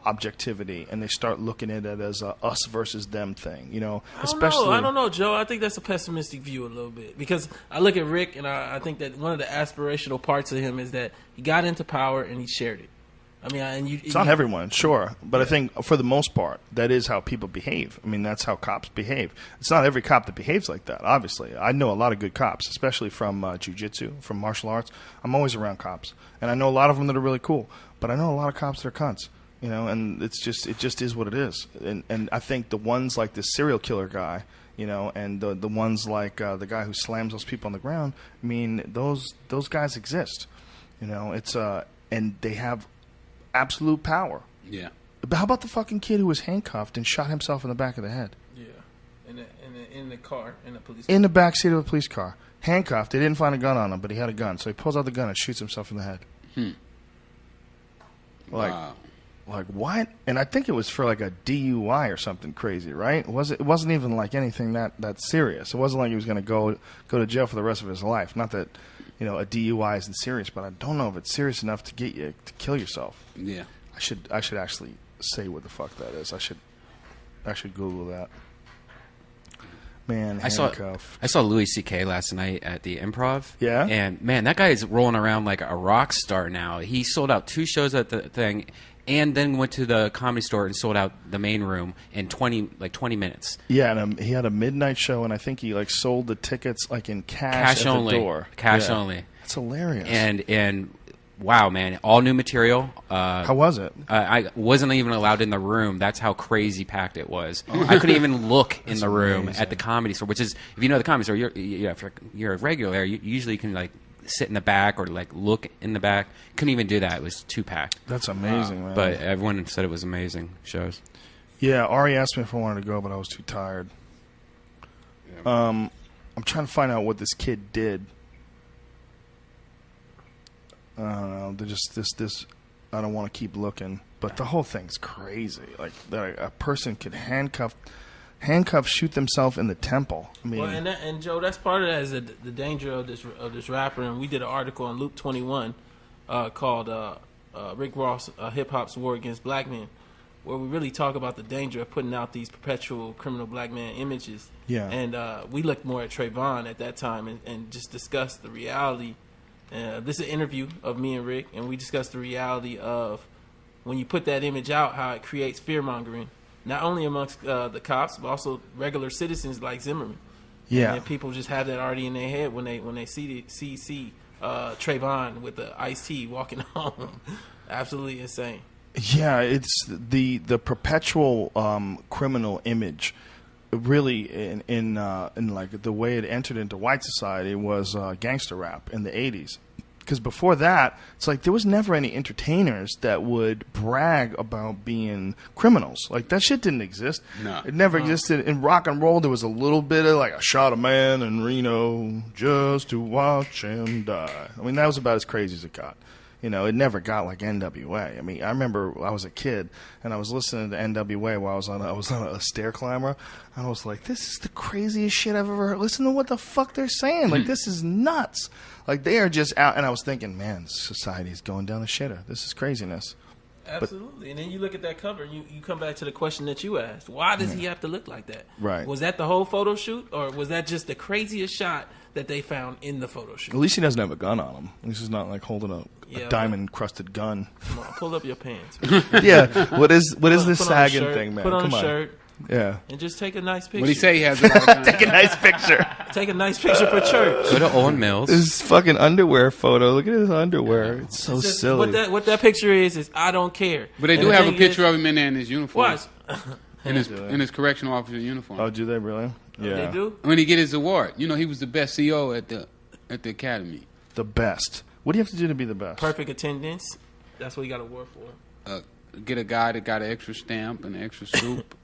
objectivity and they start looking at it as a us versus them thing. You know, I don't know, Joe. I think that's a pessimistic view a little bit, because I look at Rick and I think that one of the aspirational parts of him is that he got into power and he shared it. I mean, it's not everyone, sure, but I think for the most part, that is how people behave. I mean, that's how cops behave. It's not every cop that behaves like that, obviously. I know a lot of good cops, especially from jiu-jitsu, from martial arts. I'm always around cops, and I know a lot of them that are really cool, but I know a lot of cops that are cunts, you know, and it just is what it is. And I think the ones like this serial killer guy, you know, and the ones like the guy who slams those people on the ground, I mean, those guys exist, you know. It's and they have absolute power. Yeah. But how about the fucking kid who was handcuffed and shot himself in the back of the head? Yeah. In the car, in the police car. In the back seat of a police car. Handcuffed. They didn't find a gun on him, but he had a gun. So he pulls out the gun and shoots himself in the head. Wow. Like what? And I think it was for like a DUI or something crazy, right? It wasn't even like anything that serious. It wasn't like he was going to go to jail for the rest of his life. Not that, you know, a DUI isn't serious, but I don't know if it's serious enough to get you to kill yourself. Yeah. I should actually say what the fuck that is. I should Google that. Man, handcuff. I saw Louis C.K. last night at the Improv. Yeah? And man, that guy is rolling around like a rock star now. He sold out 2 shows at the thing, and then went to the Comedy Store and sold out the main room in 20 minutes. Yeah, and he had a midnight show, and I think he like sold the tickets like in cash at only. the door. Cash only. That's hilarious. And wow, man, all new material. How was it? I wasn't even allowed in the room. That's how crazy packed it was. I couldn't even look in the room at the Comedy Store, which is, if you know the Comedy Store, if you're a regular there, you usually can like sit in the back or like look in the back. Couldn't even do that. It was too packed. That's amazing, man. But everyone said it was amazing shows. Yeah, Ari asked me if I wanted to go, but I was too tired. I'm trying to find out what this kid did. I don't know. They're just this. I don't want to keep looking, but the whole thing's crazy. Like a person could handcuff, shoot themselves in the temple. I mean, well, and Joe, that's part of that is the danger of this rapper. And we did an article on Loop 21 called Rick Ross, Hip Hop's War Against Black Men, where we really talk about the danger of putting out these perpetual criminal black man images. Yeah. And we looked more at Trayvon at that time and just discussed the reality. This is an interview of me and Rick, and we discussed the reality of when you put that image out, how it creates fear-mongering, not only amongst the cops, but also regular citizens like Zimmerman. yeah. And people just have that already in their head when they see Trayvon with the iced tea walking home. Absolutely insane. Yeah, it's the perpetual criminal image. Really, in like the way it entered into white society was gangster rap in the 80s. Because before that, it's like there was never any entertainers that would brag about being criminals. Like that shit didn't exist. No. It never existed. In rock and roll, there was a little bit of like, I shot a man in Reno just to watch him die. I mean, that was about as crazy as it got. You know, it never got like NWA. I mean, I remember I was a kid and I was listening to NWA while I was on a stair climber, and I was like, "This is the craziest shit I've ever heard." Listen to what the fuck they're saying. Like, this is nuts. Like, they are just out. And I was thinking, man, society is going down the shitter. This is craziness. Absolutely. And then you look at that cover and you come back to the question that you asked. Why does he have to look like that? Right. Was that the whole photo shoot, or was that just the craziest shot that they found in the photo shoot? At least he doesn't have a gun on him. At least he's not like holding a Yeah, diamond-crusted gun. Come on, pull up your pants. Yeah. What is this Put on a sagging shirt, thing, man? Put on Come a on. shirt. Yeah. and just take a nice picture. What he say? He has a lot of guns. Take a nice picture. Take a nice picture for church. Go to Owen Mills. His fucking underwear photo. Look at his underwear. It's so Just- silly. What that picture is I don't care. But they And do the have a thing picture is- of him in there in his uniform. Watch. In his correctional officer uniform. Oh, do they really? Yeah. They do. When he get his award, you know, he was the best CO at the academy. The best. What do you have to do to be the best? Perfect attendance. That's what you got to work for. Get a guy that got an extra stamp and an extra soup.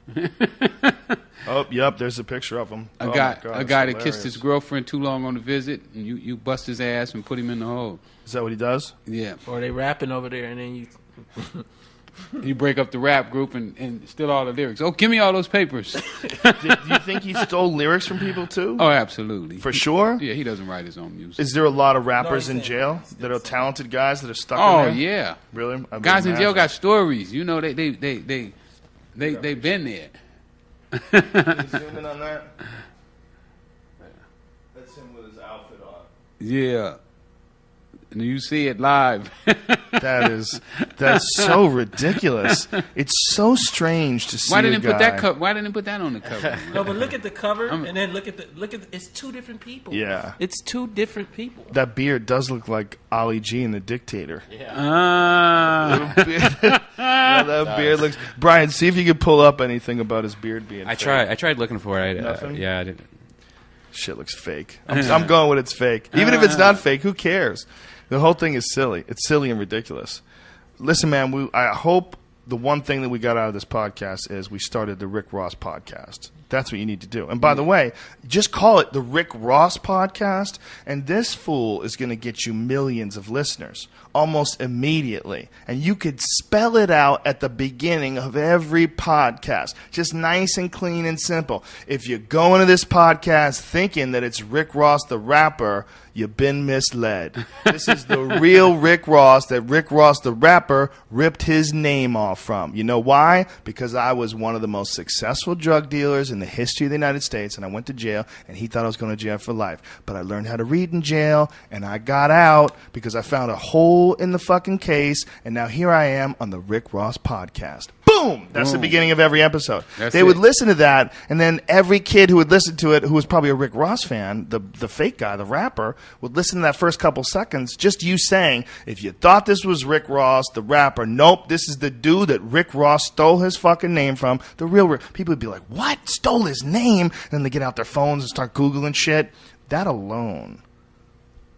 Oh, yep. There's a picture of him. A Oh guy, my God, a guy it's that kissed his hilarious. girlfriend too long on the visit, and you bust his ass and put him in the hole. Is that what he does? Yeah, Or they rapping over there, and then you. you break up the rap group and steal all the lyrics. Oh, give me all those papers. Do you think he stole lyrics from people too? Oh, absolutely. For sure. Yeah, he doesn't write his own music. Is there a lot of rappers No, in he's jail saying- that are talented guys that are stuck Oh in there? yeah, Really? I would guys in jail imagine. got stories. You know, they been there. Can you zoom in on that? That's him with his outfit on. Yeah, and you see it live. That's so ridiculous. It's so strange to see. Why didn't a he put that guy- Why didn't he put that on the cover? No, but look at the cover, and then look at it's two different people. Yeah. It's two different people. That beard does look like Ali G in The Dictator. Ah. Yeah, that beard looks. Brian, see if you can pull up anything about his beard being. I fake. tried. I tried looking for it. Nothing? Yeah, I didn't. Shit looks fake. I'm going with it's fake. Even if it's not fake, who cares? The whole thing is silly. It's silly and ridiculous. Listen, man, I hope the one thing that we got out of this podcast is we started the Rick Ross podcast. That's what you need to do. And by the way, just call it the Rick Ross podcast, and this fool is going to get you millions of listeners almost immediately. And you could spell it out at the beginning of every podcast. Just nice and clean and simple. If you go into this podcast thinking that it's Rick Ross the rapper, you've been misled. This is the real Rick Ross that Rick Ross the rapper ripped his name off from. You know why? Because I was one of the most successful drug dealers in the history of the United States, and I went to jail, and he thought I was going to jail for life. But I learned how to read in jail, and I got out because I found a hole in the fucking case, and now here I am on the Rick Ross podcast. Boom! That's the beginning of every episode. They would listen to that, and then every kid who would listen to it, who was probably a Rick Ross fan, the fake guy, the rapper, would listen to that first couple seconds, just you saying, if you thought this was Rick Ross, the rapper, nope, this is the dude that Rick Ross stole his fucking name from, the real Rick. People would be like, what? Stole his name? And then they get out their phones and start Googling shit. That alone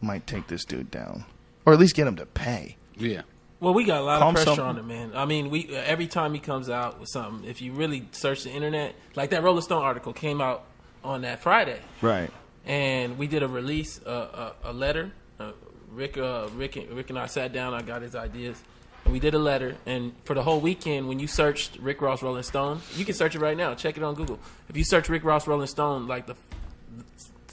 might take this dude down. Or at least get him to pay. Yeah. Well, we got a lot Calm of pressure something. on it, man. I mean, we every time he comes out with something, if you really search the internet, like that Rolling Stone article came out on that Friday, Right. and we did a release, a letter. Rick and I sat down. I got his ideas, and we did a letter. And for the whole weekend, when you searched Rick Ross Rolling Stone, you can search it right now. Check it on Google. If you search Rick Ross Rolling Stone, like the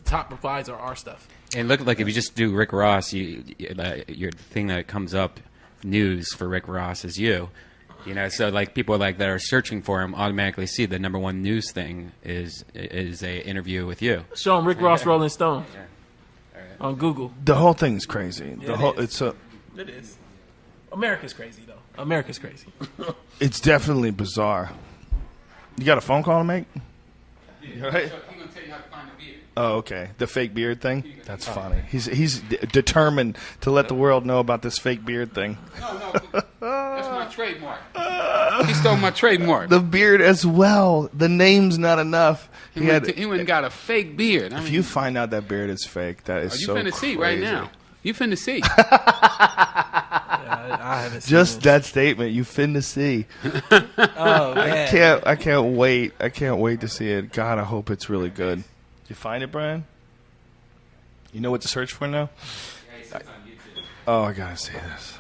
top replies are our stuff. And look, like if you just do Rick Ross, your thing that comes up news for Rick Ross is you. You know, so like people like that are searching for him automatically see the number one news thing is a interview with you. Show him Rick Ross Rolling Stone on Google. The whole thing's crazy. It is. America's crazy, though. America's crazy. It's definitely bizarre. You got a phone call to make? Right? He's gonna tell you how to find the beard. Oh, okay. The fake beard thing? That's funny. He's determined to let the world know about this fake beard thing. No, that's my trademark. He stole my trademark. The beard as well. The name's not enough. He went and got a fake beard. If you find out that beard is fake, that is you so finna see right now. You finna see. I haven't seen Just this. that statement, you finna see. Oh, man. I can't wait. I can't wait to see it. God, I hope it's really good. Did you find it, Brian? You know what to search for now? Oh, I gotta see this.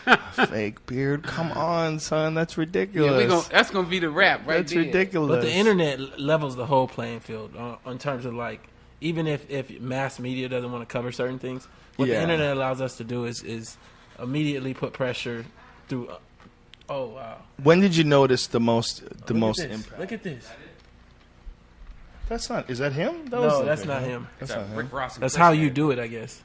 A fake beard. Come on, son. That's ridiculous. Yeah, that's gonna be the rap right That's there. ridiculous. But the internet levels the whole playing field in terms of, like, even if mass media doesn't want to cover certain things, what the internet allows us to do is immediately put pressure through. Oh, wow. When did you notice the most Look at this. impact? Look at this. That's not. Is that him? No, that's not him. That's not him. Ross. That's how you do it, I guess.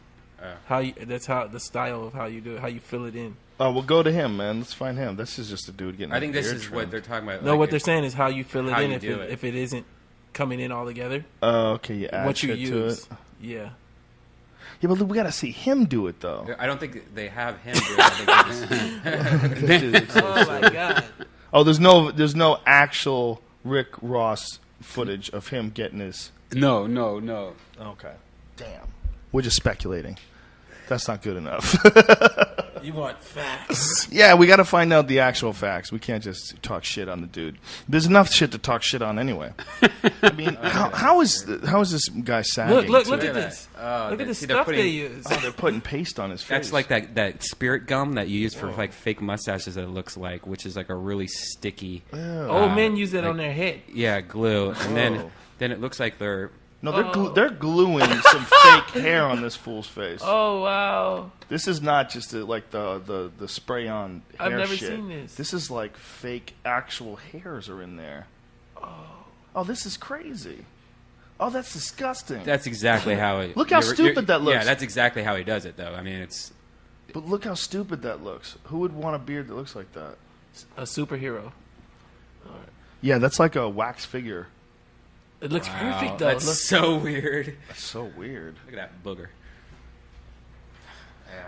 That's how the style of how you do it, how you fill it in. Oh, we'll go to him, man. Let's find him. This is just a dude getting. I think this beard is trimmed. what they're talking about. No, like what they're saying is how you fill it how in you if do if it isn't coming in all together. Oh, okay. You add What you shit use. to it. Yeah. Yeah, but we got to see him do it though. I don't think they have him do it. I think they just, Oh my god. Oh, there's no actual Rick Ross footage of him getting his. No. Okay. Damn. We're just speculating. That's not good enough. You want facts. Yeah, we got to find out the actual facts. We can't just talk shit on the dude. There's enough shit to talk shit on anyway. I mean, how is this guy sagging? Look to at it? this. Oh, Look at the see, they're stuff putting- they use. Oh, they're putting paste on his face. That's like that spirit gum that you use for like fake mustaches. That it looks like, which is like a really sticky. Old men use that on their head. Yeah, glue, and then it looks like they're. No, they're gluing some fake hair on this fool's face. Oh wow. This is not just like the spray on hair I've never shit. seen this. This is like fake actual hairs are in there. Oh, this is crazy. Oh, that's disgusting. That's exactly how it. Look how stupid that looks. Yeah, that's exactly how he does it, though. I mean, it's. But look how stupid that looks. Who would want a beard that looks like that? A superhero. Yeah, that's like a wax figure. It looks Wow, perfect though. that's Look. so weird. That's so weird. Look at that booger.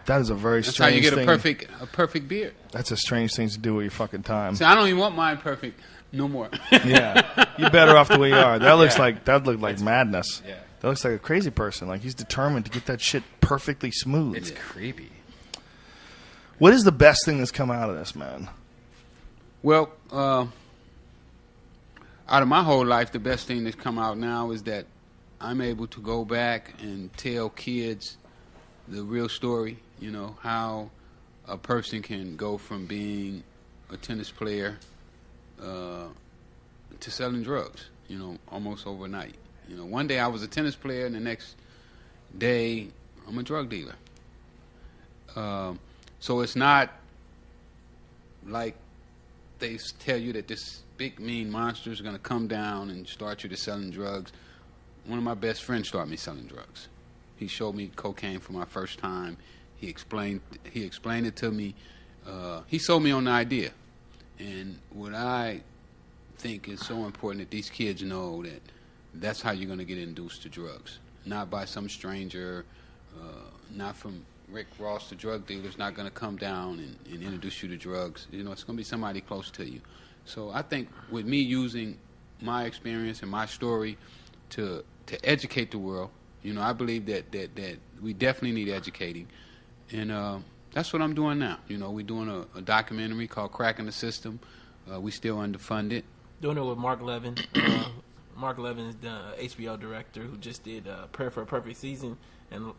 That is a very That's how strange you get thing. a perfect beard. That's a strange thing to do with your fucking time. See, I don't even want mine perfect no more. Yeah, you're better off the way you are. That looks like madness. Yeah. That looks like a crazy person. Like he's determined to get that shit perfectly smooth. It's creepy. What is the best thing that's come out of this, man? Well, out of my whole life, the best thing that's come out now is that I'm able to go back and tell kids the real story, you know, how a person can go from being a tennis player to selling drugs, you know, almost overnight. You know, one day I was a tennis player and the next day I'm a drug dealer. So it's not like they tell you that this big mean monster is going to come down and start you to selling drugs. One of my best friends started me selling drugs. He showed me cocaine for my first time. He explained it to me. He sold me on the idea. And what I think is so important that these kids know that that's how you're going to get induced to drugs. Not by some stranger, not from Rick Ross, the drug dealer, is not going to come down and introduce you to drugs. You know, it's going to be somebody close to you. So I think with me using my experience and my story to educate the world, you know, I believe that we definitely need educating. And that's what I'm doing now. You know, we're doing a documentary called Cracking the System. We still underfunded. Doing it with Mark Levin. Mark Levin is the HBO director who just did Prayer for a Perfect Season and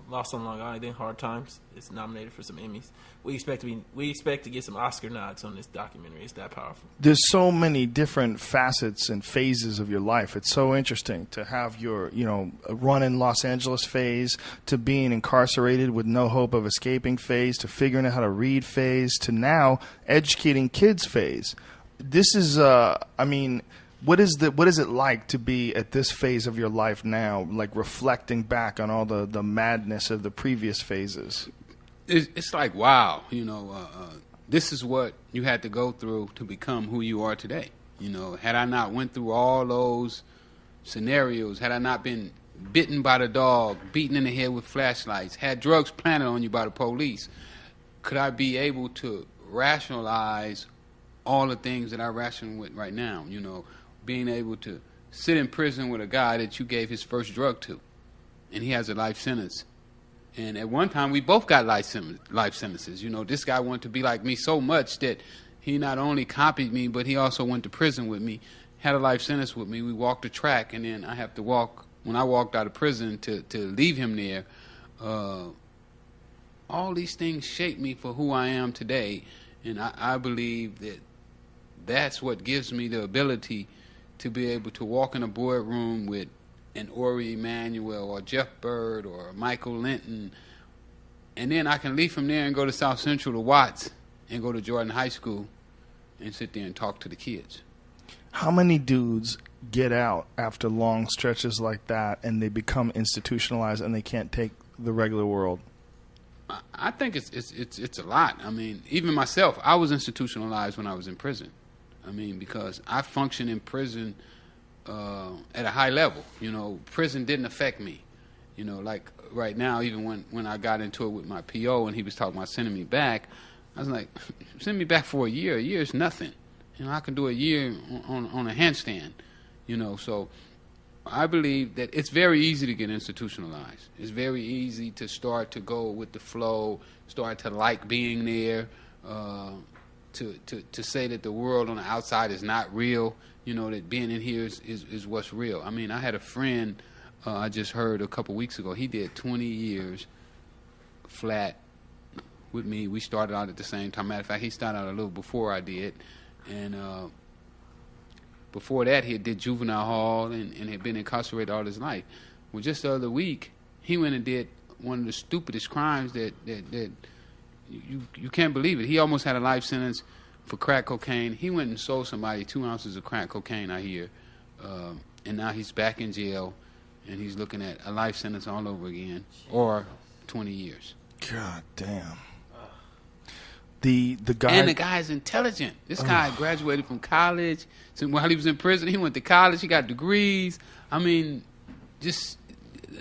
Lost on Long Island, Hard Times. It's nominated for some Emmys. We expect to get some Oscar nods on this documentary. It's that powerful. There's so many different facets and phases of your life. It's so interesting to have your, you know, run in Los Angeles phase, to being incarcerated with no hope of escaping phase, to figuring out how to read phase, to now educating kids phase. This is, I mean, what is it like to be at this phase of your life now, like reflecting back on all the madness of the previous phases? It's like, wow, you know, this is what you had to go through to become who you are today. You know, had I not went through all those scenarios, had I not been bitten by the dog, beaten in the head with flashlights, had drugs planted on you by the police, could I be able to rationalize all the things that I ration with right now? You know, being able to sit in prison with a guy that you gave his first drug to, and he has a life sentence. And at one time, we both got life sentences. You know, this guy wanted to be like me so much that he not only copied me, but he also went to prison with me, had a life sentence with me. We walked the track, and then I have to walk, when I walked out of prison to leave him there, all these things shaped me for who I am today. And I believe that that's what gives me the ability to be able to walk in a boardroom with an Ori Emanuel or Jeff Bird or Michael Linton, and then I can leave from there and go to South Central to Watts and go to Jordan High School and sit there and talk to the kids. How many dudes get out after long stretches like that and they become institutionalized and they can't take the regular world? I think it's a lot. I mean, even myself, I was institutionalized when I was in prison. I mean, because I functioned in prison at a high level. You know, prison didn't affect me. You know, like right now, even when I got into it with my PO and he was talking about sending me back, I was like, send me back for a year. A year is nothing. You know, I can do a year on a handstand. You know, so I believe that it's very easy to get institutionalized. It's very easy to start to go with the flow, start to like being there, to say that the world on the outside is not real. You know, that being in here is what's real. I mean, I had a friend I just heard a couple weeks ago. He did 20 years flat with me. We started out at the same time. Matter of fact, he started out a little before I did. And before that, he did juvenile hall and had been incarcerated all his life. Well, just the other week, he went and did one of the stupidest crimes that you can't believe it. He almost had a life sentence for crack cocaine. He went and sold somebody 2 ounces of crack cocaine, I hear. And now he's back in jail, and he's looking at a life sentence all over again, or 20 years. God damn. The guy, and the guy's intelligent. This guy graduated from college. So while he was in prison, he went to college. He got degrees. I mean, just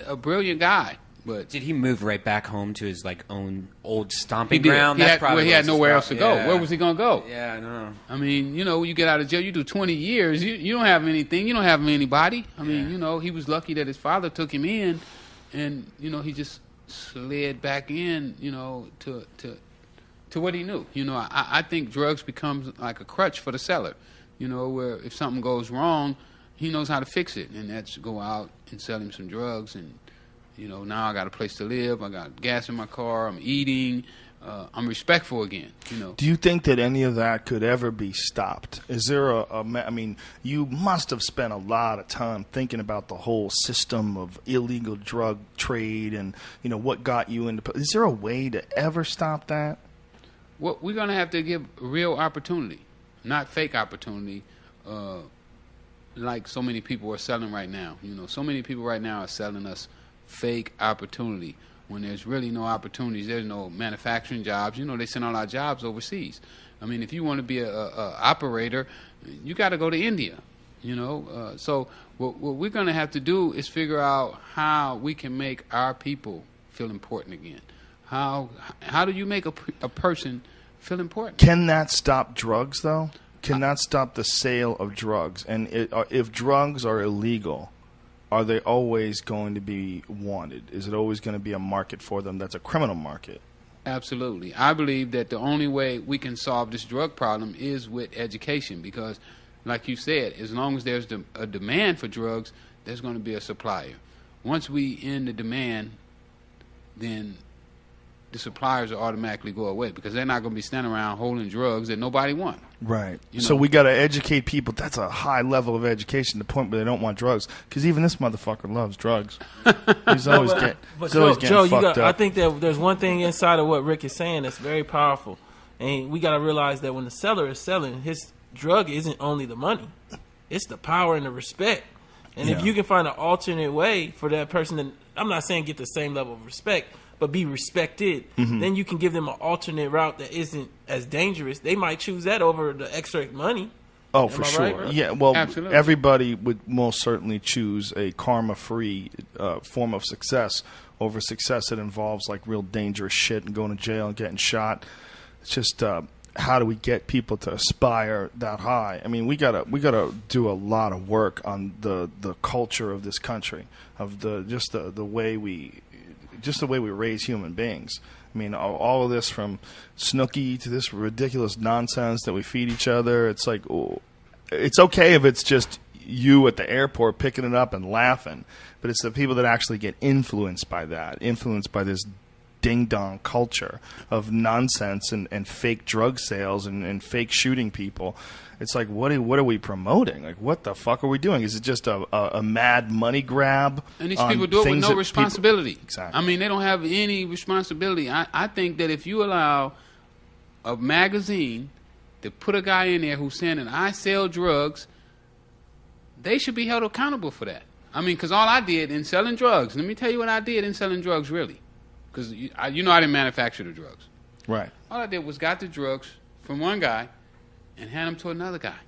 a brilliant guy. But did he move right back home to his like own old stomping he did. ground? He had nowhere else to go. Where was he going to go? Yeah, I know. I mean, you know, you get out of jail, you do 20 years, you don't have anything. You don't have anybody. I mean, you know, he was lucky that his father took him in, and you know, he just slid back in, you know, to what he knew. You know, I think drugs becomes like a crutch for the seller, you know, where if something goes wrong, he knows how to fix it, and that's go out and sell him some drugs. And, you know, now I got a place to live, I got gas in my car, I'm eating, I'm respectful again, you know. Do you think that any of that could ever be stopped? Is there I mean, you must have spent a lot of time thinking about the whole system of illegal drug trade and, you know, what got you into... Is there a way to ever stop that? Well, we're going to have to give real opportunity, not fake opportunity, like so many people are selling right now. You know, so many people right now are selling us fake opportunity when there's really no opportunities. There's no manufacturing jobs. You know, they send all our jobs overseas. I mean, if you want to be a operator, you got to go to India. You know, so what we're going to have to do is figure out how we can make our people feel important again. How do you make a person feel important? Can that stop drugs, though? Can that stop the sale of drugs? And if drugs are illegal, are they always going to be wanted? Is it always going to be a market for them that's a criminal market? Absolutely. I believe that the only way we can solve this drug problem is with education because, like you said, as long as there's a demand for drugs, there's going to be a supplier. Once we end the demand, then the suppliers will automatically go away because they're not going to be standing around holding drugs that nobody wants. Right. You know? So we got to educate people. That's a high level of education, the point where they don't want drugs. Because even this motherfucker loves drugs. He's always getting fucked up. I think that there's one thing inside of what Rick is saying that's very powerful. And we got to realize that when the seller is selling, his drug isn't only the money. It's the power and the respect. And if you can find an alternate way for that person to, I'm not saying get the same level of respect, but be respected, then you can give them an alternate route that isn't as dangerous. They might choose that over the extra money. Oh, for sure. Right? Yeah, well, absolutely. Everybody would most certainly choose a karma-free form of success over success that involves like real dangerous shit and going to jail and getting shot. It's just how do we get people to aspire that high? I mean, we gotta do a lot of work on the culture of this country, of the way we raise human beings. I mean, all of this from Snooki to this ridiculous nonsense that we feed each other. It's like, it's okay if it's just you at the airport picking it up and laughing, but it's the people that actually get influenced by that, influenced by this ding-dong culture of nonsense and fake drug sales and fake shooting people. It's like, what are we promoting? Like, what the fuck are we doing? Is it just a mad money grab? And these people do it with no responsibility. Exactly. I mean, they don't have any responsibility. I think that if you allow a magazine to put a guy in there who's saying that I sell drugs, they should be held accountable for that. I mean, because all I did in selling drugs, let me tell you what I did in selling drugs, really. because I didn't manufacture the drugs. Right. All I did was got the drugs from one guy and hand them to another guy.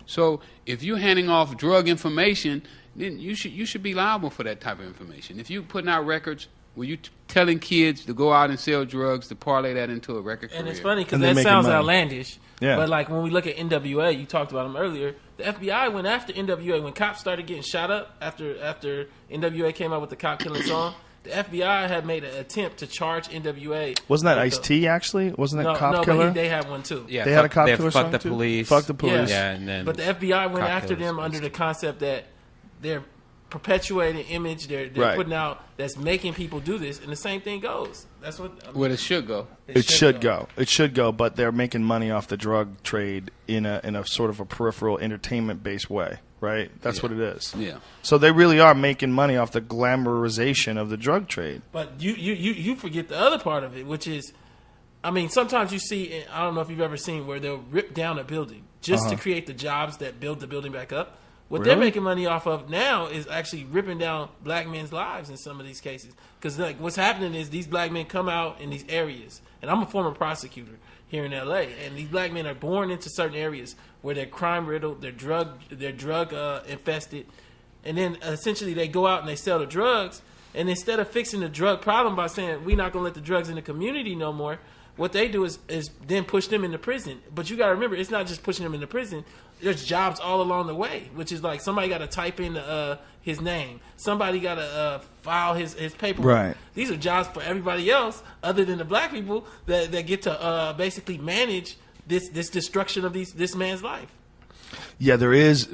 So if you're handing off drug information, then you should be liable for that type of information. If you're putting out records where you telling kids to go out and sell drugs, to parlay that into a record career. And it's funny because that sounds outlandish. Yeah. But like when we look at NWA, you talked about them earlier. The FBI went after NWA when cops started getting shot up after NWA came out with the cop killing song. The FBI had made an attempt to charge NWA. Wasn't that Ice-T, actually? Wasn't that Cop Killer? But they had one, too. Yeah, they had a Cop Killer song, Fuck the too? Police. Fuck the Police. Yeah, and then... But the FBI went after Killers them under the concept that they're perpetuating image they're putting out that's making people do this, and the same thing goes. That's what... Well, it should go. It should go. It should go, but they're making money off the drug trade in a sort of a peripheral entertainment-based way. Right? That's what it is. Yeah. So they really are making money off the glamorization of the drug trade. But you forget the other part of it, which is, I mean, sometimes you see, I don't know if you've ever seen where they'll rip down a building just to create the jobs that build the building back up. What they're making money off of now is actually ripping down black men's lives in some of these cases. Because like, what's happening is these black men come out in these areas, and I'm a former prosecutor here in LA, and these black men are born into certain areas where they're crime riddled, they're drug infested, and then essentially they go out and they sell the drugs, and instead of fixing the drug problem by saying we're not going to let the drugs in the community no more, what they do is then push them into prison. But you got to remember, it's not just pushing them into prison. There's jobs all along the way, which is like somebody got to type in his name. Somebody got to file his paperwork. Right. These are jobs for everybody else other than the black people that get to basically manage this destruction of this man's life. Yeah, there is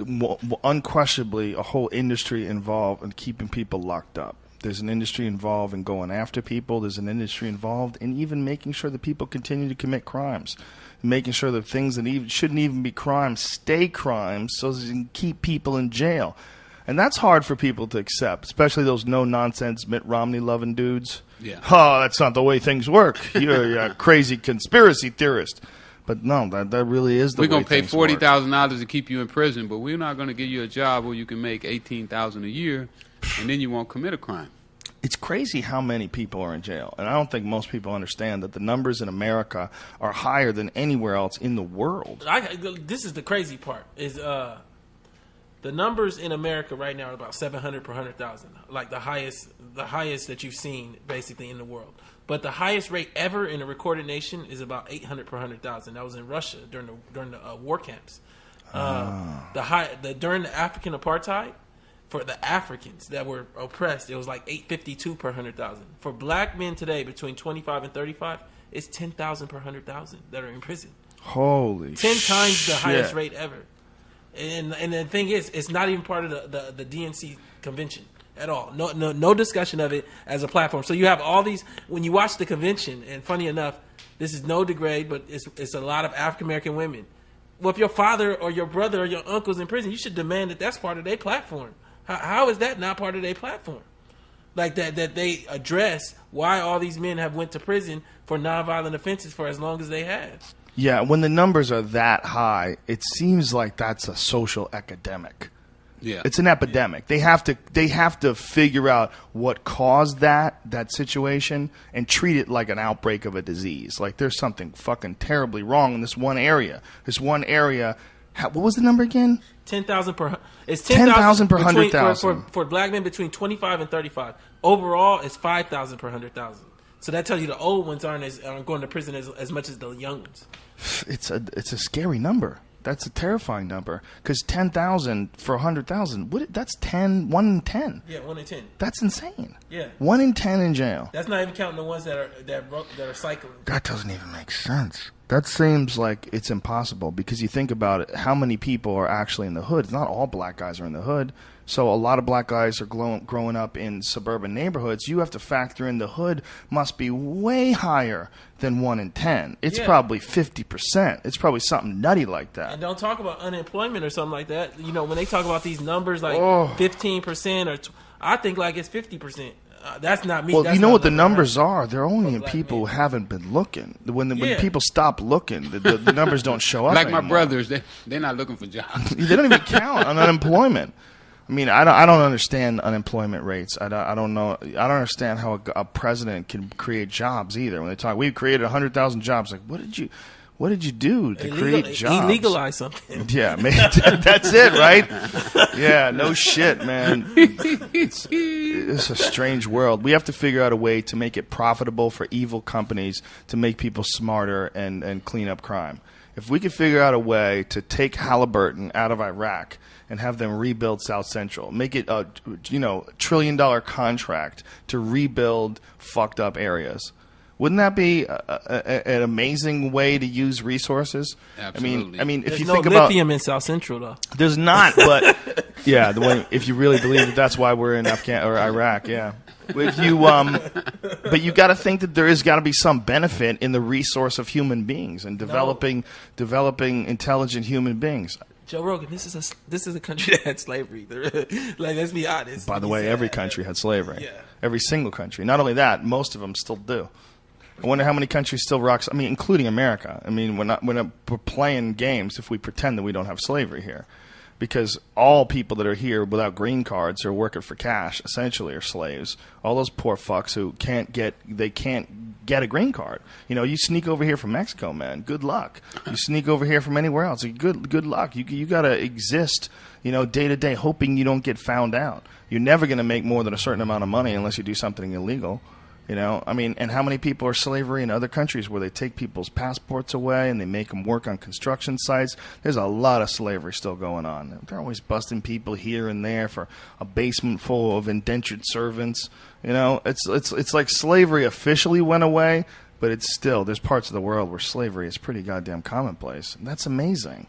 unquestionably a whole industry involved in keeping people locked up. There's an industry involved in going after people. There's an industry involved in even making sure that people continue to commit crimes. Making sure that things that shouldn't even be crimes stay crimes so that you can keep people in jail. And that's hard for people to accept, especially those no-nonsense Mitt Romney-loving dudes. Yeah. Oh, that's not the way things work. You're a crazy conspiracy theorist. But no, that really is the way things work. We're going to pay $40,000 to keep you in prison, but we're not going to give you a job where you can make $18,000 a year, and then you won't commit a crime. It's crazy how many people are in jail. And I don't think most people understand that the numbers in America are higher than anywhere else in the world. This is the crazy part, is the numbers in America right now are about 700 per 100,000, like the highest that you've seen basically in the world. But the highest rate ever in a recorded nation is about 800 per 100,000. That was in Russia during the war camps. During the African apartheid, for the Africans that were oppressed, it was like 852 per 100,000. For black men today, between 25 and 35, it's 10,000 per 100,000 that are in prison. Holy 10 times shit. the highest rate ever. And the thing is, it's not even part of the DNC convention at all. No discussion of it as a platform. So you have all these, when you watch the convention, and funny enough, this is no degrade, but it's a lot of African American women. Well, if your father or your brother or your uncle's in prison, you should demand that that's part of their platform. How is that not part of their platform? Like that they address why all these men have went to prison for nonviolent offenses for as long as they have. Yeah, when the numbers are that high, it seems like that's a social epidemic. Yeah. It's an epidemic. They have to figure out what caused that situation and treat it like an outbreak of a disease. Like there's something fucking terribly wrong in this one area. What was the number again? 10,000 per. It's 10,000 per 100,000 for black men between 25 and 35. Overall, it's 5,000 per 100,000. So that tells you the old ones aren't going to prison as much as the young ones. It's a scary number. That's a terrifying number because 10,000 for 100,000. That's 1 in 10. Yeah, 1 in 10. That's insane. Yeah, 1 in 10 in jail. That's not even counting the ones that are cycling. That doesn't even make sense. That seems like it's impossible because you think about it, how many people are actually in the hood. It's not all black guys are in the hood. So a lot of black guys are growing up in suburban neighborhoods. You have to factor in the hood must be way higher than 1 in 10. It's probably 50%. It's probably something nutty like that. And don't talk about unemployment or something like that. You know, when they talk about these numbers like 15% or I think like it's 50%. That's not me. Well, that's you know not what the number numbers are. They're only in people who haven't been looking. When people stop looking, the numbers don't show up like anymore. my brothers, they're not looking for jobs. They don't even count on unemployment. I mean, I don't understand unemployment rates. I don't know. I don't understand how a president can create jobs either. When they talk, we've created 100,000 jobs. Like, what did you do to create jobs? He legalized something. Yeah, man, that's it, right? Yeah, no shit, man. It's a strange world. We have to figure out a way to make it profitable for evil companies to make people smarter and clean up crime. If we could figure out a way to take Halliburton out of Iraq and have them rebuild South Central, make it a $1 trillion contract to rebuild fucked up areas. Wouldn't that be an amazing way to use resources? Absolutely. I mean, if There's you no think about lithium in South Central, though. there's not, but yeah, if you really believe that's why we're in Iraq, yeah. If you, but you got to think that there is got to be some benefit in the resource of human beings and developing intelligent human beings. Joe Rogan, this is a country that had slavery. Like, let's be honest. By the way, every country had slavery. Yeah. Every single country. Not only that, most of them still do. I wonder how many countries still rock. I mean, including America. I mean, we're playing games if we pretend that we don't have slavery here, because all people that are here without green cards or working for cash essentially are slaves. All those poor fucks who can't get a green card. You sneak over here from Mexico, man. Good luck. You sneak over here from anywhere else. Good luck. You got to exist, day to day, hoping you don't get found out. You're never going to make more than a certain amount of money unless you do something illegal. I mean, and how many people are slavery in other countries where they take people's passports away and they make them work on construction sites? There's a lot of slavery still going on. They're always busting people here and there for a basement full of indentured servants. It's like slavery officially went away, but it's still, there's parts of the world where slavery is pretty goddamn commonplace. And that's amazing.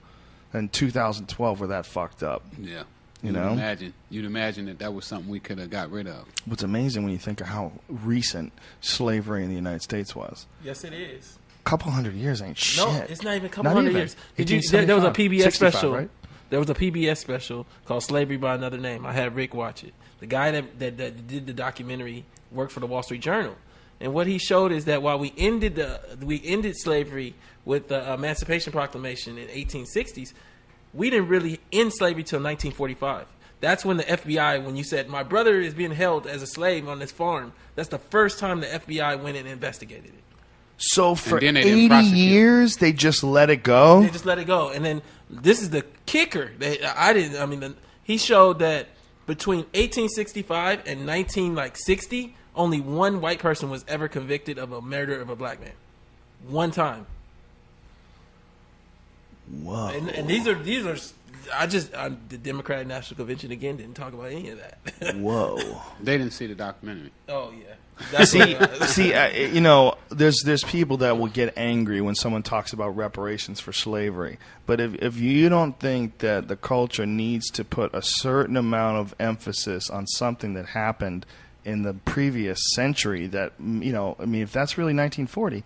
In 2012, we're that fucked up. Yeah. You'd imagine that was something we could have got rid of. What's amazing when you think of how recent slavery in the United States was. Yes, it is. A couple hundred years ain't shit. No, it's not even a couple hundred years. There was a PBS 65, special. right? There was a PBS special called "Slavery by Another Name." I had Rick watch it. The guy that did the documentary worked for the Wall Street Journal, and what he showed is that while we ended slavery with the Emancipation Proclamation in 1860s. We didn't really end slavery till 1945. That's when the FBI, when you said, my brother is being held as a slave on this farm, that's the first time the FBI went and investigated it. So for 80 years, they just let it go? They just let it go. And then this is the kicker. He showed that between 1865 and 1960, only one white person was ever convicted of a murder of a black man. One time. Whoa! And these are the Democratic National Convention again didn't talk about any of that. Whoa! They didn't see the documentary. Oh yeah. There's people that will get angry when someone talks about reparations for slavery. But if you don't think that the culture needs to put a certain amount of emphasis on something that happened in the previous century, that if that's really 1940,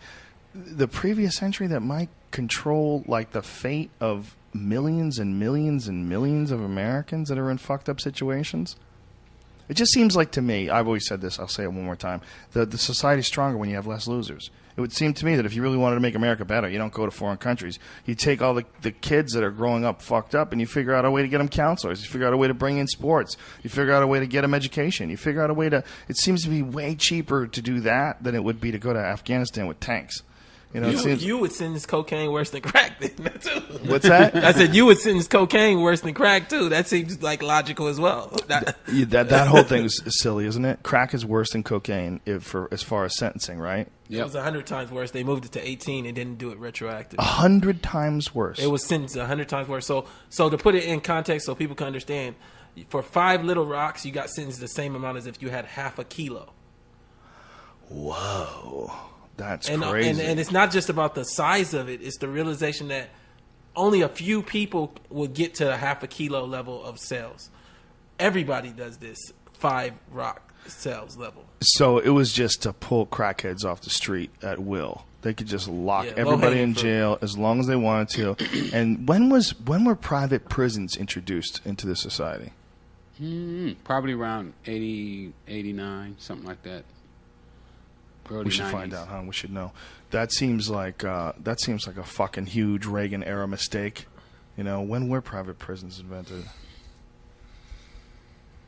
the previous century that might control like the fate of millions and millions and millions of Americans that are in fucked up situations. It just seems like to me, I've always said this, I'll say it one more time, the society's stronger when you have less losers. It would seem to me that if you really wanted to make America better, you don't go to foreign countries. You take all the kids that are growing up fucked up and you figure out a way to get them counselors. You figure out a way to bring in sports. You figure out a way to get them education. You figure out a way to, it seems to be way cheaper to do that than it would be to go to Afghanistan with tanks. You would sentence cocaine worse than crack then, too. What's that? I said you would sentence cocaine worse than crack too. That seems like logical as well. That whole thing is silly, isn't it? Crack is worse than cocaine as far as sentencing, right? It was 100 times worse. They moved it to 18 and didn't do it retroactive. 100 times worse. It was sentenced 100 times worse. So to put it in context so people can understand, for 5 little rocks, you got sentenced the same amount as if you had half a kilo. Whoa. That's crazy. And it's not just about the size of it. It's the realization that only a few people will get to a half a kilo level of cells. Everybody does this 5 rock cells level. So it was just to pull crackheads off the street at will. They could just lock everybody in jail as long as they wanted to. And when were private prisons introduced into the society? Probably around 80, 89, something like that. We should 90s. find out, huh? We should know. That seems like a fucking huge Reagan era mistake. When were private prisons invented?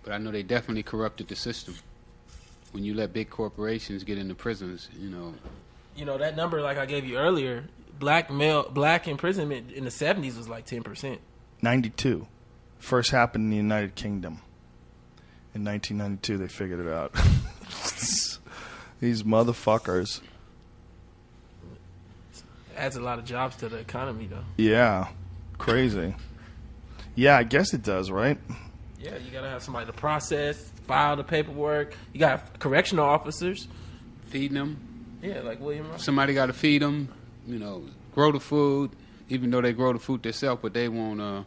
But I know they definitely corrupted the system. When you let big corporations get into prisons, You know that number, like I gave you earlier, black imprisonment in the 70s was like 10%. 92. First happened in the United Kingdom. In 1992, they figured it out. These motherfuckers. Adds a lot of jobs to the economy, though. Yeah. Crazy. Yeah, I guess it does, right? Yeah, you gotta have somebody to process, file the paperwork. You got correctional officers feeding them. Yeah, like William Ross. Somebody got to feed them. Grow the food. Even though they grow the food themselves, but they won't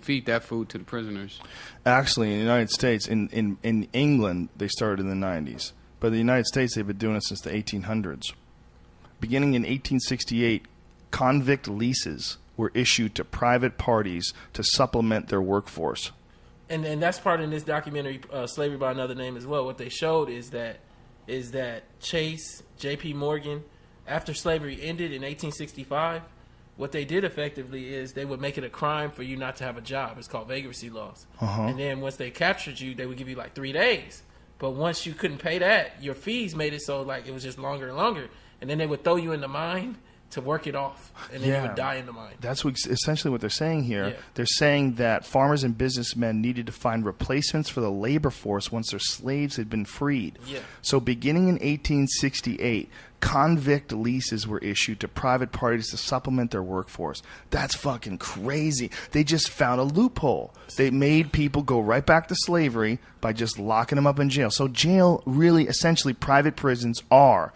feed that food to the prisoners. Actually, in the United States, in England, they started in the 90s. But in the United States, they've been doing it since the 1800s. Beginning in 1868, convict leases were issued to private parties to supplement their workforce. And that's part in this documentary, Slavery by Another Name, as well. What they showed is that Chase, J.P. Morgan, after slavery ended in 1865, what they did effectively is they would make it a crime for you not to have a job. It's called vagrancy laws. And then once they captured you, they would give you like 3 days. But once you couldn't pay that, your fees made it so like it was just longer and longer. And then they would throw you in the mine to work it off, and then you would die in the mine. That's essentially what they're saying here. Yeah. They're saying that farmers and businessmen needed to find replacements for the labor force once their slaves had been freed. Yeah. So beginning in 1868, convict leases were issued to private parties to supplement their workforce. That's fucking crazy. They just found a loophole. They made people go right back to slavery by just locking them up in jail. So jail, really, essentially, private prisons are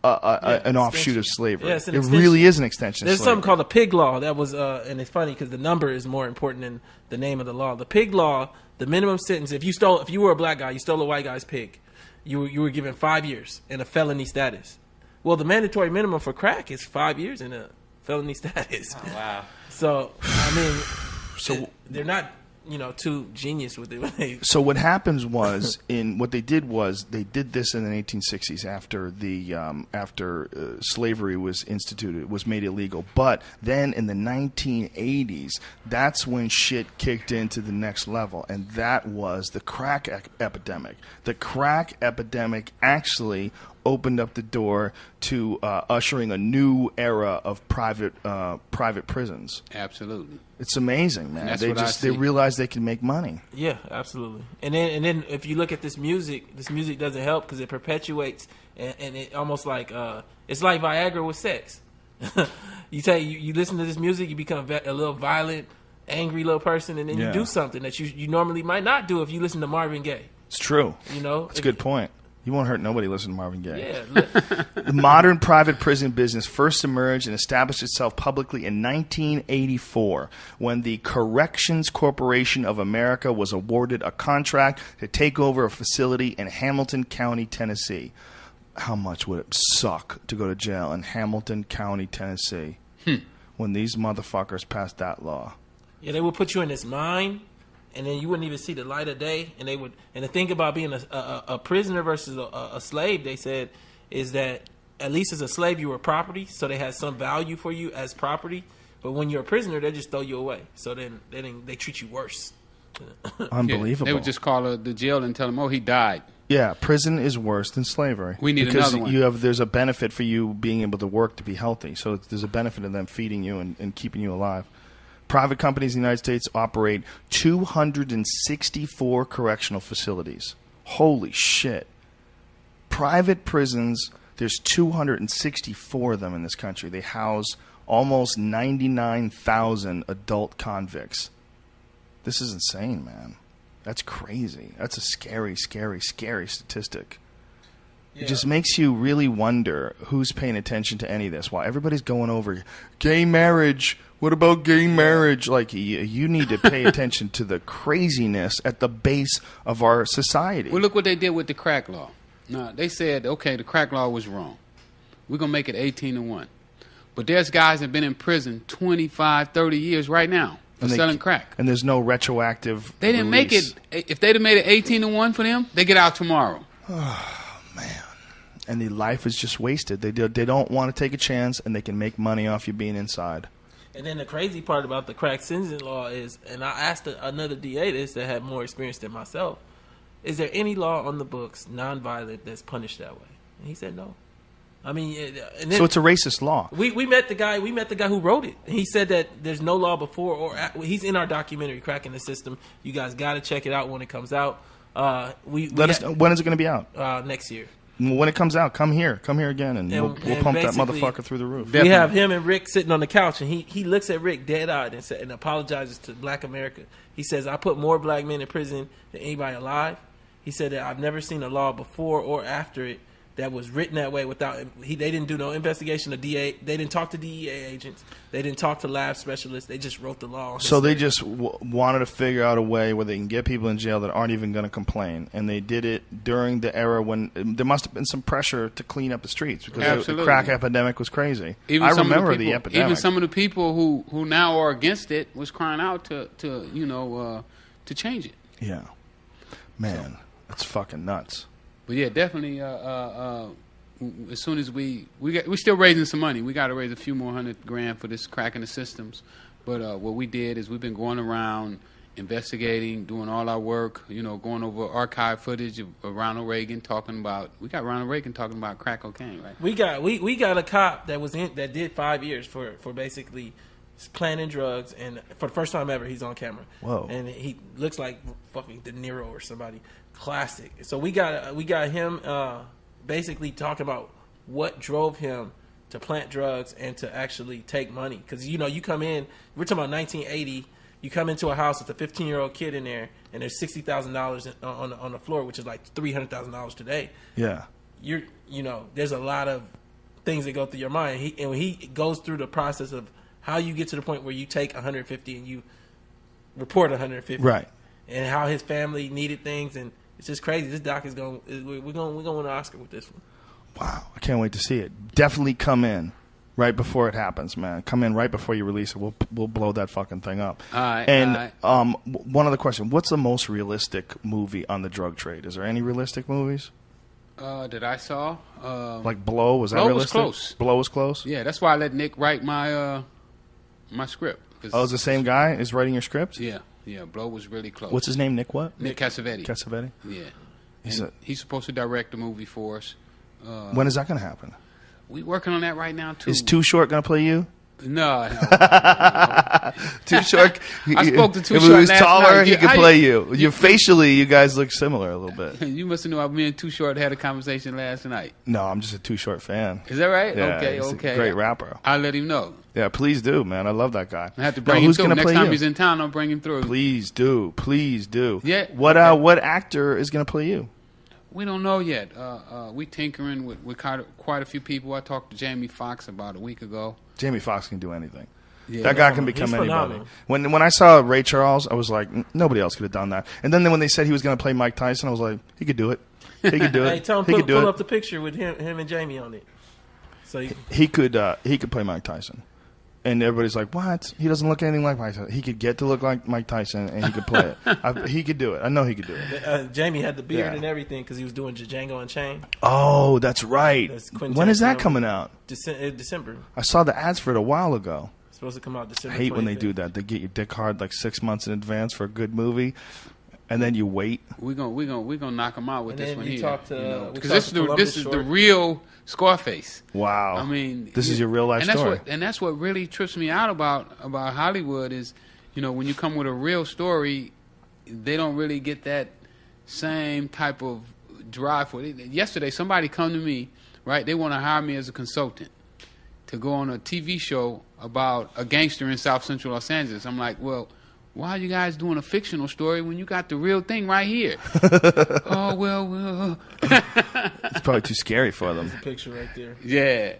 an offshoot of slavery. Yeah, it really is an extension. There's of slavery. something called the pig law that was, and it's funny because the number is more important than the name of the law. The pig law, the minimum sentence, if you were a black guy, you stole a white guy's pig, you were given 5 years in a felony status. Well, the mandatory minimum for crack is 5 years in a felony status. Oh, wow. So I mean, they're not too genius with it. So what happens was what they did this in the 1860s after slavery was instituted, was made illegal. But then in the 1980s, that's when shit kicked into the next level, and that was the crack epidemic. The crack epidemic actually opened up the door to ushering a new era of private prisons. Absolutely. It's amazing, man. They realize they can make money. Yeah, absolutely. And then if you look at this music doesn't help because it perpetuates and it almost like it's like Viagra with sex. You listen to this music, you become a little violent, angry little person, and then you do something that you normally might not do if you listen to Marvin Gaye. It's true. It's a good point. You won't hurt nobody listening to Marvin Gaye. Yeah. The modern private prison business first emerged and established itself publicly in 1984 when the Corrections Corporation of America was awarded a contract to take over a facility in Hamilton County, Tennessee. How much would it suck to go to jail in Hamilton County, Tennessee when these motherfuckers passed that law? Yeah, they would put you in this mine, and then you wouldn't even see the light of day. And the thing about being a prisoner versus a slave, they said, is that at least as a slave you were property, so they had some value for you as property. But when you're a prisoner, they just throw you away. So then they treat you worse. Unbelievable. They would just call the jail and tell them, "Oh, he died." Yeah, prison is worse than slavery. We need another one. Because there's a benefit for you being able to work to be healthy. So there's a benefit in them feeding you and keeping you alive. Private companies in the United States operate 264 correctional facilities. Holy shit. Private prisons, there's 264 of them in this country. They house almost 99,000 adult convicts. This is insane, man. That's crazy. That's a scary, scary, scary statistic. Yeah. It just makes you really wonder who's paying attention to any of this. While everybody's going over gay marriage, what about gay marriage? Like, you need to pay attention to the craziness at the base of our society. Well, look what they did with the crack law. Now, they said, okay, the crack law was wrong. We're going to make it 18-1. But there's guys that have been in prison 25, 30 years right now for selling crack. And there's no retroactive They didn't release. make it. If they'd have made it 18-1 for them, they get out tomorrow. Oh, man. And the life is just wasted. They don't want to take a chance, and they can make money off you being inside. And then the crazy part about the crack sentencing law is, and I asked another DA this that had more experience than myself, is there any law on the books, nonviolent, that's punished that way? And he said no. I mean, and then So it's a racist law. we met the guy who wrote it. He said that there's no law before or he's in our documentary, Cracking the System. You guys got to check it out when it comes out. Let us know. When is it going to be out? Next year. When it comes out, come here again, and we'll pump that basically, motherfucker through the roof. We have him and Rick sitting on the couch, and he looks at Rick dead-eyed and apologizes to Black America. He says, I put more black men in prison than anybody alive. He said that I've never seen a law before or after it that was written that way without they didn't do no investigation of DA. They didn't talk to DEA agents. They didn't talk to lab specialists. They just wrote the law. So they just wanted to figure out a way where they can get people in jail that aren't even going to complain, and they did it during the era when there must have been some pressure to clean up the streets because the crack epidemic was crazy. I remember the epidemic. Even some of the people who now are against it was crying out to change it. Yeah, man, that's fucking nuts. But yeah, definitely. As soon as we're still raising some money. We got to raise a few more $100,000 for this Cracking the Systems. But what we did is we've been going around investigating, doing all our work. Going over archive footage of Ronald Reagan talking about. We got Ronald Reagan talking about crack cocaine, right? We got a cop that did 5 years for basically planting drugs, and for the first time ever, he's on camera. Whoa! And he looks like fucking De Niro or somebody. Classic. So we got him basically talking about what drove him to plant drugs and to actually take money. Because you come in, we're talking about 1980. You come into a house with a 15-year-old kid in there, and there's $60,000 on the floor, which is like $300,000 today. Yeah. There's a lot of things that go through your mind. He goes through the process of how you get to the point where you take 150 and you report 150, right? And how his family needed things, and it's just crazy. This doc we're going to win an Oscar with this one. Wow, I can't wait to see it. Definitely come in right before it happens, man. Come in right before you release it. We'll blow that fucking thing up. All right. And one other question: what's the most realistic movie on the drug trade? Is there any realistic movies? That I saw. Like Blow, was that realistic? Blow was close. Blow was close? Yeah, that's why I let Nick write my script. Oh, it's the same guy is writing your script? Yeah, Blow was really close. What's his name, Nick what? Nick Cassavetes. Cassavetes? Yeah. He's supposed to direct the movie for us. When is that going to happen? We working on that right now, too. Is Too Short going to play you? No. Too Short. I spoke to Too Short. If he was taller, he could play you. Facially, you guys look similar a little bit. You must have known me and Too Short had a conversation last night. No, I'm just a Too Short fan. Is that right? Yeah, okay. he's a great rapper. I'll let him know. Yeah, please do, man. I love that guy. I have to bring him through. Next time he's in town, I'll bring him through. Please do. Yeah. What actor is going to play you? We don't know yet. We tinkering with quite a few people. I talked to Jamie Foxx about a week ago. Jamie Foxx can do anything. Yeah. That guy can become anybody. When I saw Ray Charles, I was like, nobody else could have done that. And then when they said he was going to play Mike Tyson, I was like, he could do it. He could do it. Hey, tell him pull up the picture with him and Jamie on it. So he could play Mike Tyson. And everybody's like, what? He doesn't look anything like Mike Tyson. He could get to look like Mike Tyson, and he could play it. He could do it. I know he could do it. Jamie had the beard and everything because he was doing Django Unchained. Oh, that's right. When is that coming out? December. I saw the ads for it a while ago. It's supposed to come out December. I hate 25th. when they do that. They get your dick hard like 6 months in advance for a good movie, and then you wait. We're gonna knock them out with this one here. Because this is the real Scarface. Wow. I mean, this is your real life story. And that's what really trips me out about Hollywood is, when you come with a real story, they don't really get that same type of drive for it. Yesterday, somebody come to me, right? They want to hire me as a consultant to go on a TV show about a gangster in South Central Los Angeles. I'm like, well, why are you guys doing a fictional story when you got the real thing right here? Oh, well. It's probably too scary for them. There's a picture right there. Yeah.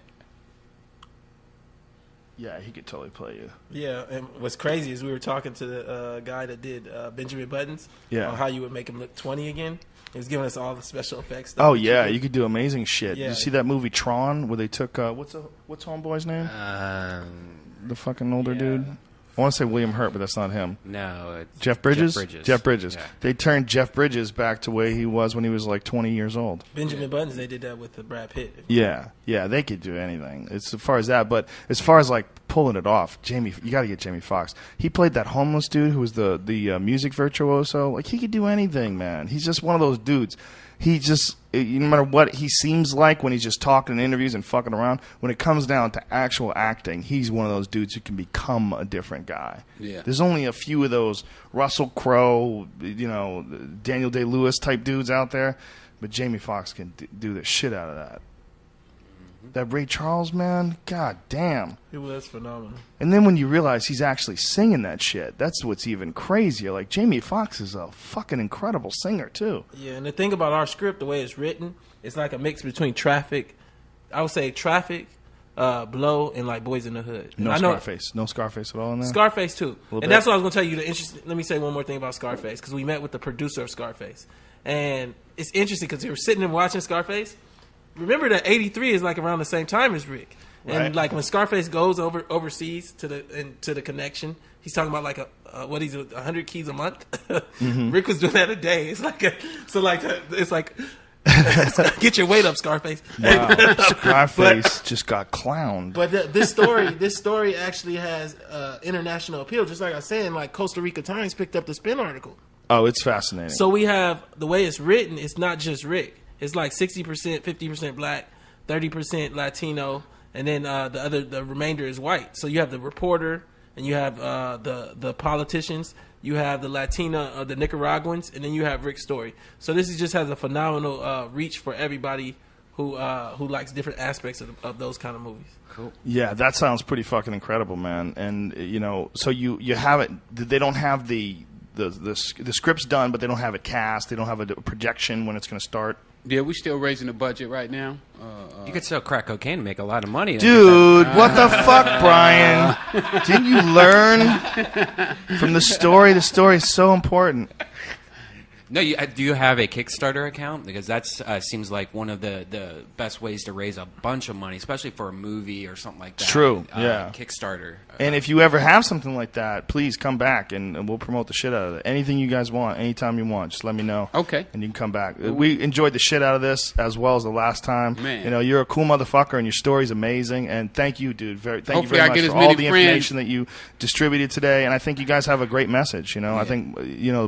Yeah, he could totally play you. Yeah, and what's crazy is we were talking to the guy that did Benjamin Buttons on how you would make him look 20 again. He was giving us all the special effects stuff. Oh, yeah, you could do amazing shit. Yeah. Did you see that movie Tron where they took, what's homeboy's name? The fucking older dude? I want to say William Hurt, but that's not him. No, it's Jeff Bridges? Jeff Bridges. Yeah. They turned Jeff Bridges back to where he was when he was like 20 years old. Benjamin Buttons, they did that with Brad Pitt. Yeah, they could do anything as far as that. But as far as like pulling it off. You got to get Jamie Foxx. He played that homeless dude who was the music virtuoso. Like, he could do anything, man. He's just one of those dudes. He just, no matter what he seems like when he's just talking in interviews and fucking around, when it comes down to actual acting, he's one of those dudes who can become a different guy. Yeah. There's only a few of those Russell Crowe, Daniel Day-Lewis type dudes out there, but Jamie Foxx can do the shit out of that. That Ray Charles, man, god damn. It was phenomenal. And then when you realize he's actually singing that shit, that's what's even crazier. Like, Jamie Foxx is a fucking incredible singer, too. Yeah, and the thing about our script, the way it's written, it's like a mix between Traffic, I would say Traffic, Blow, and like Boys in the Hood. No Scarface. No Scarface at all in there? Scarface, too. And that's what I was going to tell you. Let me say one more thing about Scarface, because we met with the producer of Scarface. And it's interesting because they were sitting and watching Scarface. Remember that 83 is like around the same time as Rick. And right. like when Scarface goes overseas to the connection, he's talking about like what he's 100 keys a month. Mm-hmm. Rick was doing that a day. It's like it's like get your weight up, Scarface. Wow. Scarface just got clowned. But this story actually has international appeal. Just like I was saying, like Costa Rica Times picked up the spin article. Oh, it's fascinating. So we have the way it's written. It's not just Rick. It's like 60%, 50% black, 30% Latino, and then the remainder is white. So you have the reporter, and you have the politicians, you have the Latina, the Nicaraguans, and then you have Rick's story. So this just has a phenomenal reach for everybody who likes different aspects of those kind of movies. Cool. Yeah, that sounds pretty fucking incredible, man. And so you have it. They don't have the script's done, but they don't have it cast. They don't have a projection when it's going to start. Yeah, we're still raising the budget right now. You could sell crack cocaine and make a lot of money. Dude, what the fuck, Brian? Didn't you learn from the story? The story is so important. No, do you have a Kickstarter account? Because that seems like one of the best ways to raise a bunch of money, especially for a movie or something like that. True, yeah. Kickstarter. And if you ever have something like that, please come back and we'll promote the shit out of it. Anything you guys want, anytime you want, just let me know. Okay. And you can come back. We enjoyed the shit out of this as well as the last time. Man. You're a cool motherfucker and your story's amazing. And thank you, dude. Thank you Hopefully very I much get as for many all the friends. information that you distributed today. And I think you guys have a great message. I think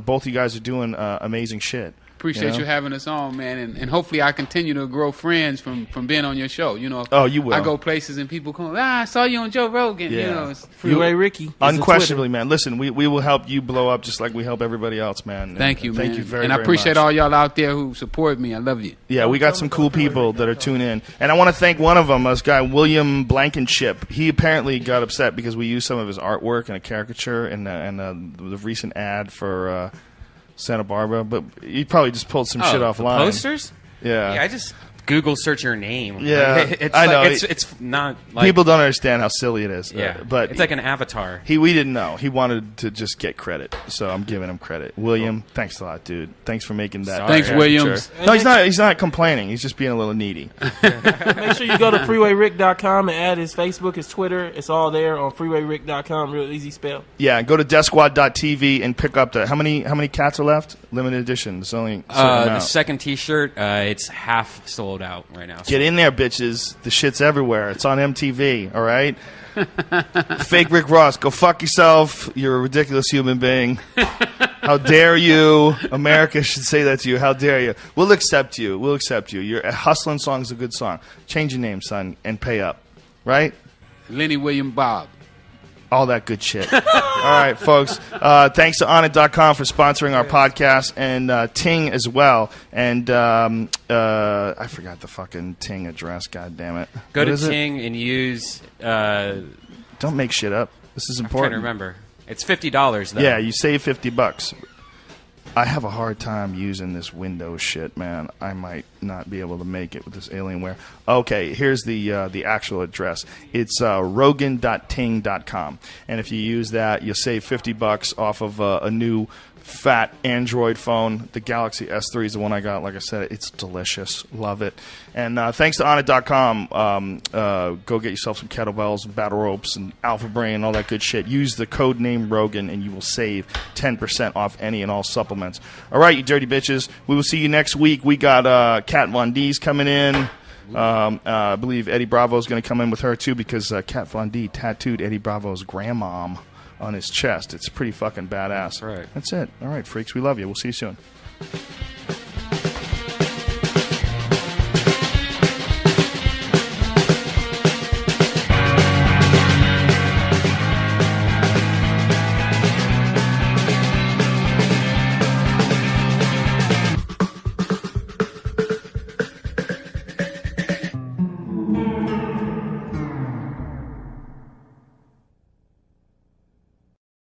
both of you guys are doing amazing shit. Appreciate you having us on, man, and hopefully I continue to grow friends from being on your show. Oh, you will. I go places and people come, I saw you on Joe Rogan. Yeah. Freeway Ricky. Unquestionably, man. Listen, we will help you blow up just like we help everybody else, man. Thank you, man. Thank you very, and I very appreciate much. all y'all out there who support me. I love you. Yeah, we got some cool people that are tuned in. And I want to thank one of them, this guy, William Blankenship. He apparently got upset because we used some of his artwork and a caricature in the recent ad for Santa Barbara. But he probably just pulled some shit offline. Posters? Yeah. I just Google search your name. Yeah, it's I know. It's not like... People don't understand how silly it is. Yeah, but it's like an avatar. We didn't know. He wanted to just get credit, so I'm giving him credit. William, thanks a lot, dude. Thanks for making that. Thanks, Williams. No, he's not complaining. He's just being a little needy. Make sure you go to freewayrick.com and add his Facebook, his Twitter. It's all there on freewayrick.com. Real easy spell. Yeah, go to deathsquad.tv and pick up how many cats are left? Limited edition. It's only a certain amount. The second T-shirt, it's half sold out right now. Get in there, bitches. The shit's everywhere. It's on MTV, all right? Fake Rick Ross, go fuck yourself. You're a ridiculous human being. How dare you? America should say that to you. How dare you? We'll accept you. We'll accept you. Your Hustlin' song is a good song. Change your name, son, and pay up. Right? Lenny William Bob. All that good shit. All right, folks. Thanks to Onnit.com for sponsoring our podcast, and Ting as well. And I forgot the fucking Ting address. God damn it. Go to Ting and use. Don't make shit up. This is I'm important. trying to remember. It's $50 though. Yeah, you save $50. I have a hard time using this Windows shit, man. I might not be able to make it with this Alienware. Okay, here's the actual address. It's rogan.ting.com, and if you use that, you'll save $50 off of a new fat Android phone. The Galaxy S3 is the one I got. Like I said, it's delicious. Love it. And thanks to Onnit.com, go get yourself some kettlebells and battle ropes and Alpha Brain and all that good shit. Use the code name Rogan and you will save 10% off any and all supplements. All right, you dirty bitches. We will see you next week. We got Kat Von D's coming in. I believe Eddie Bravo is going to come in with her too because Kat Von D tattooed Eddie Bravo's grandmom on his chest. It's pretty fucking badass. That's right. That's it. All right, freaks. We love you. We'll see you soon.